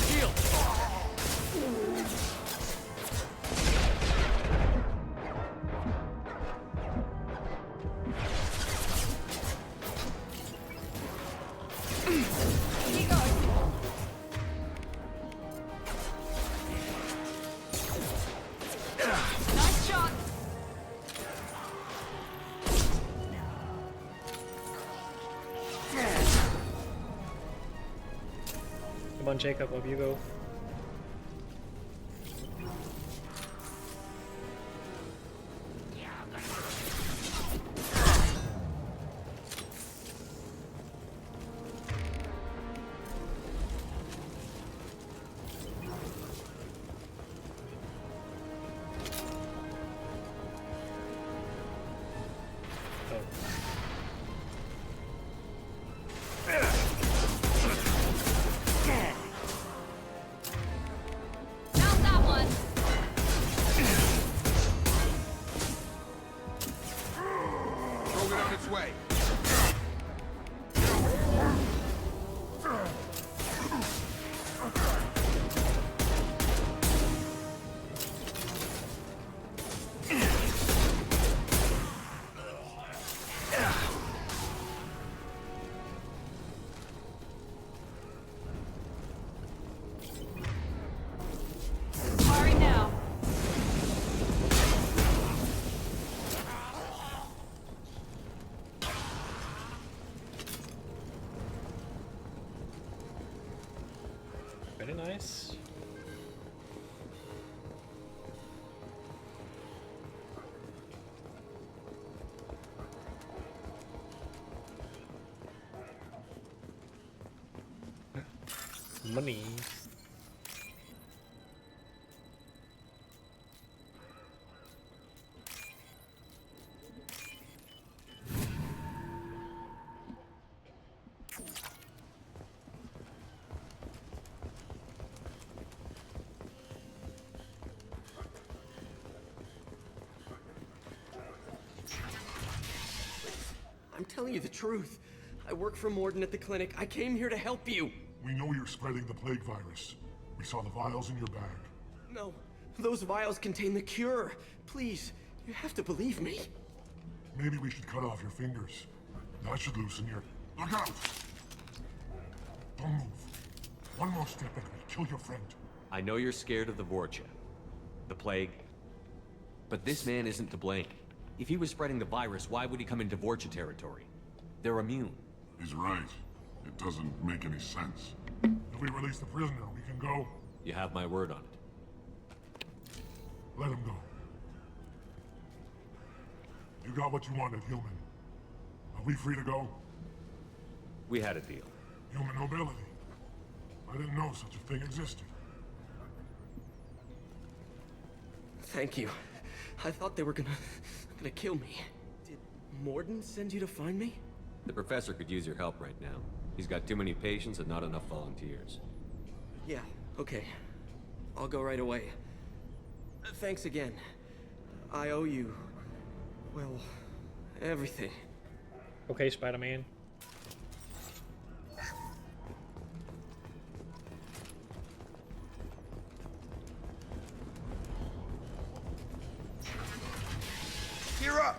shield! Nice shot! Come on, Jacob, up you go. Found that one! Throw it on its way. Firing now. Very nice. Money. I'm telling you the truth. I work for Morden at the clinic. I came here to help you. We know you're spreading the plague virus. We saw the vials in your bag. No, those vials contain the cure. Please, you have to believe me. Maybe we should cut off your fingers. That should loosen your... Look out! Don't move. One more step and we kill your friend. I know you're scared of the Vorcha, the plague, but this man isn't to blame. If he was spreading the virus, why would he come into Vorcha territory? They're immune. He's right. It doesn't make any sense. If we release the prisoner, we can go. You have my word on it. Let him go. You got what you wanted, human. Are we free to go? We had a deal. Human nobility. I didn't know such a thing existed. Thank you. I thought they were gonna kill me. Did Morden send you to find me? The professor could use your help right now. He's got too many patients and not enough volunteers. Yeah, okay. I'll go right away. Thanks again. I owe you... well, everything. Okay, Spider-Man. Gear up!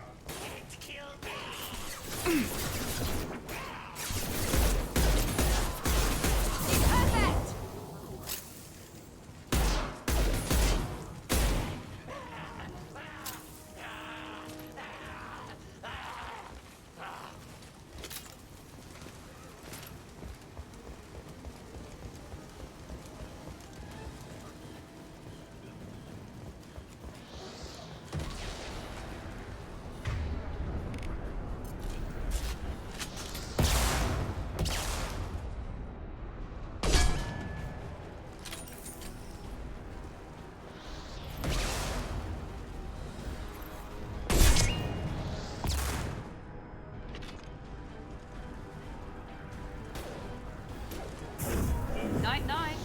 Night-night.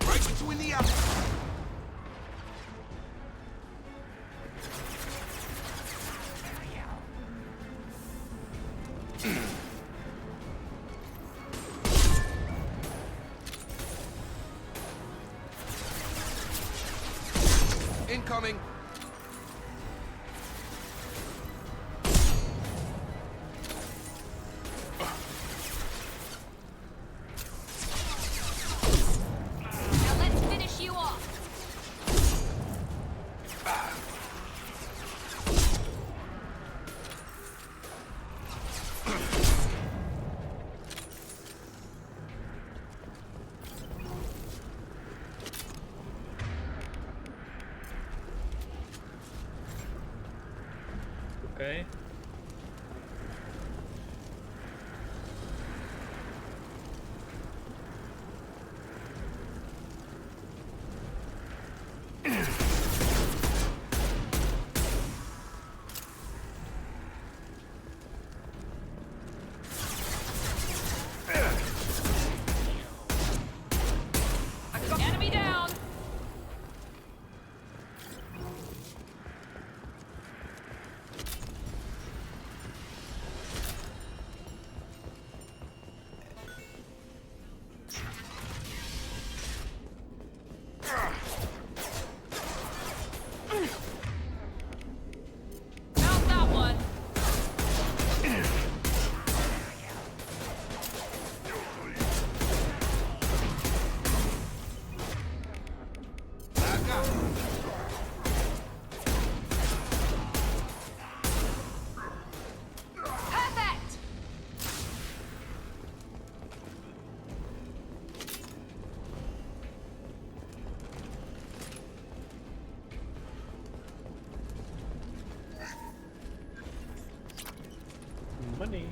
Right between the eyes. coming. Now let's finish you off. Okay. Enemy down. Found that one. Perfect. Money.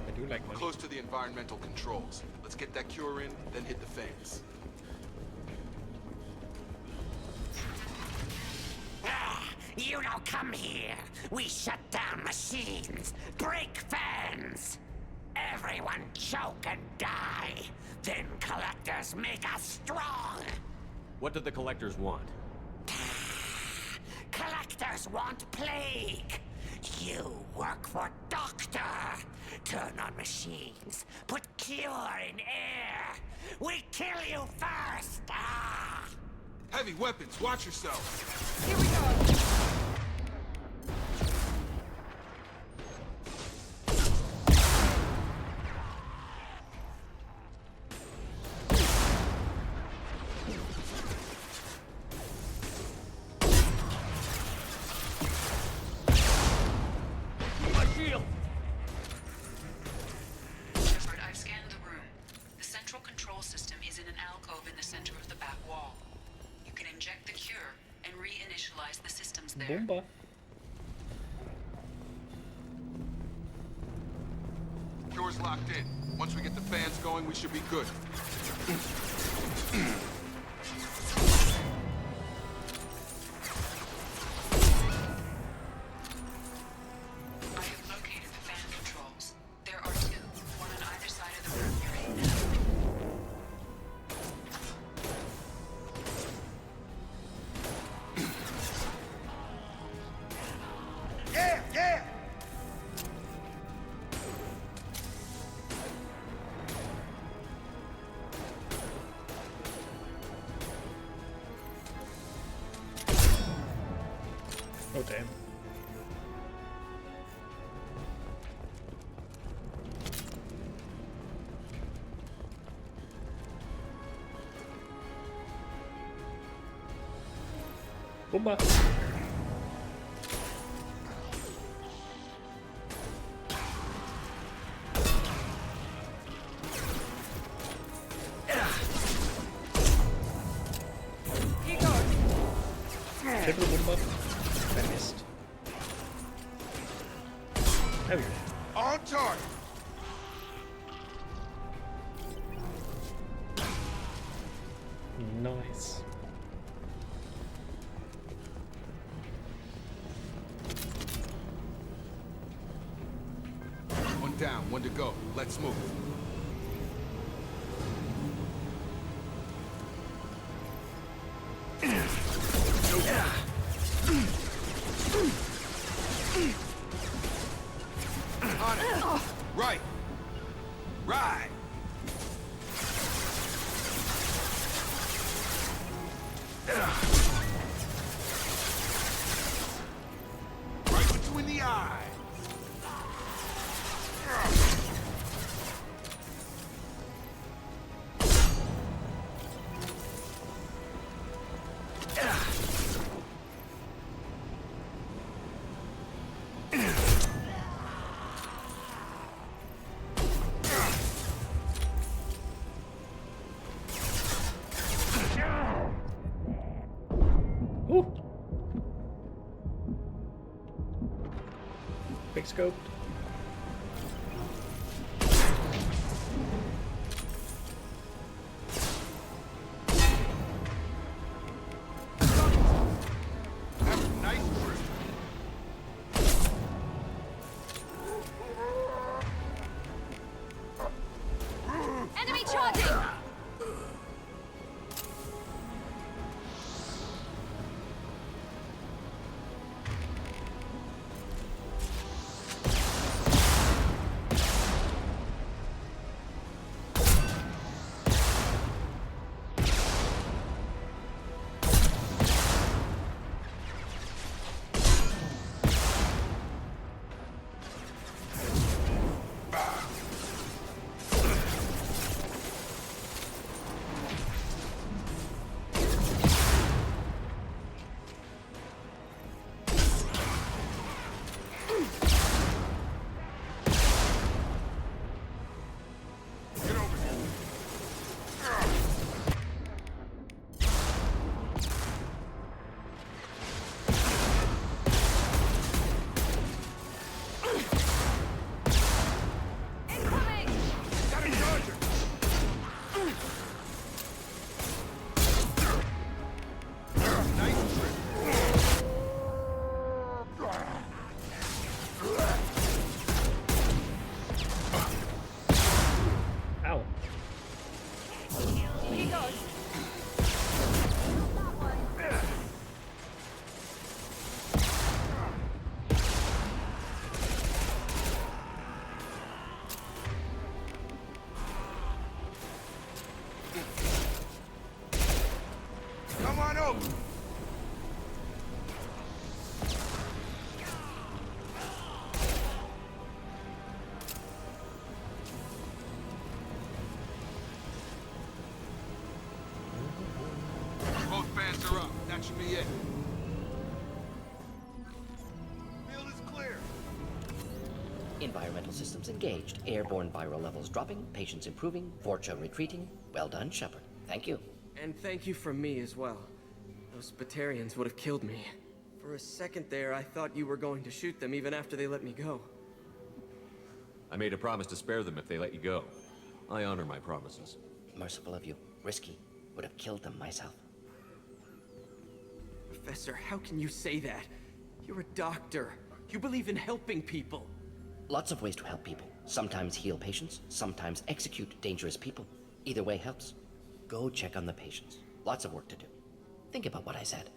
I do like We're money. close to the environmental controls. Let's get that cure in, then hit the fans. You don't come here. We shut down machines, break fans. Everyone choke and die. Then collectors make us strong. What did the collectors want? Collectors want plague. You work for Doctor. Turn on machines. Put cure in air. We kill you first. Ah! Heavy weapons, watch yourself. Here we go. Shepard, I've scanned the room. The central control system is in an alcove in the center of the back wall. You can inject the cure and reinitialize the systems there. Bomba. Cure's locked in. Once we get the fans going, we should be good. I have located the fan controls. There are two, one on either side of the room you're in now. Yeah, yeah! Oh damn. Bomba. Here goes. Triple bomba. I missed. Oh yeah. On target. Nice. One down, one to go. Let's move. On it. Right. Right. eyes! Big scoped. Enemy charging! Come on over! Both fans are up. That should be it. Field is clear. Environmental systems engaged. Airborne viral levels dropping. Patients improving. Vorcha retreating. Well done, Shepard. Thank you. And thank you from me as well. Those Batarians would have killed me. For a second there, I thought you were going to shoot them even after they let me go. I made a promise to spare them if they let you go. I honor my promises. Merciful of you. Risky. Would have killed them myself. Professor, how can you say that? You're a doctor. You believe in helping people. Lots of ways to help people. Sometimes heal patients, sometimes execute dangerous people. Either way helps. Go check on the patients. Lots of work to do. Think about what I said.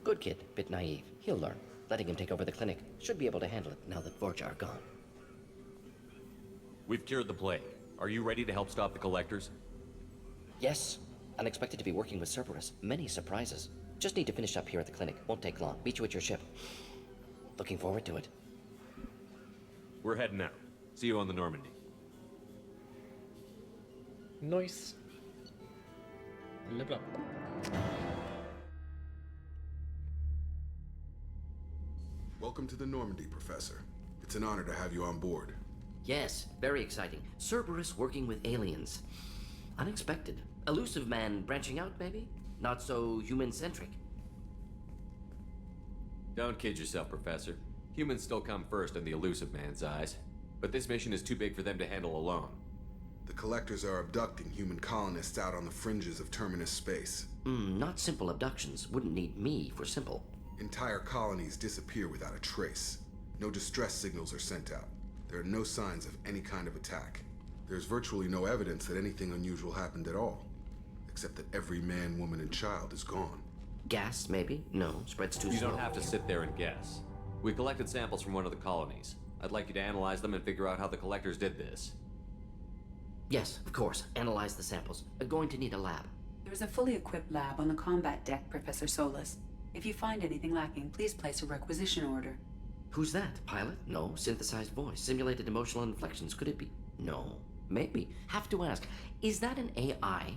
Good kid, bit naive. He'll learn. Letting him take over the clinic. Should be able to handle it now that Vorcha are gone. We've cured the plague. Are you ready to help stop the collectors? Yes. Unexpected to be working with Cerberus. Many surprises. Just need to finish up here at the clinic. Won't take long. Meet you at your ship. Looking forward to it. We're heading out. See you on the Normandy. Nice. Level up. Welcome to the Normandy, Professor. It's an honor to have you on board. Yes, very exciting. Cerberus working with aliens. Unexpected. Elusive man branching out, maybe? Not so human-centric. Don't kid yourself, Professor. Humans still come first in the elusive man's eyes. But this mission is too big for them to handle alone. The Collectors are abducting human colonists out on the fringes of Terminus space. Not simple abductions. Wouldn't need me for simple. Entire colonies disappear without a trace. No distress signals are sent out. There are no signs of any kind of attack. There's virtually no evidence that anything unusual happened at all. Except that every man, woman, and child is gone. Gas, maybe? No, spreads too slow. You don't have to sit there and guess. We collected samples from one of the colonies. I'd like you to analyze them and figure out how the Collectors did this. Yes, of course. Analyze the samples. Going to need a lab. There is a fully equipped lab on the combat deck, Professor Solis. If you find anything lacking, please place a requisition order. Who's that? Pilot? No. Synthesized voice. Simulated emotional inflections. Could it be? No. Maybe. Have to ask. Is that an AI?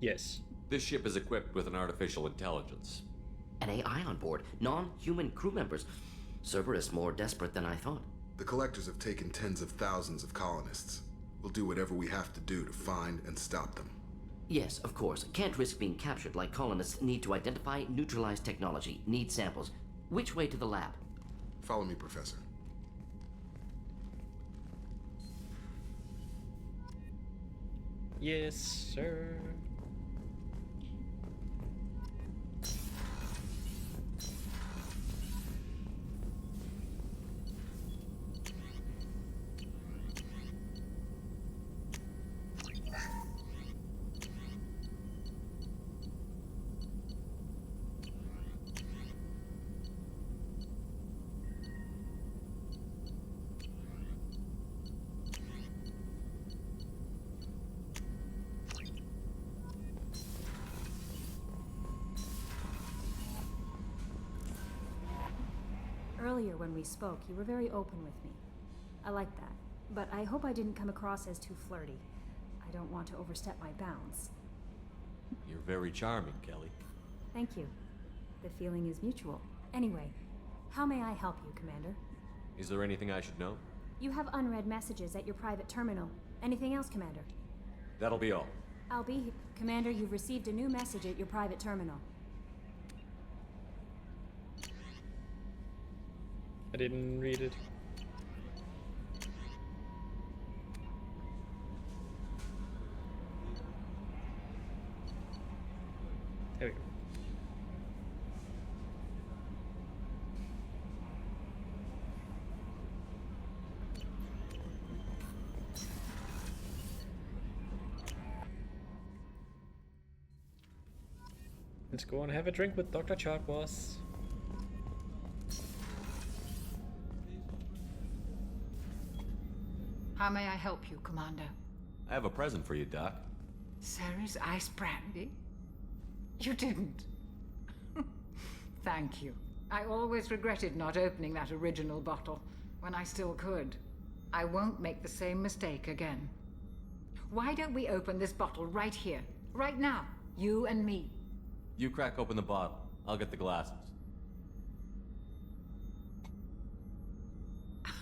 Yes. This ship is equipped with an artificial intelligence. An AI on board? Non-human crew members? Cerberus more desperate than I thought. The Collectors have taken tens of thousands of colonists. We'll do whatever we have to do to find and stop them. Yes, of course. Can't risk being captured like colonists need to identify, neutralize technology, need samples. Which way to the lab? Follow me, Professor. Yes, sir. Earlier when we spoke, you were very open with me. I like that, but I hope I didn't come across as too flirty. I don't want to overstep my bounds. You're very charming, Kelly. Thank you. The feeling is mutual. Anyway, how may I help you, Commander? Is there anything I should know? You have unread messages at your private terminal. Anything else, Commander? That'll be all. I'll be... Commander, you've received a new message at your private terminal. I didn't read it. There we go. Let's go and have a drink with Dr. Chakwas. How may I help you, Commander? I have a present for you, Doc. Sarah's ice brandy? You didn't. Thank you. I always regretted not opening that original bottle when I still could. I won't make the same mistake again. Why don't we open this bottle right here, right now, you and me? You crack open the bottle. I'll get the glasses.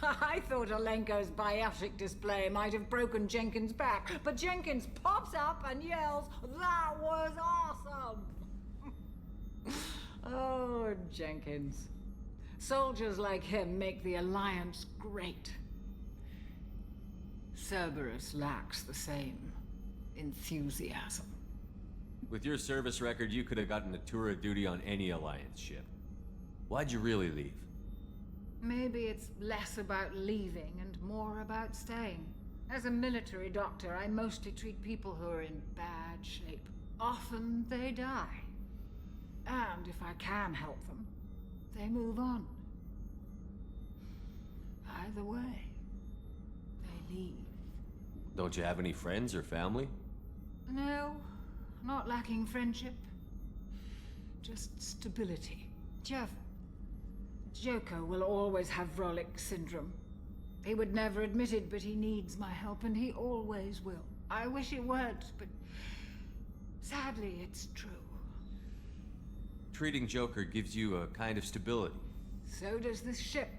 I thought Alenko's biotic display might have broken Jenkins' back, but Jenkins pops up and yells, "That was awesome!" Oh, Jenkins. Soldiers like him make the Alliance great. Cerberus lacks the same enthusiasm. With your service record, you could have gotten a tour of duty on any Alliance ship. Why'd you really leave? Maybe it's less about leaving and more about staying. As a military doctor, I mostly treat people who are in bad shape. Often they die. And if I can help them, they move on. Either way, they leave. Don't you have any friends or family? No, not lacking friendship. Just stability. Jeff, Joko will always have Vrolic syndrome. He would never admit it, but he needs my help, and he always will. I wish it weren't, but sadly, it's true. Treating Joker gives you a kind of stability. So does this ship,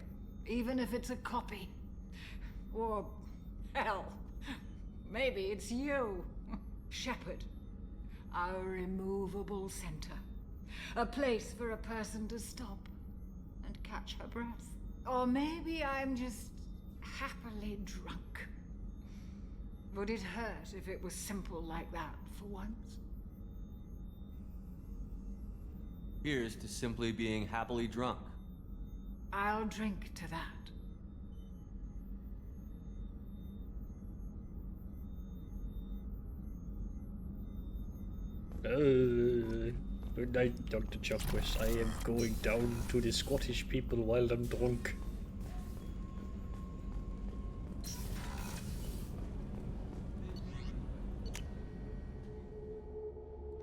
even if it's a copy. Or, hell, maybe it's you, Shepard. Our immovable center. A place for a person to stop and catch her breath. Or maybe I'm just happily drunk. Would it hurt if it was simple like that for once? Here's to simply being happily drunk. I'll drink to that. Good night, Dr. Chakwas. I am going down to the Scottish people while I'm drunk.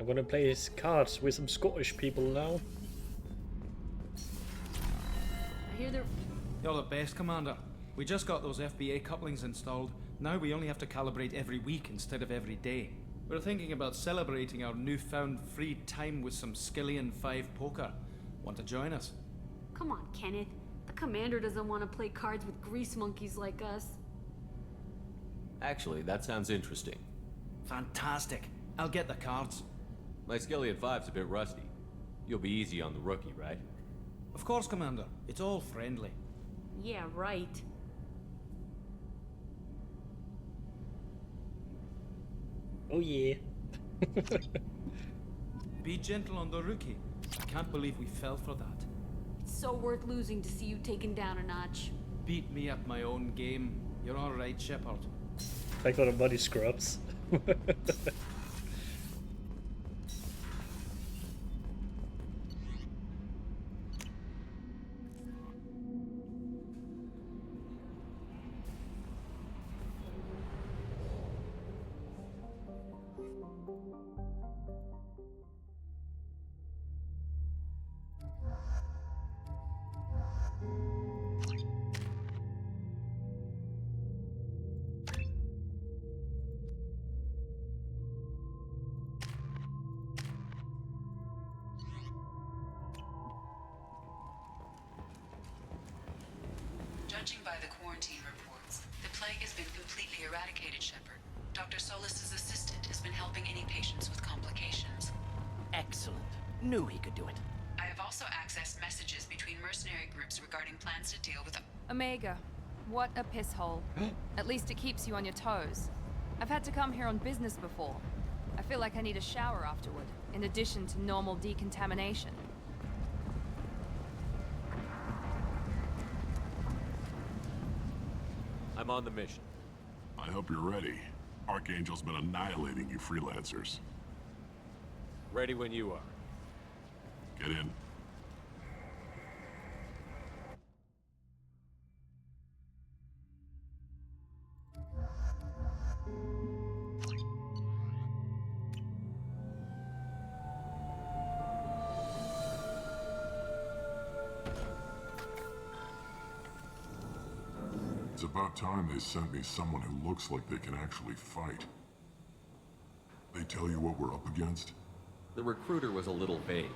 I'm gonna play cards with some Scottish people now. I hear they're... You're the best, Commander. We just got those FBA couplings installed. Now we only have to calibrate every week instead of every day. We're thinking about celebrating our newfound free time with some Skillian 5 poker. Want to join us? Come on, Kenneth. The commander doesn't want to play cards with grease monkeys like us. Actually, that sounds interesting. Fantastic. I'll get the cards. My Skillian 5's a bit rusty. You'll be easy on the rookie, right? Of course, Commander. It's all friendly. Yeah, right. Oh yeah. Be gentle on the rookie. I can't believe we fell for that. It's so worth losing to see you taken down a notch. Beat me at my own game. You're all right, Shepard. I got a body scrubs. Judging by the quarantine reports, the plague has been completely eradicated, Shepard. Dr. Solis's assistant has been helping any patients with complications. Excellent. Knew he could do it. I have also accessed messages between mercenary groups regarding plans to deal with Omega, what a piss hole. At least it keeps you on your toes. I've had to come here on business before. I feel like I need a shower afterward, in addition to normal decontamination. I'm on the mission. I hope you're ready. Archangel's been annihilating you freelancers. Ready when you are. Get in. It's about time they sent me someone who looks like they can actually fight. They tell you what we're up against? The recruiter was a little vague.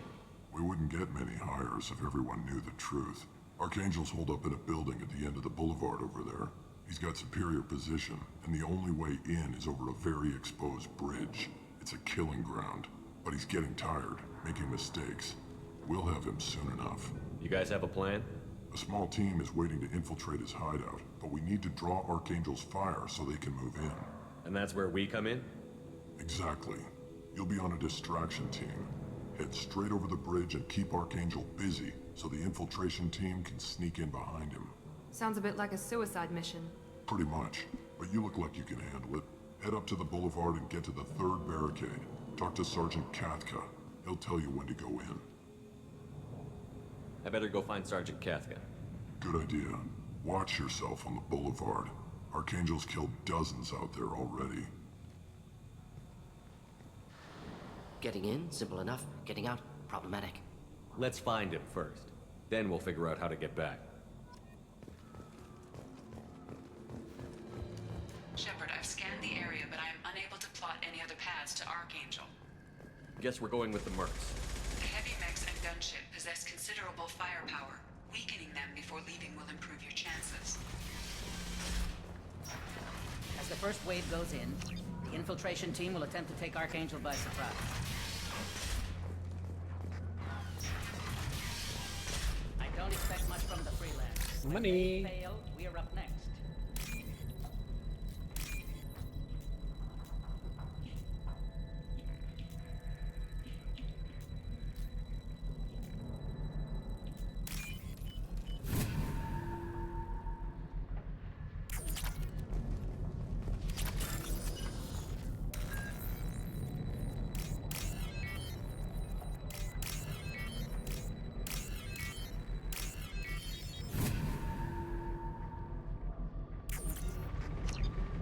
We wouldn't get many hires if everyone knew the truth. Archangel's holed up in a building at the end of the boulevard over there. He's got superior position, and the only way in is over a very exposed bridge. It's a killing ground, but he's getting tired, making mistakes. We'll have him soon enough. You guys have a plan? A small team is waiting to infiltrate his hideout, but we need to draw Archangel's fire so they can move in. And that's where we come in? Exactly. You'll be on a distraction team. Head straight over the bridge and keep Archangel busy so the infiltration team can sneak in behind him. Sounds a bit like a suicide mission. Pretty much, but you look like you can handle it. Head up to the boulevard and get to the 3rd barricade. Talk to Sergeant Kathka. He'll tell you when to go in. I better go find Sergeant Kathka. Good idea. Watch yourself on the boulevard. Archangel's killed dozens out there already. Getting in, simple enough. Getting out, problematic. Let's find him first. Then we'll figure out how to get back. Shepard, I've scanned the area, but I am unable to plot any other paths to Archangel. Guess we're going with the Mercs. The heavy mechs and gunship possess considerable firepower. Weakening them before leaving will improve your chances. As the first wave goes in, the infiltration team will attempt to take Archangel by surprise. I don't expect much from the freelance. Money. When they fail, we're up next.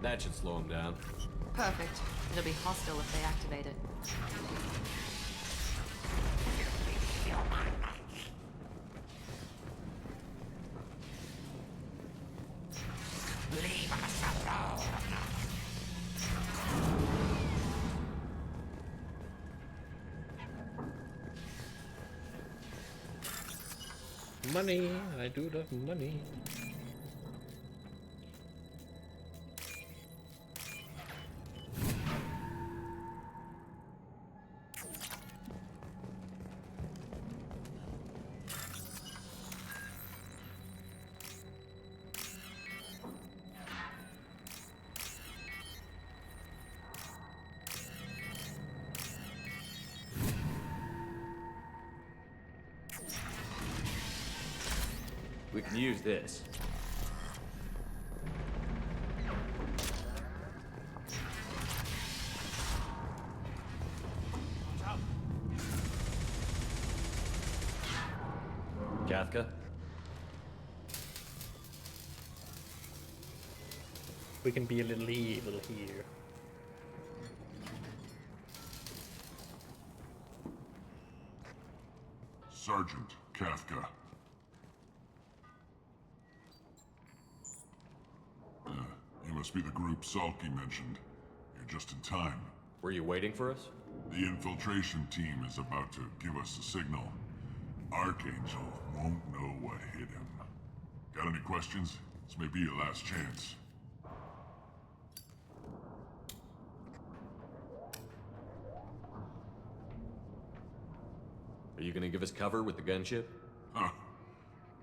That should slow him down. Perfect. It'll be hostile if they activate it. Leave us alone. Money! I do love money. We can use this. Kafka? We can be a little evil here. Sergeant Kafka. You must be the group Salky mentioned. You're just in time. Were you waiting for us? The infiltration team is about to give us a signal. Archangel won't know what hit him. Got any questions? This may be your last chance. Are you gonna give us cover with the gunship? Huh.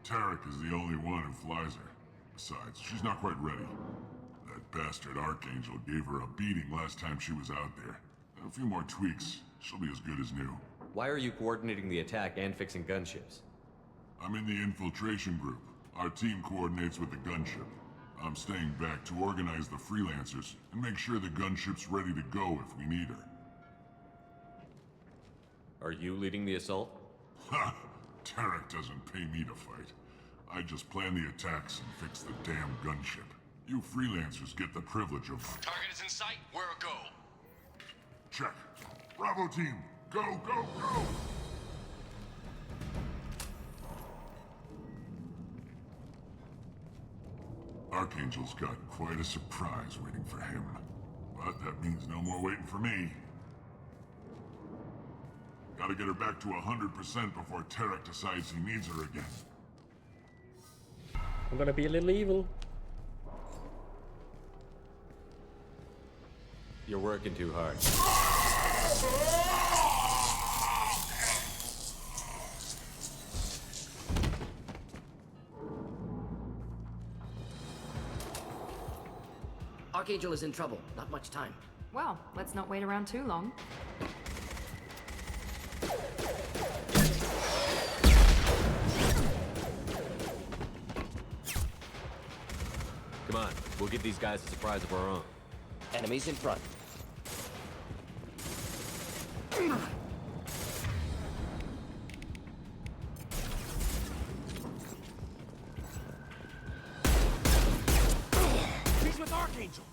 Tarek is the only one who flies her. Besides, she's not quite ready. That bastard Archangel gave her a beating last time she was out there. A few more tweaks, she'll be as good as new. Why are you coordinating the attack and fixing gunships? I'm in the infiltration group. Our team coordinates with the gunship. I'm staying back to organize the freelancers and make sure the gunship's ready to go if we need her. Are you leading the assault? Ha! Tarek doesn't pay me to fight. I just plan the attacks and fix the damn gunship. You freelancers get the privilege of... Target is in sight. We're a go. Check. Bravo team! Go, go, go! Archangel's got quite a surprise waiting for him. But that means no more waiting for me. Gotta get her back to 100% before Tarek decides he needs her again. I'm gonna be a little evil. You're working too hard. Archangel is in trouble. Not much time. Well, let's not wait around too long. Come on, we'll give these guys a surprise of our own. Enemies in front. He's with Archangel.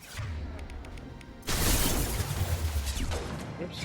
Oops.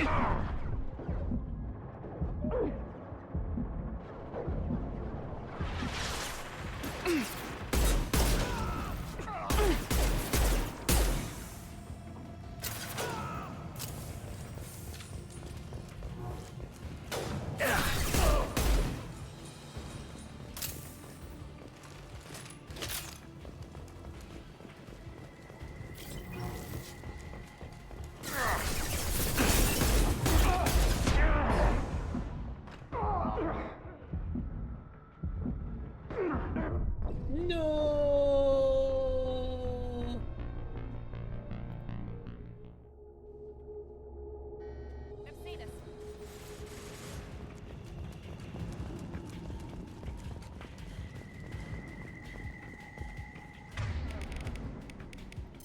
No. I've seen us.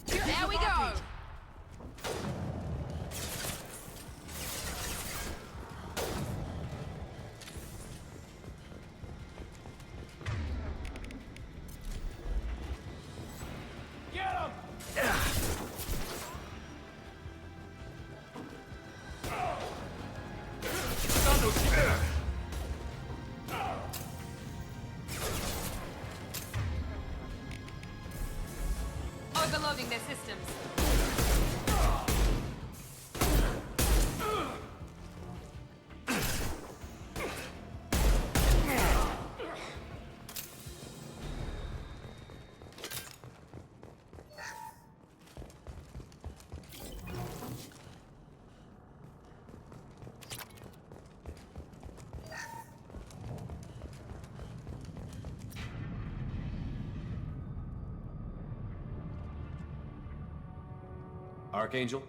There we go! Overloading their systems. Archangel?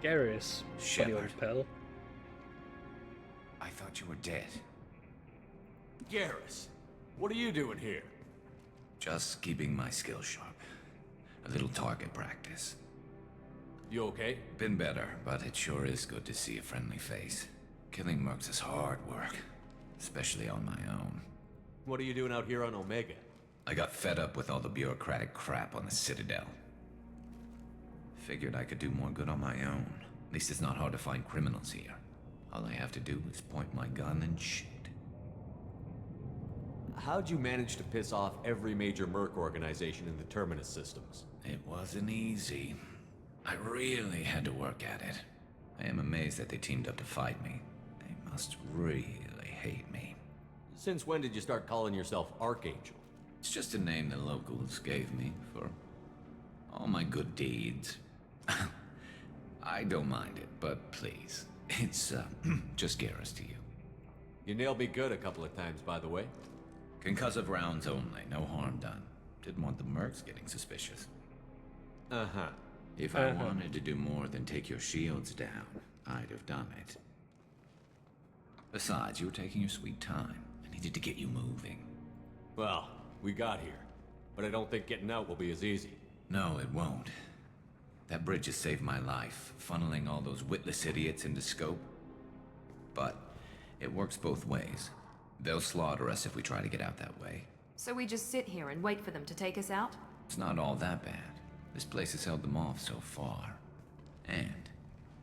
Garius, funny old pal. I thought you were dead. Garrus, what are you doing here? Just keeping my skills sharp. A little target practice. You okay? Been better, but it sure is good to see a friendly face. Killing mercs is hard work, especially on my own. What are you doing out here on Omega? I got fed up with all the bureaucratic crap on the Citadel. Figured I could do more good on my own. At least it's not hard to find criminals here. All I have to do is point my gun and shoot. How'd you manage to piss off every major merc organization in the Terminus systems? It wasn't easy. I really had to work at it. I am amazed that they teamed up to fight me. They must really hate me. Since when did you start calling yourself Archangel? It's just a name the locals gave me for all my good deeds. I don't mind it, but please, it's just Garrus to you. You nailed me good a couple of times, by the way. Concussive rounds only, no harm done. Didn't want the mercs getting suspicious. Uh-huh. If I wanted to do more than take your shields down, I'd have done it. Besides, you were taking your sweet time. I needed to get you moving. Well, we got here, but I don't think getting out will be as easy. No, it won't. That bridge has saved my life, funneling all those witless idiots into scope. But it works both ways. They'll slaughter us if we try to get out that way. So we just sit here and wait for them to take us out? It's not all that bad. This place has held them off so far. And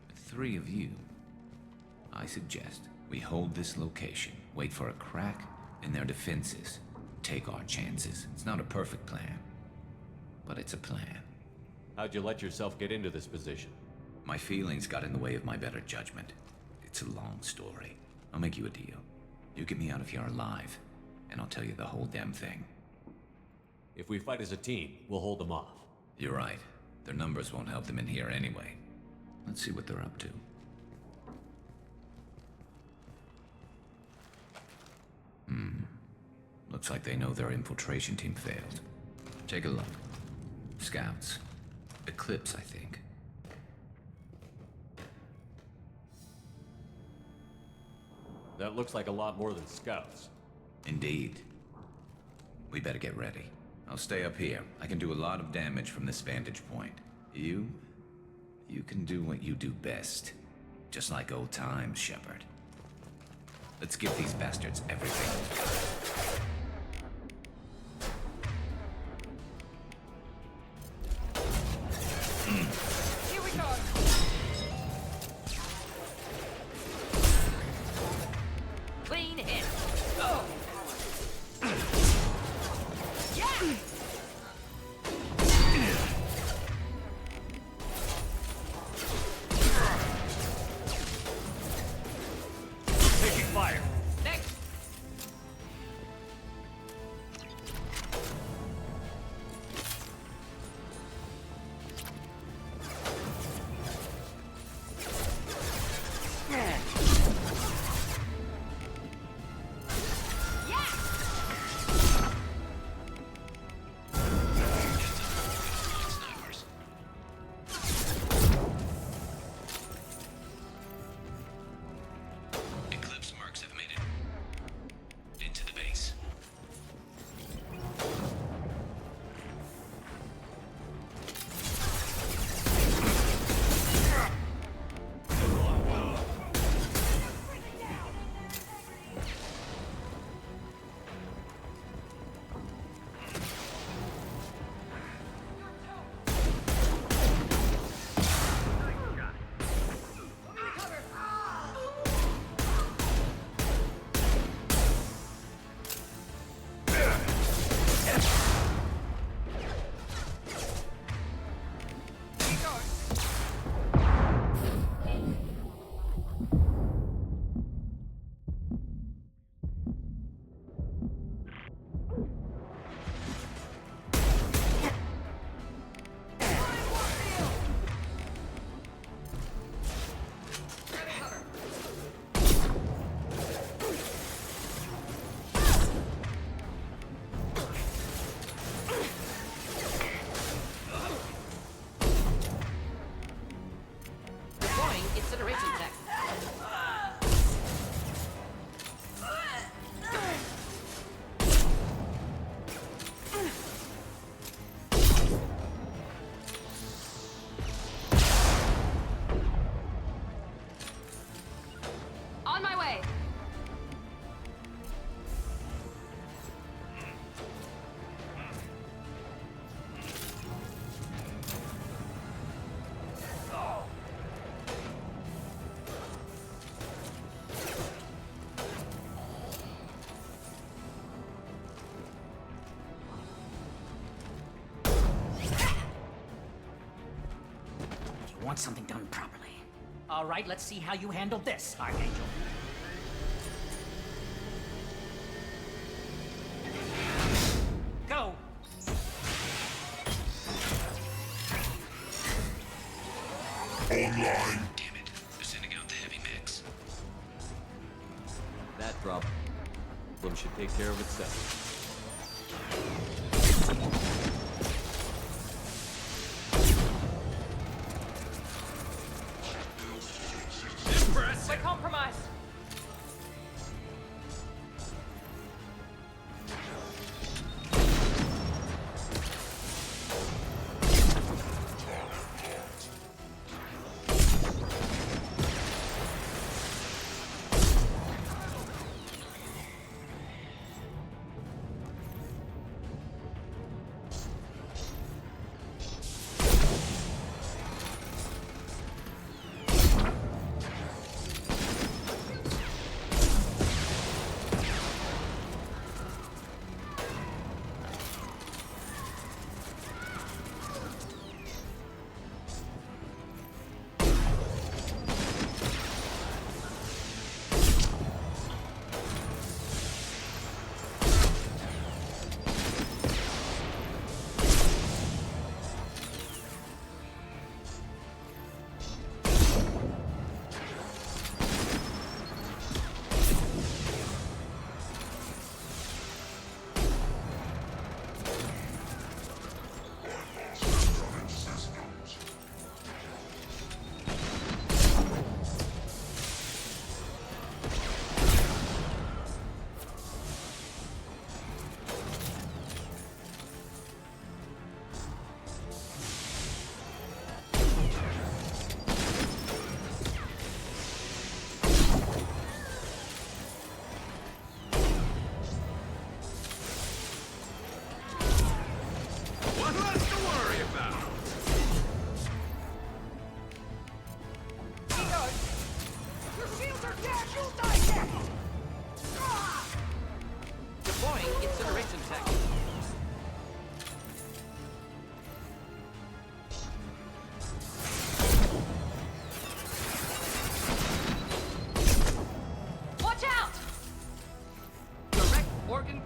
with 3 of you, I suggest we hold this location, wait for a crack in their defenses, take our chances. It's not a perfect plan, but it's a plan. How'd you let yourself get into this position? My feelings got in the way of my better judgment. It's a long story. I'll make you a deal. You get me out of here alive, and I'll tell you the whole damn thing. If we fight as a team, we'll hold them off. You're right. Their numbers won't help them in here anyway. Let's see what they're up to. Looks like they know their infiltration team failed. Take a look. Scouts. Eclipse, I think. That looks like a lot more than scouts. Indeed. We better get ready. I'll stay up here. I can do a lot of damage from this vantage point. You can do what you do best. Just like old times, Shepard. Let's give these bastards everything. Here we go! Clean in. Oh! Yeah! Taking fire. Next! want something done properly. All right, let's see how you handle this, Archangel. Go! Online. Damn it. They're sending out the heavy mix. That problem should take care of itself. We're compromised.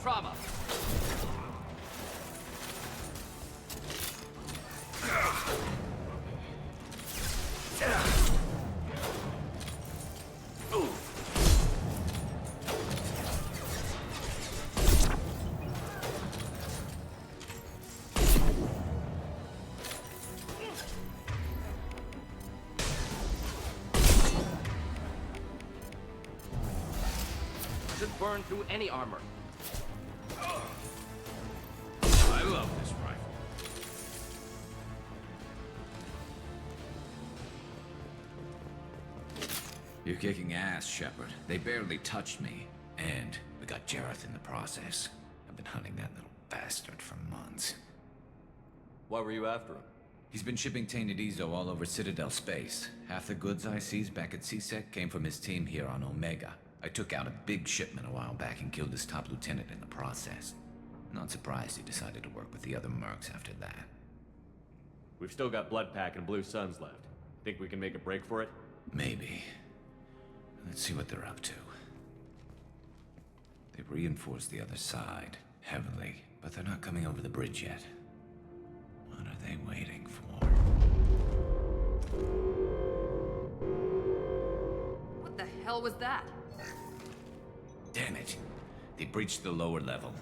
Trauma. Should burn through any armor. I love this rifle. You're kicking ass, Shepard. They barely touched me. And we got Jareth in the process. I've been hunting that little bastard for months. Why were you after him? He's been shipping tainted Ezo all over Citadel space. Half the goods I seized back at CSEC came from his team here on Omega. I took out a big shipment a while back and killed his top lieutenant in the process. Not surprised he decided to work with the other mercs after that. We've still got Bloodpack and Blue Suns left. Think we can make a break for it? Maybe. Let's see what they're up to. They've reinforced the other side, heavily, but they're not coming over the bridge yet. What are they waiting for? What the hell was that? Damn it. They breached the lower level.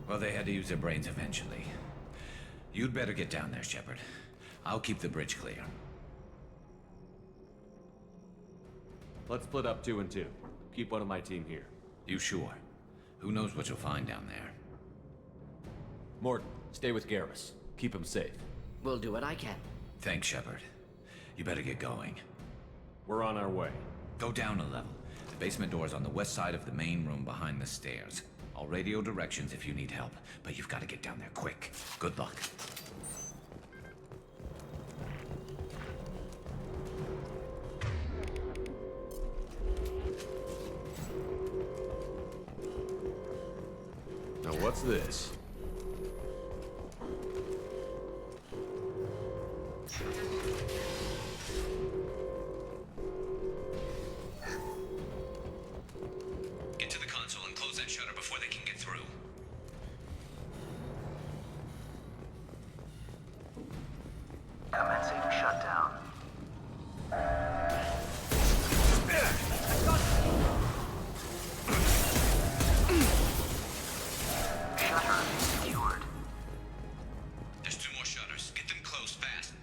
Well, they had to use their brains eventually. You'd better get down there, Shepard. I'll keep the bridge clear. Let's split up 2 and 2. Keep one of my team here. You sure? Who knows what you'll find down there? Morton, stay with Garrus. Keep him safe. We'll do what I can. Thanks, Shepard. You better get going. We're on our way. Go down a level. The basement door's on the west side of the main room behind the stairs. I'll radio directions if you need help, but you've got to get down there quick. Good luck. Now what's this? Commencing shutdown. Shutter secured. There's 2 more shutters. Get them closed fast.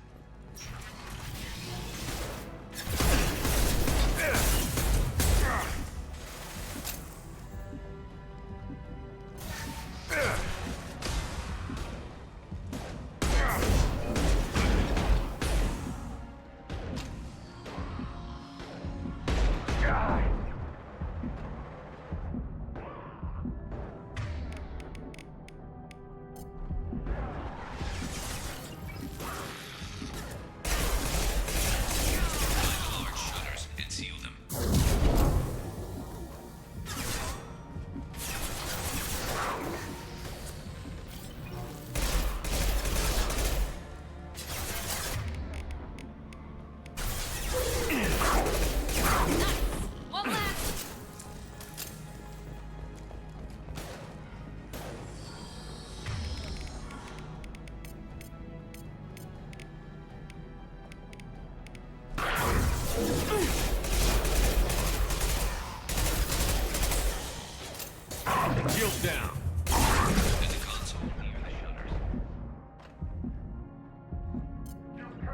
Shields down. There's a console near the shutters.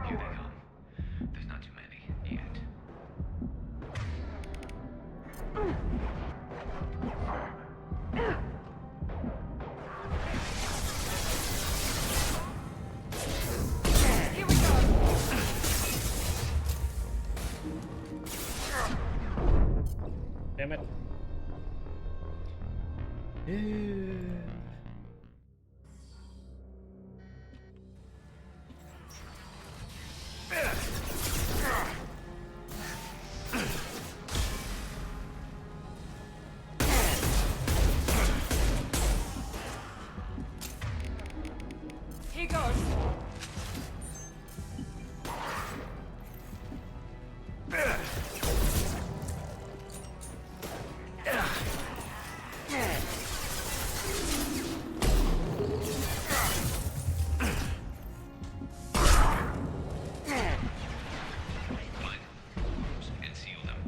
Here they come. There's not too many yet. Here we go. Damn it. Here goes. And seal them.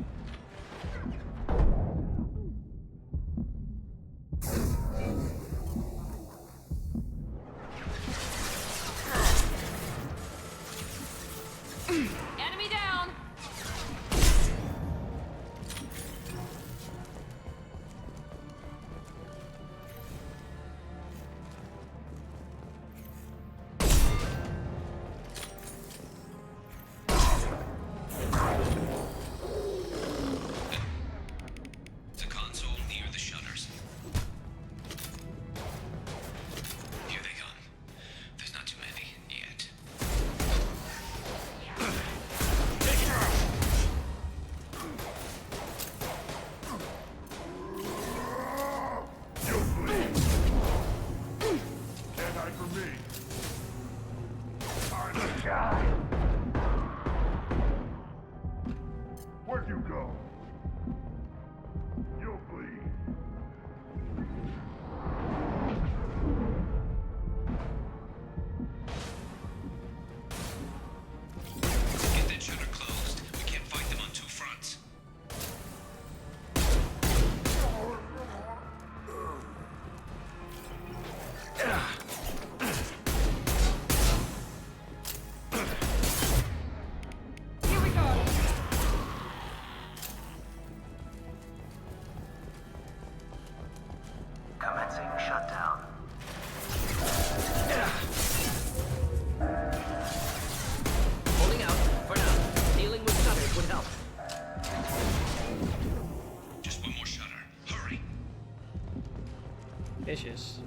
Enemy down. There's a console near the shutters. Here they come. There's not too many yet. Can't hide from me. I'm the guy. Where'd you go? You'll bleed. Get that shutter closed. We can't fight them on 2 fronts. Here we go. Commencing shutdown. Holding out for now. Dealing with shutters would help. Just 1 more shutter. Hurry. Issues.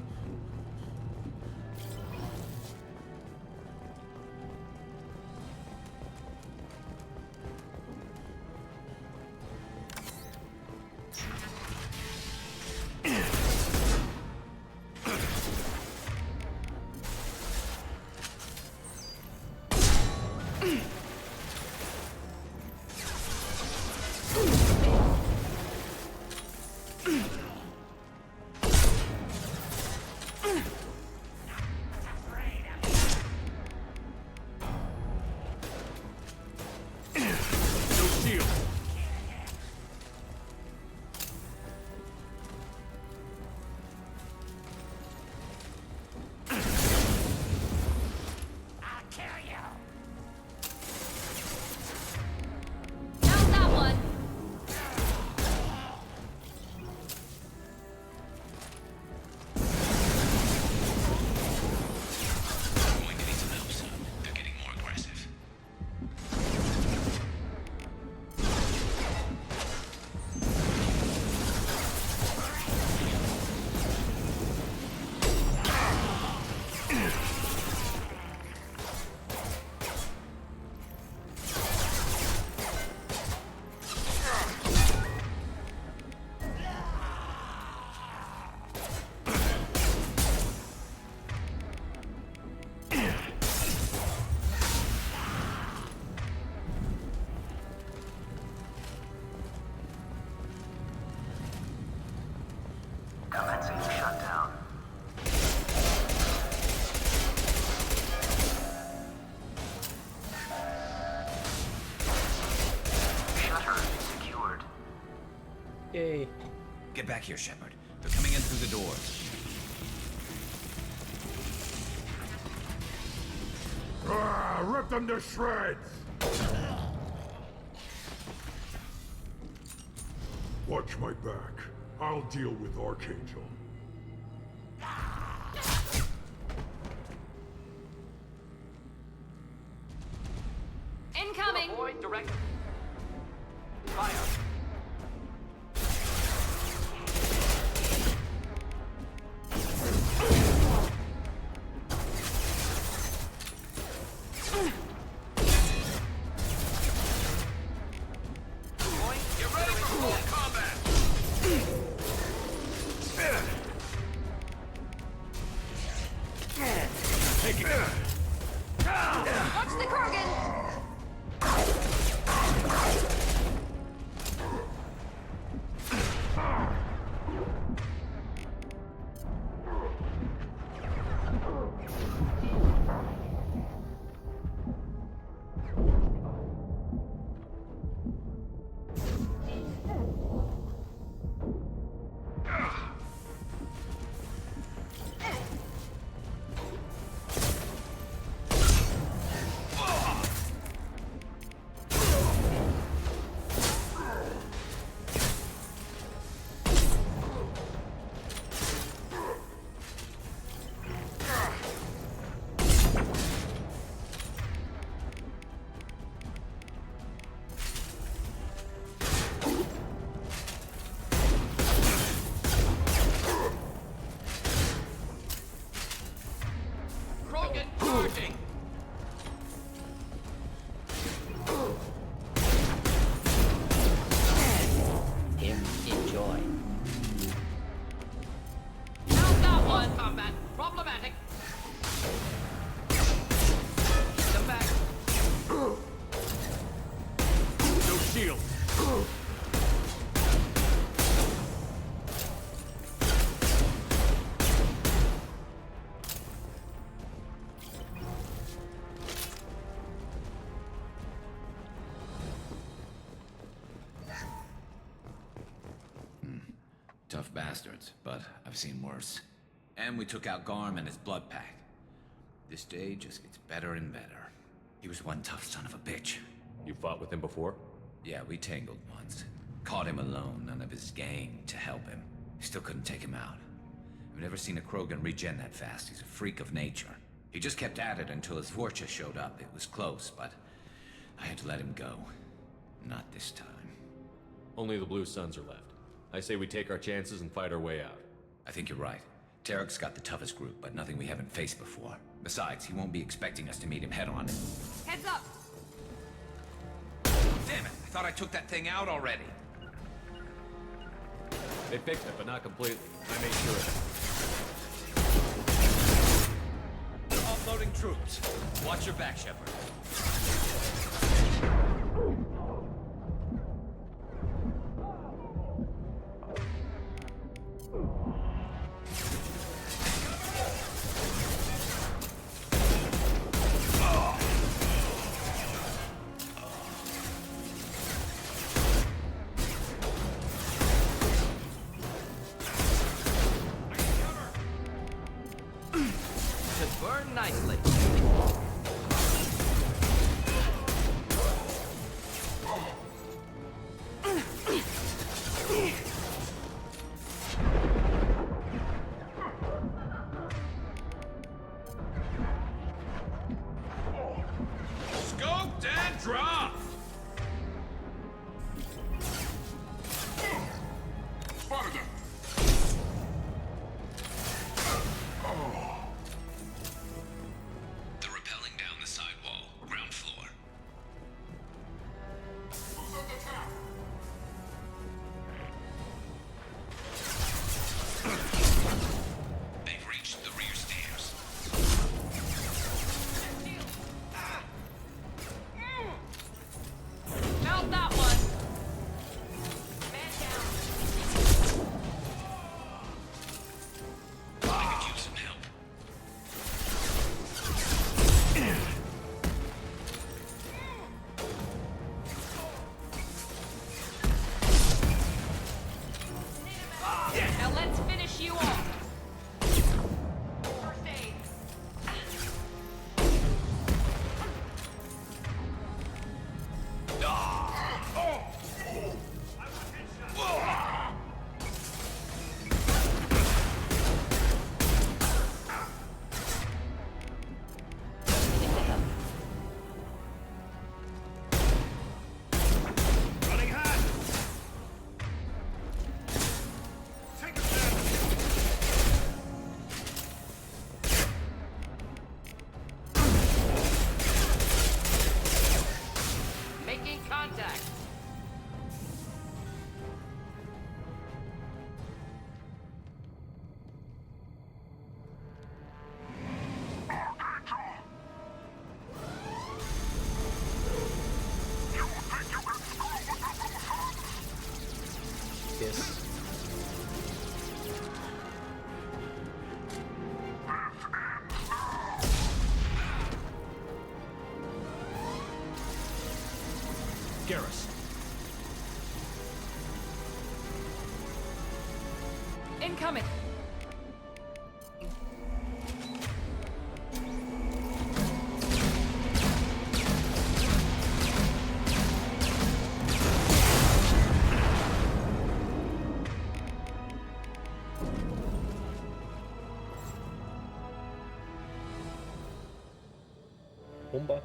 Yay! Get back here, Shepard. They're coming in through the doors. Rip them to shreds! Watch my back. I'll deal with Archangel. Incoming! Avoid direct fire. Get ready for full combat! Take it. Watch the Krogan! Krogan charging! Here, enjoy. How's that one? Combat. Problematic. Get them back. No shield. Tough bastards, but I've seen worse. And we took out Garm and his blood pack. This day just gets better and better. He was one tough son of a bitch. You fought with him before? Yeah, we tangled once. Caught him alone, none of his gang to help him. Still couldn't take him out. I've never seen a Krogan regen that fast. He's a freak of nature. He just kept at it until his Vorcha showed up. It was close, but I had to let him go. Not this time. Only the Blue Suns are left. I say we take our chances and fight our way out. I think you're right. Tarek's got the toughest group, but nothing we haven't faced before. Besides, he won't be expecting us to meet him head-on. Heads up! Damn it! I thought I took that thing out already. They fixed it, but not completely. I made sure of it. Offloading troops. Watch your back, Shepard. Should burn nicely. Scoped and dropped! Spotted them! The Garrus. Incoming! Bomba.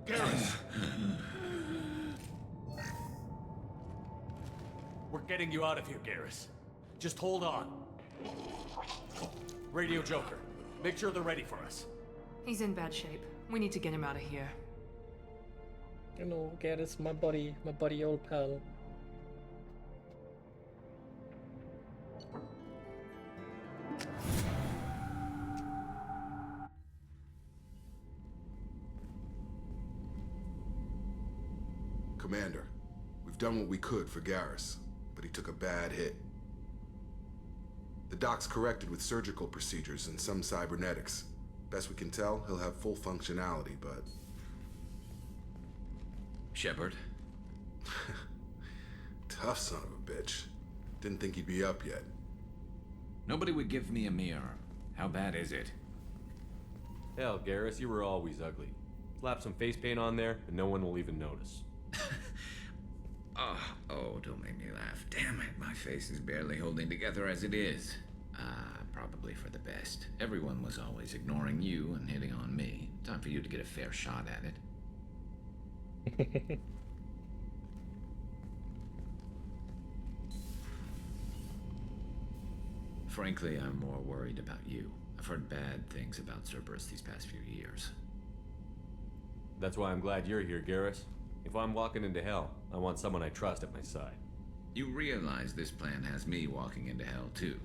Garrus! We're getting you out of here, Garrus. Just hold on. Radio Joker, make sure they're ready for us. He's in bad shape. We need to get him out of here. You know, Garrus, my buddy old pal. Commander, we've done what we could for Garrus, but he took a bad hit. The doc's corrected with surgical procedures and some cybernetics. Best we can tell, he'll have full functionality, but... Shepard? Tough son of a bitch. Didn't think he'd be up yet. Nobody would give me a mirror. How bad is it? Hell, Garrus, you were always ugly. Slap some face paint on there, and no one will even notice. Oh, don't make me laugh. Damn it, my face is barely holding together as it is. Probably for the best. Everyone was always ignoring you and hitting on me. Time for you to get a fair shot at it. Frankly, I'm more worried about you. I've heard bad things about Cerberus these past few years. That's why I'm glad you're here, Garrus. If I'm walking into hell, I want someone I trust at my side. You realize this plan has me walking into hell, too.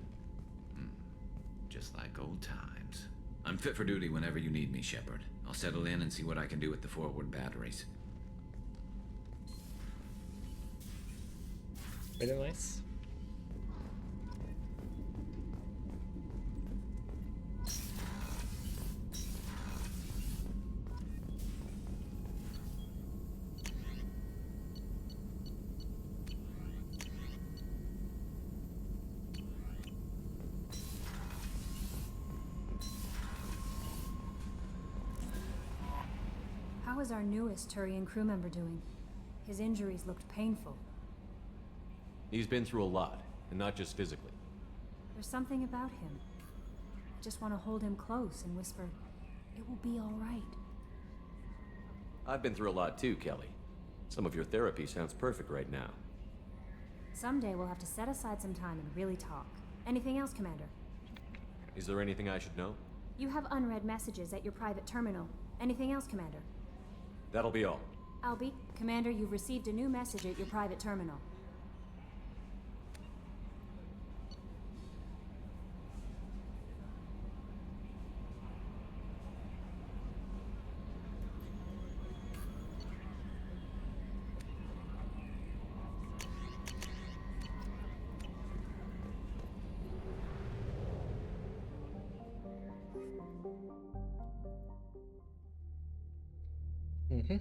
Just like old times. I'm fit for duty whenever you need me, Shepard. I'll settle in and see what I can do with the forward batteries. Very nice. How is our newest Turian crew member doing? His injuries looked painful. He's been through a lot, and not just physically. There's something about him. I just want to hold him close and whisper, "It will be all right." I've been through a lot too, Kelly. Some of your therapy sounds perfect right now. Someday we'll have to set aside some time and really talk. Anything else, Commander? Is there anything I should know? You have unread messages at your private terminal. Anything else, Commander? That'll be all. Albie, Commander, you've received a new message at your private terminal. Mm-hmm.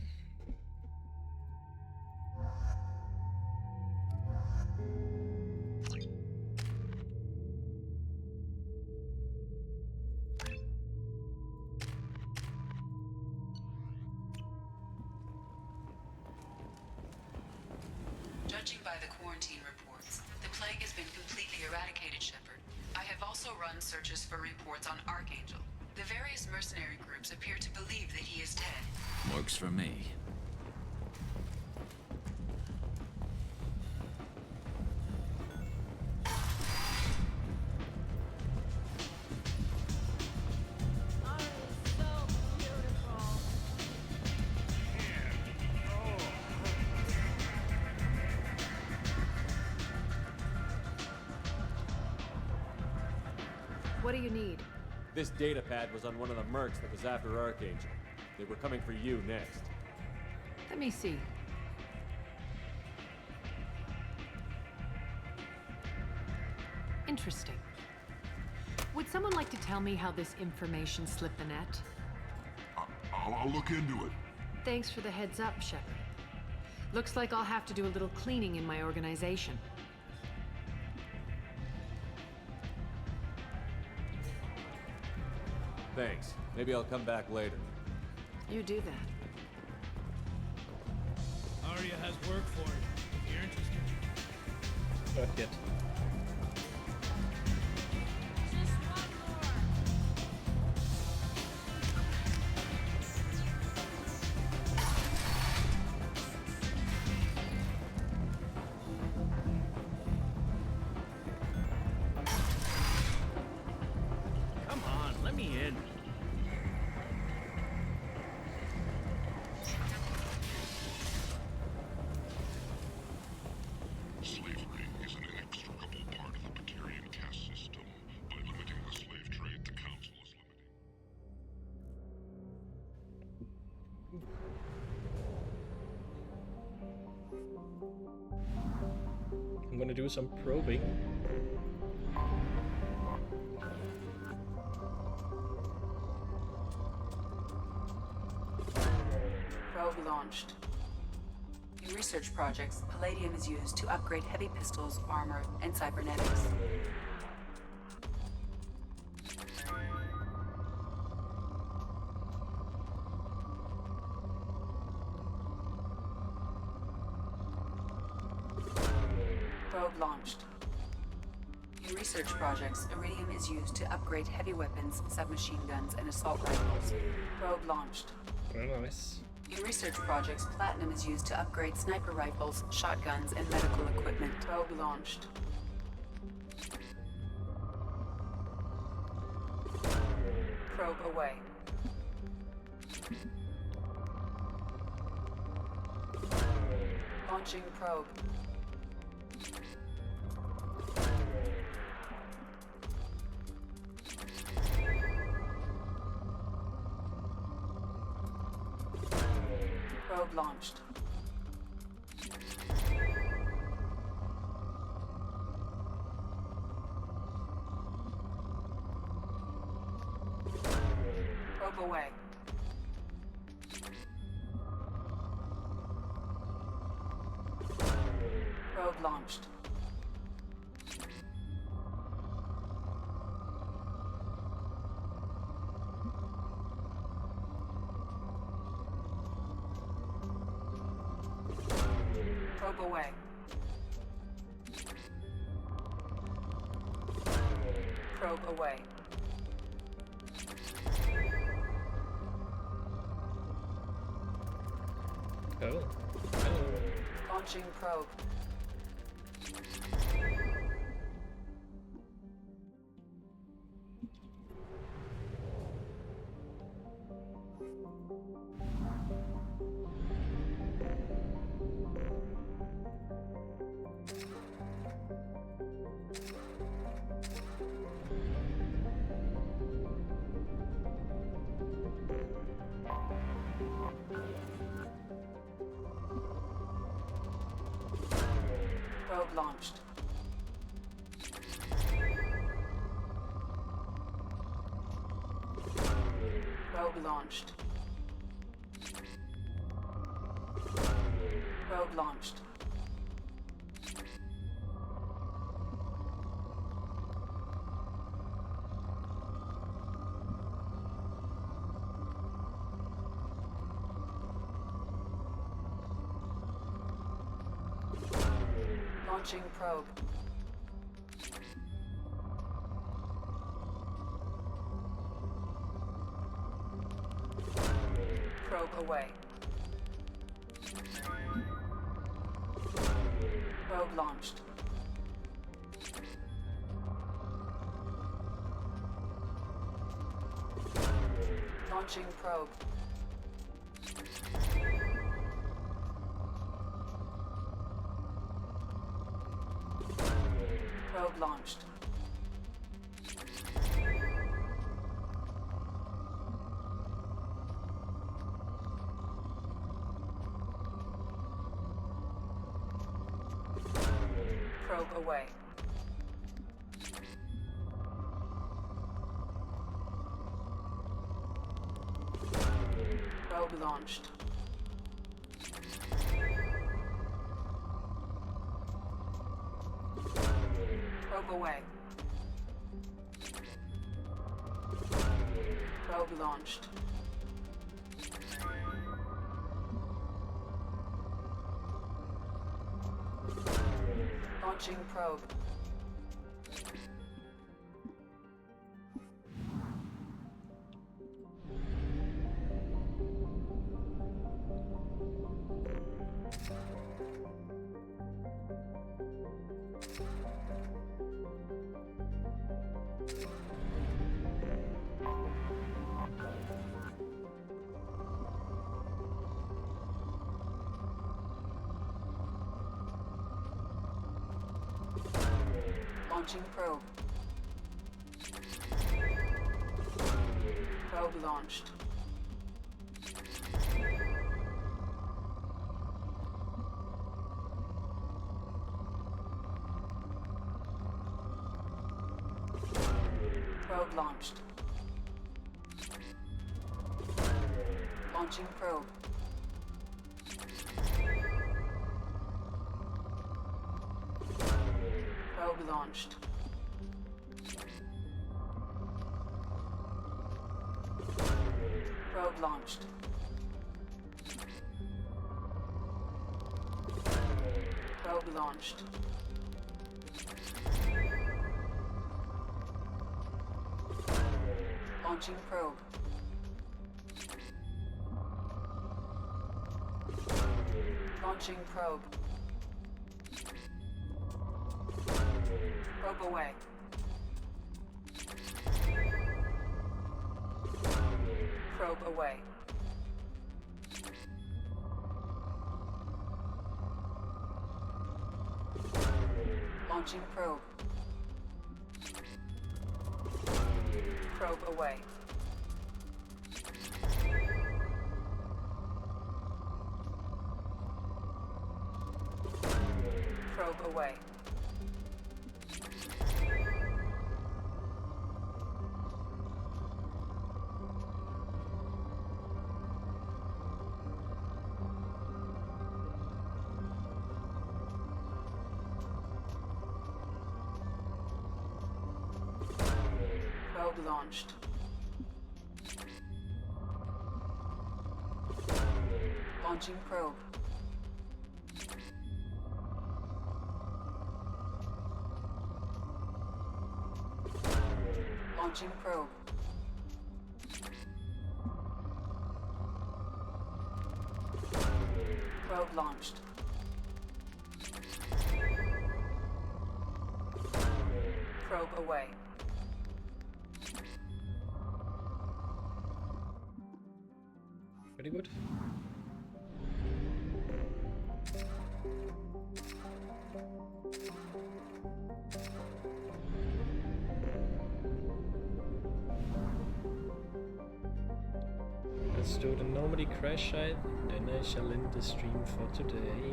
Judging by the quarantine reports, the plague has been completely eradicated, Shepard. I have also run searches for reports on Archangel. The various mercenary groups appear to believe that he is dead. Works for me. What do you need? This data pad was on one of the mercs that was after Archangel. They were coming for you next. Let me see. Interesting. Would someone like to tell me how this information slipped the net? I'll look into it. Thanks for the heads up, Shepard. Looks like I'll have to do a little cleaning in my organization. Thanks. Maybe I'll come back later. You do that. Arya has work for you, if you're interested. Not yet. Come on, let me in. Slavery is an inextricable part of the Batarian caste system. By limiting the slave trade, the Council is limiting. I'm gonna do some probing. Probe launched. In research projects, palladium is used to upgrade heavy pistols, armor, and cybernetics. Probe launched. In research projects, iridium is used to upgrade heavy weapons, submachine guns, and assault rifles. Probe launched. Very nice. In research projects, platinum is used to upgrade sniper rifles, shotguns, and medical equipment. Probe launched. Probe away. Launching probe. Probe launched. Probe away. Probe launched. Probe away. Probe away. Oh. Launching probe. Probe launched. Probe launched. Probe launched. Launching probe. Probe away. Probe launched. Launching probe. Probe launched. Probe away. Probe launched. Probe away. Probe launched. Launching probe. Launching probe. Probe launched. Probe launched. Launching probe. Probe launched. Probe launched. Probe launched. Launching probe. Launching probe. Probe away. Probe away. Launching probe. Probe away. Probe away. Probe launched. Launching probe. Launching probe. Probe launched. Probe away. Very good. Let's do the normally crash site, then I shall end the stream for today.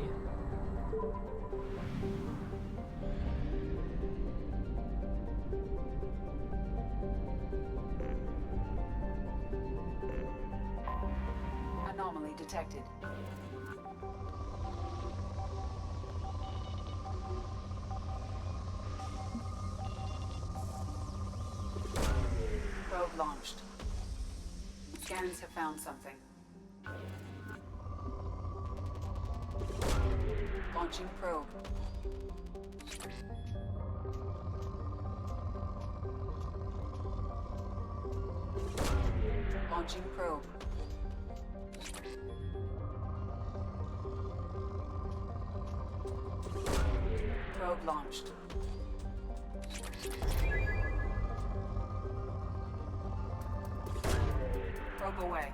Anomaly detected. Probe launched. Scans have found something. Launching probe. Launching probe. Probe launched. Probe away.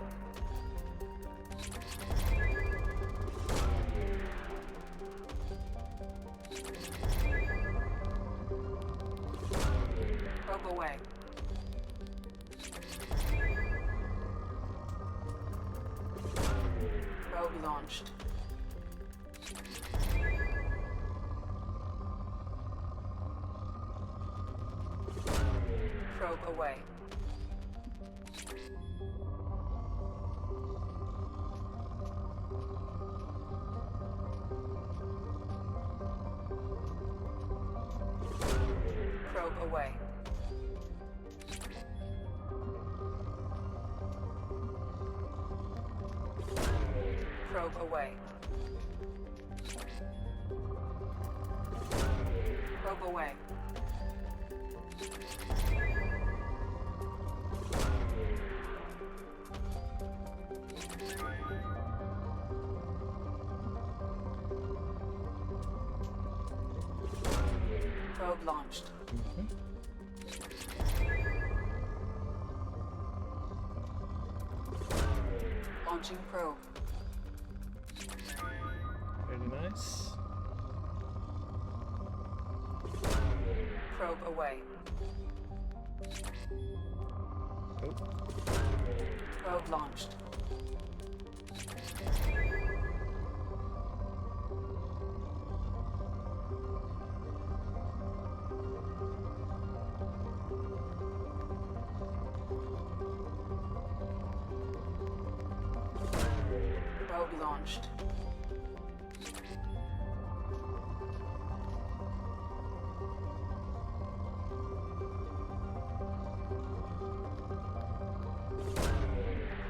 Probe away. Probe launched. Probe away. away. Probe away. Probe away. Probe launched. Launching probe. Very nice. Probe away. Oh. Probe launched. Probe launched.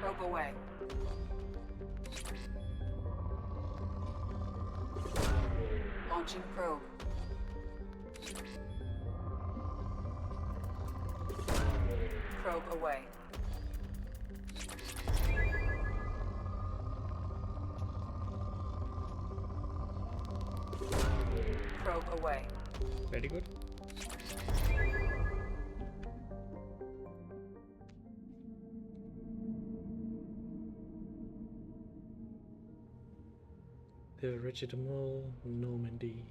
Probe away. Launching probe. Probe away. Probe away. Very good. The original Normandy.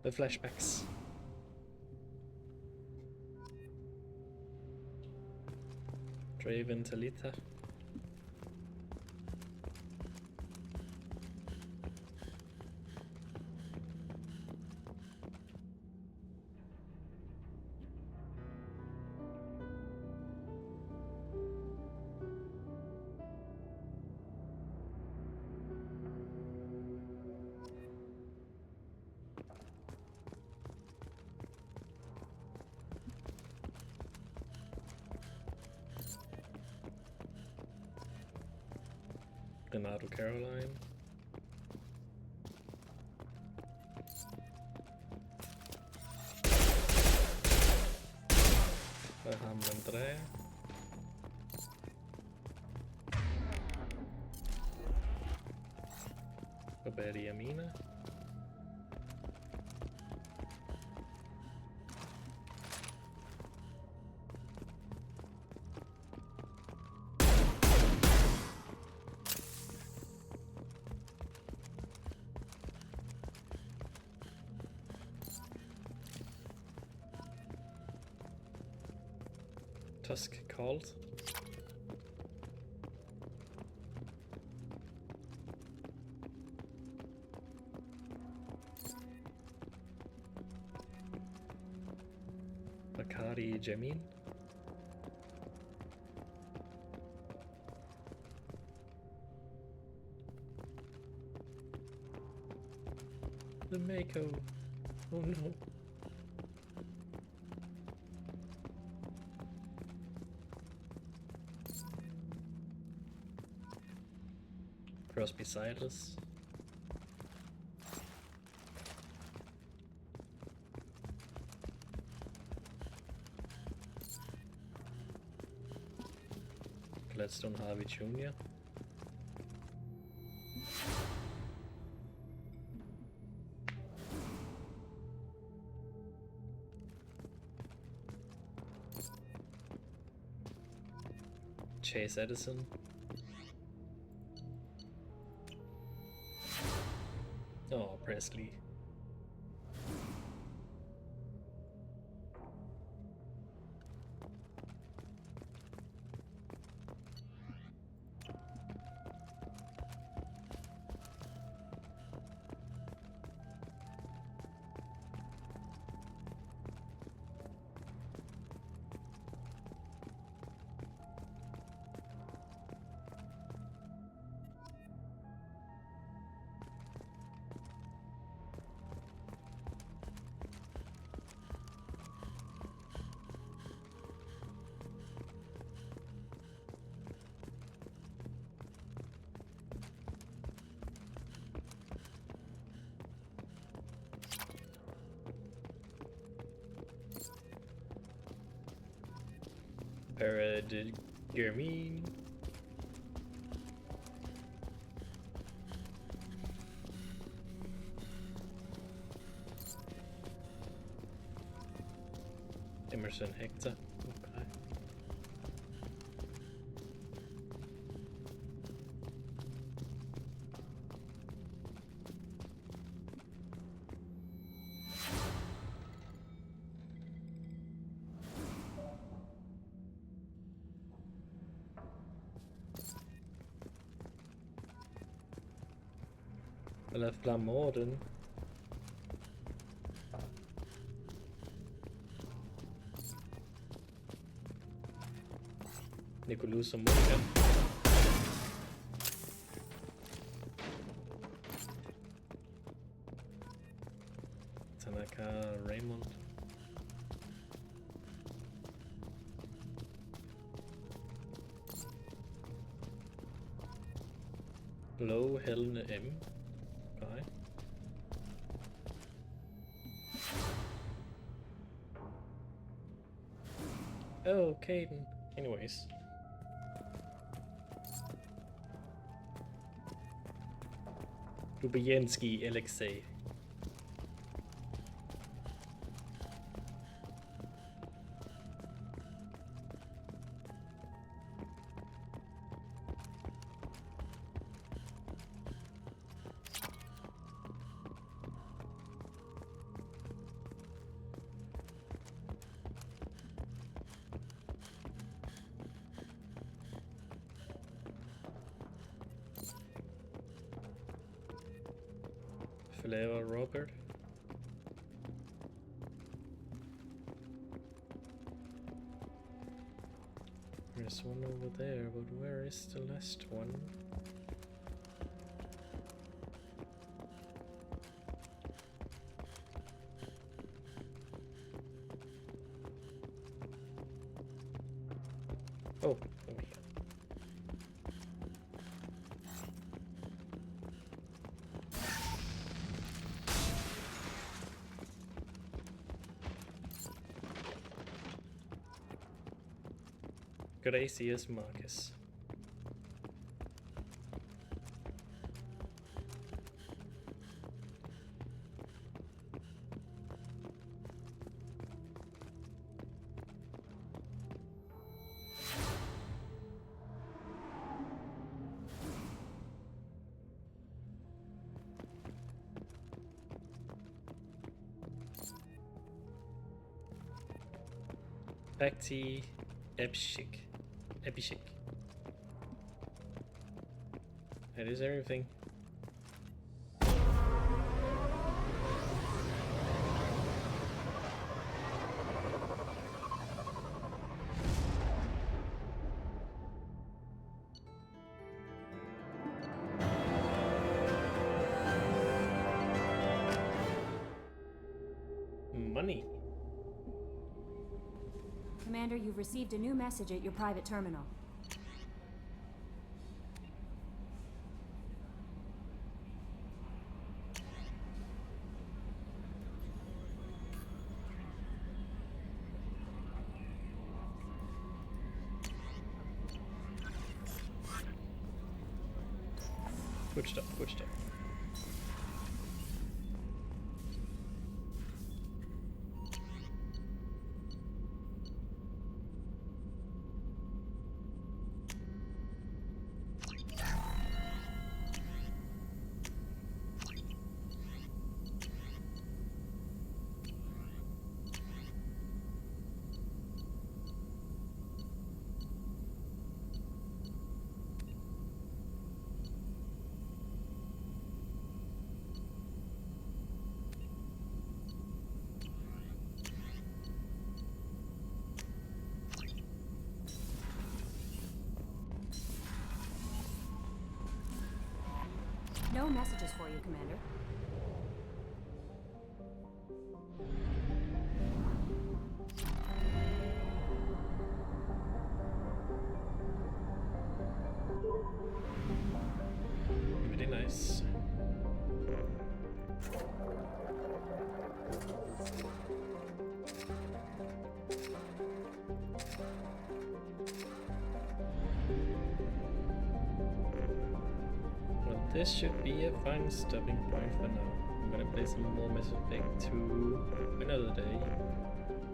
The flashbacks. Draven Talita. Renato Caroline. Faham Andrea. Roberta Amina. Tusk called. Bakari Jamin. The Mako. Oh no. Crosby Silas. Gladstone Harvey Jr. Chase Edison. Oh, Presley. Paradigmine. Emerson Hector. Okay. Eller Flamorden. Nicolas og Morgan. Tanaka Raymond. Low Helene M. Okay. Oh, Caden. Anyways. Lubyansky Alexei. Flavor Robert. There's one over there, but where is the last one? Oh, over here. Gracias Marcus. Bakti Epshik. Epishik. That is everything. Money. Commander, you've received a new message at your private terminal. Good stuff, good stuff. No messages for you, Commander. Really nice. Well, this should be a fine stopping point for now. I'm gonna play some more Mass Effect 2 another day.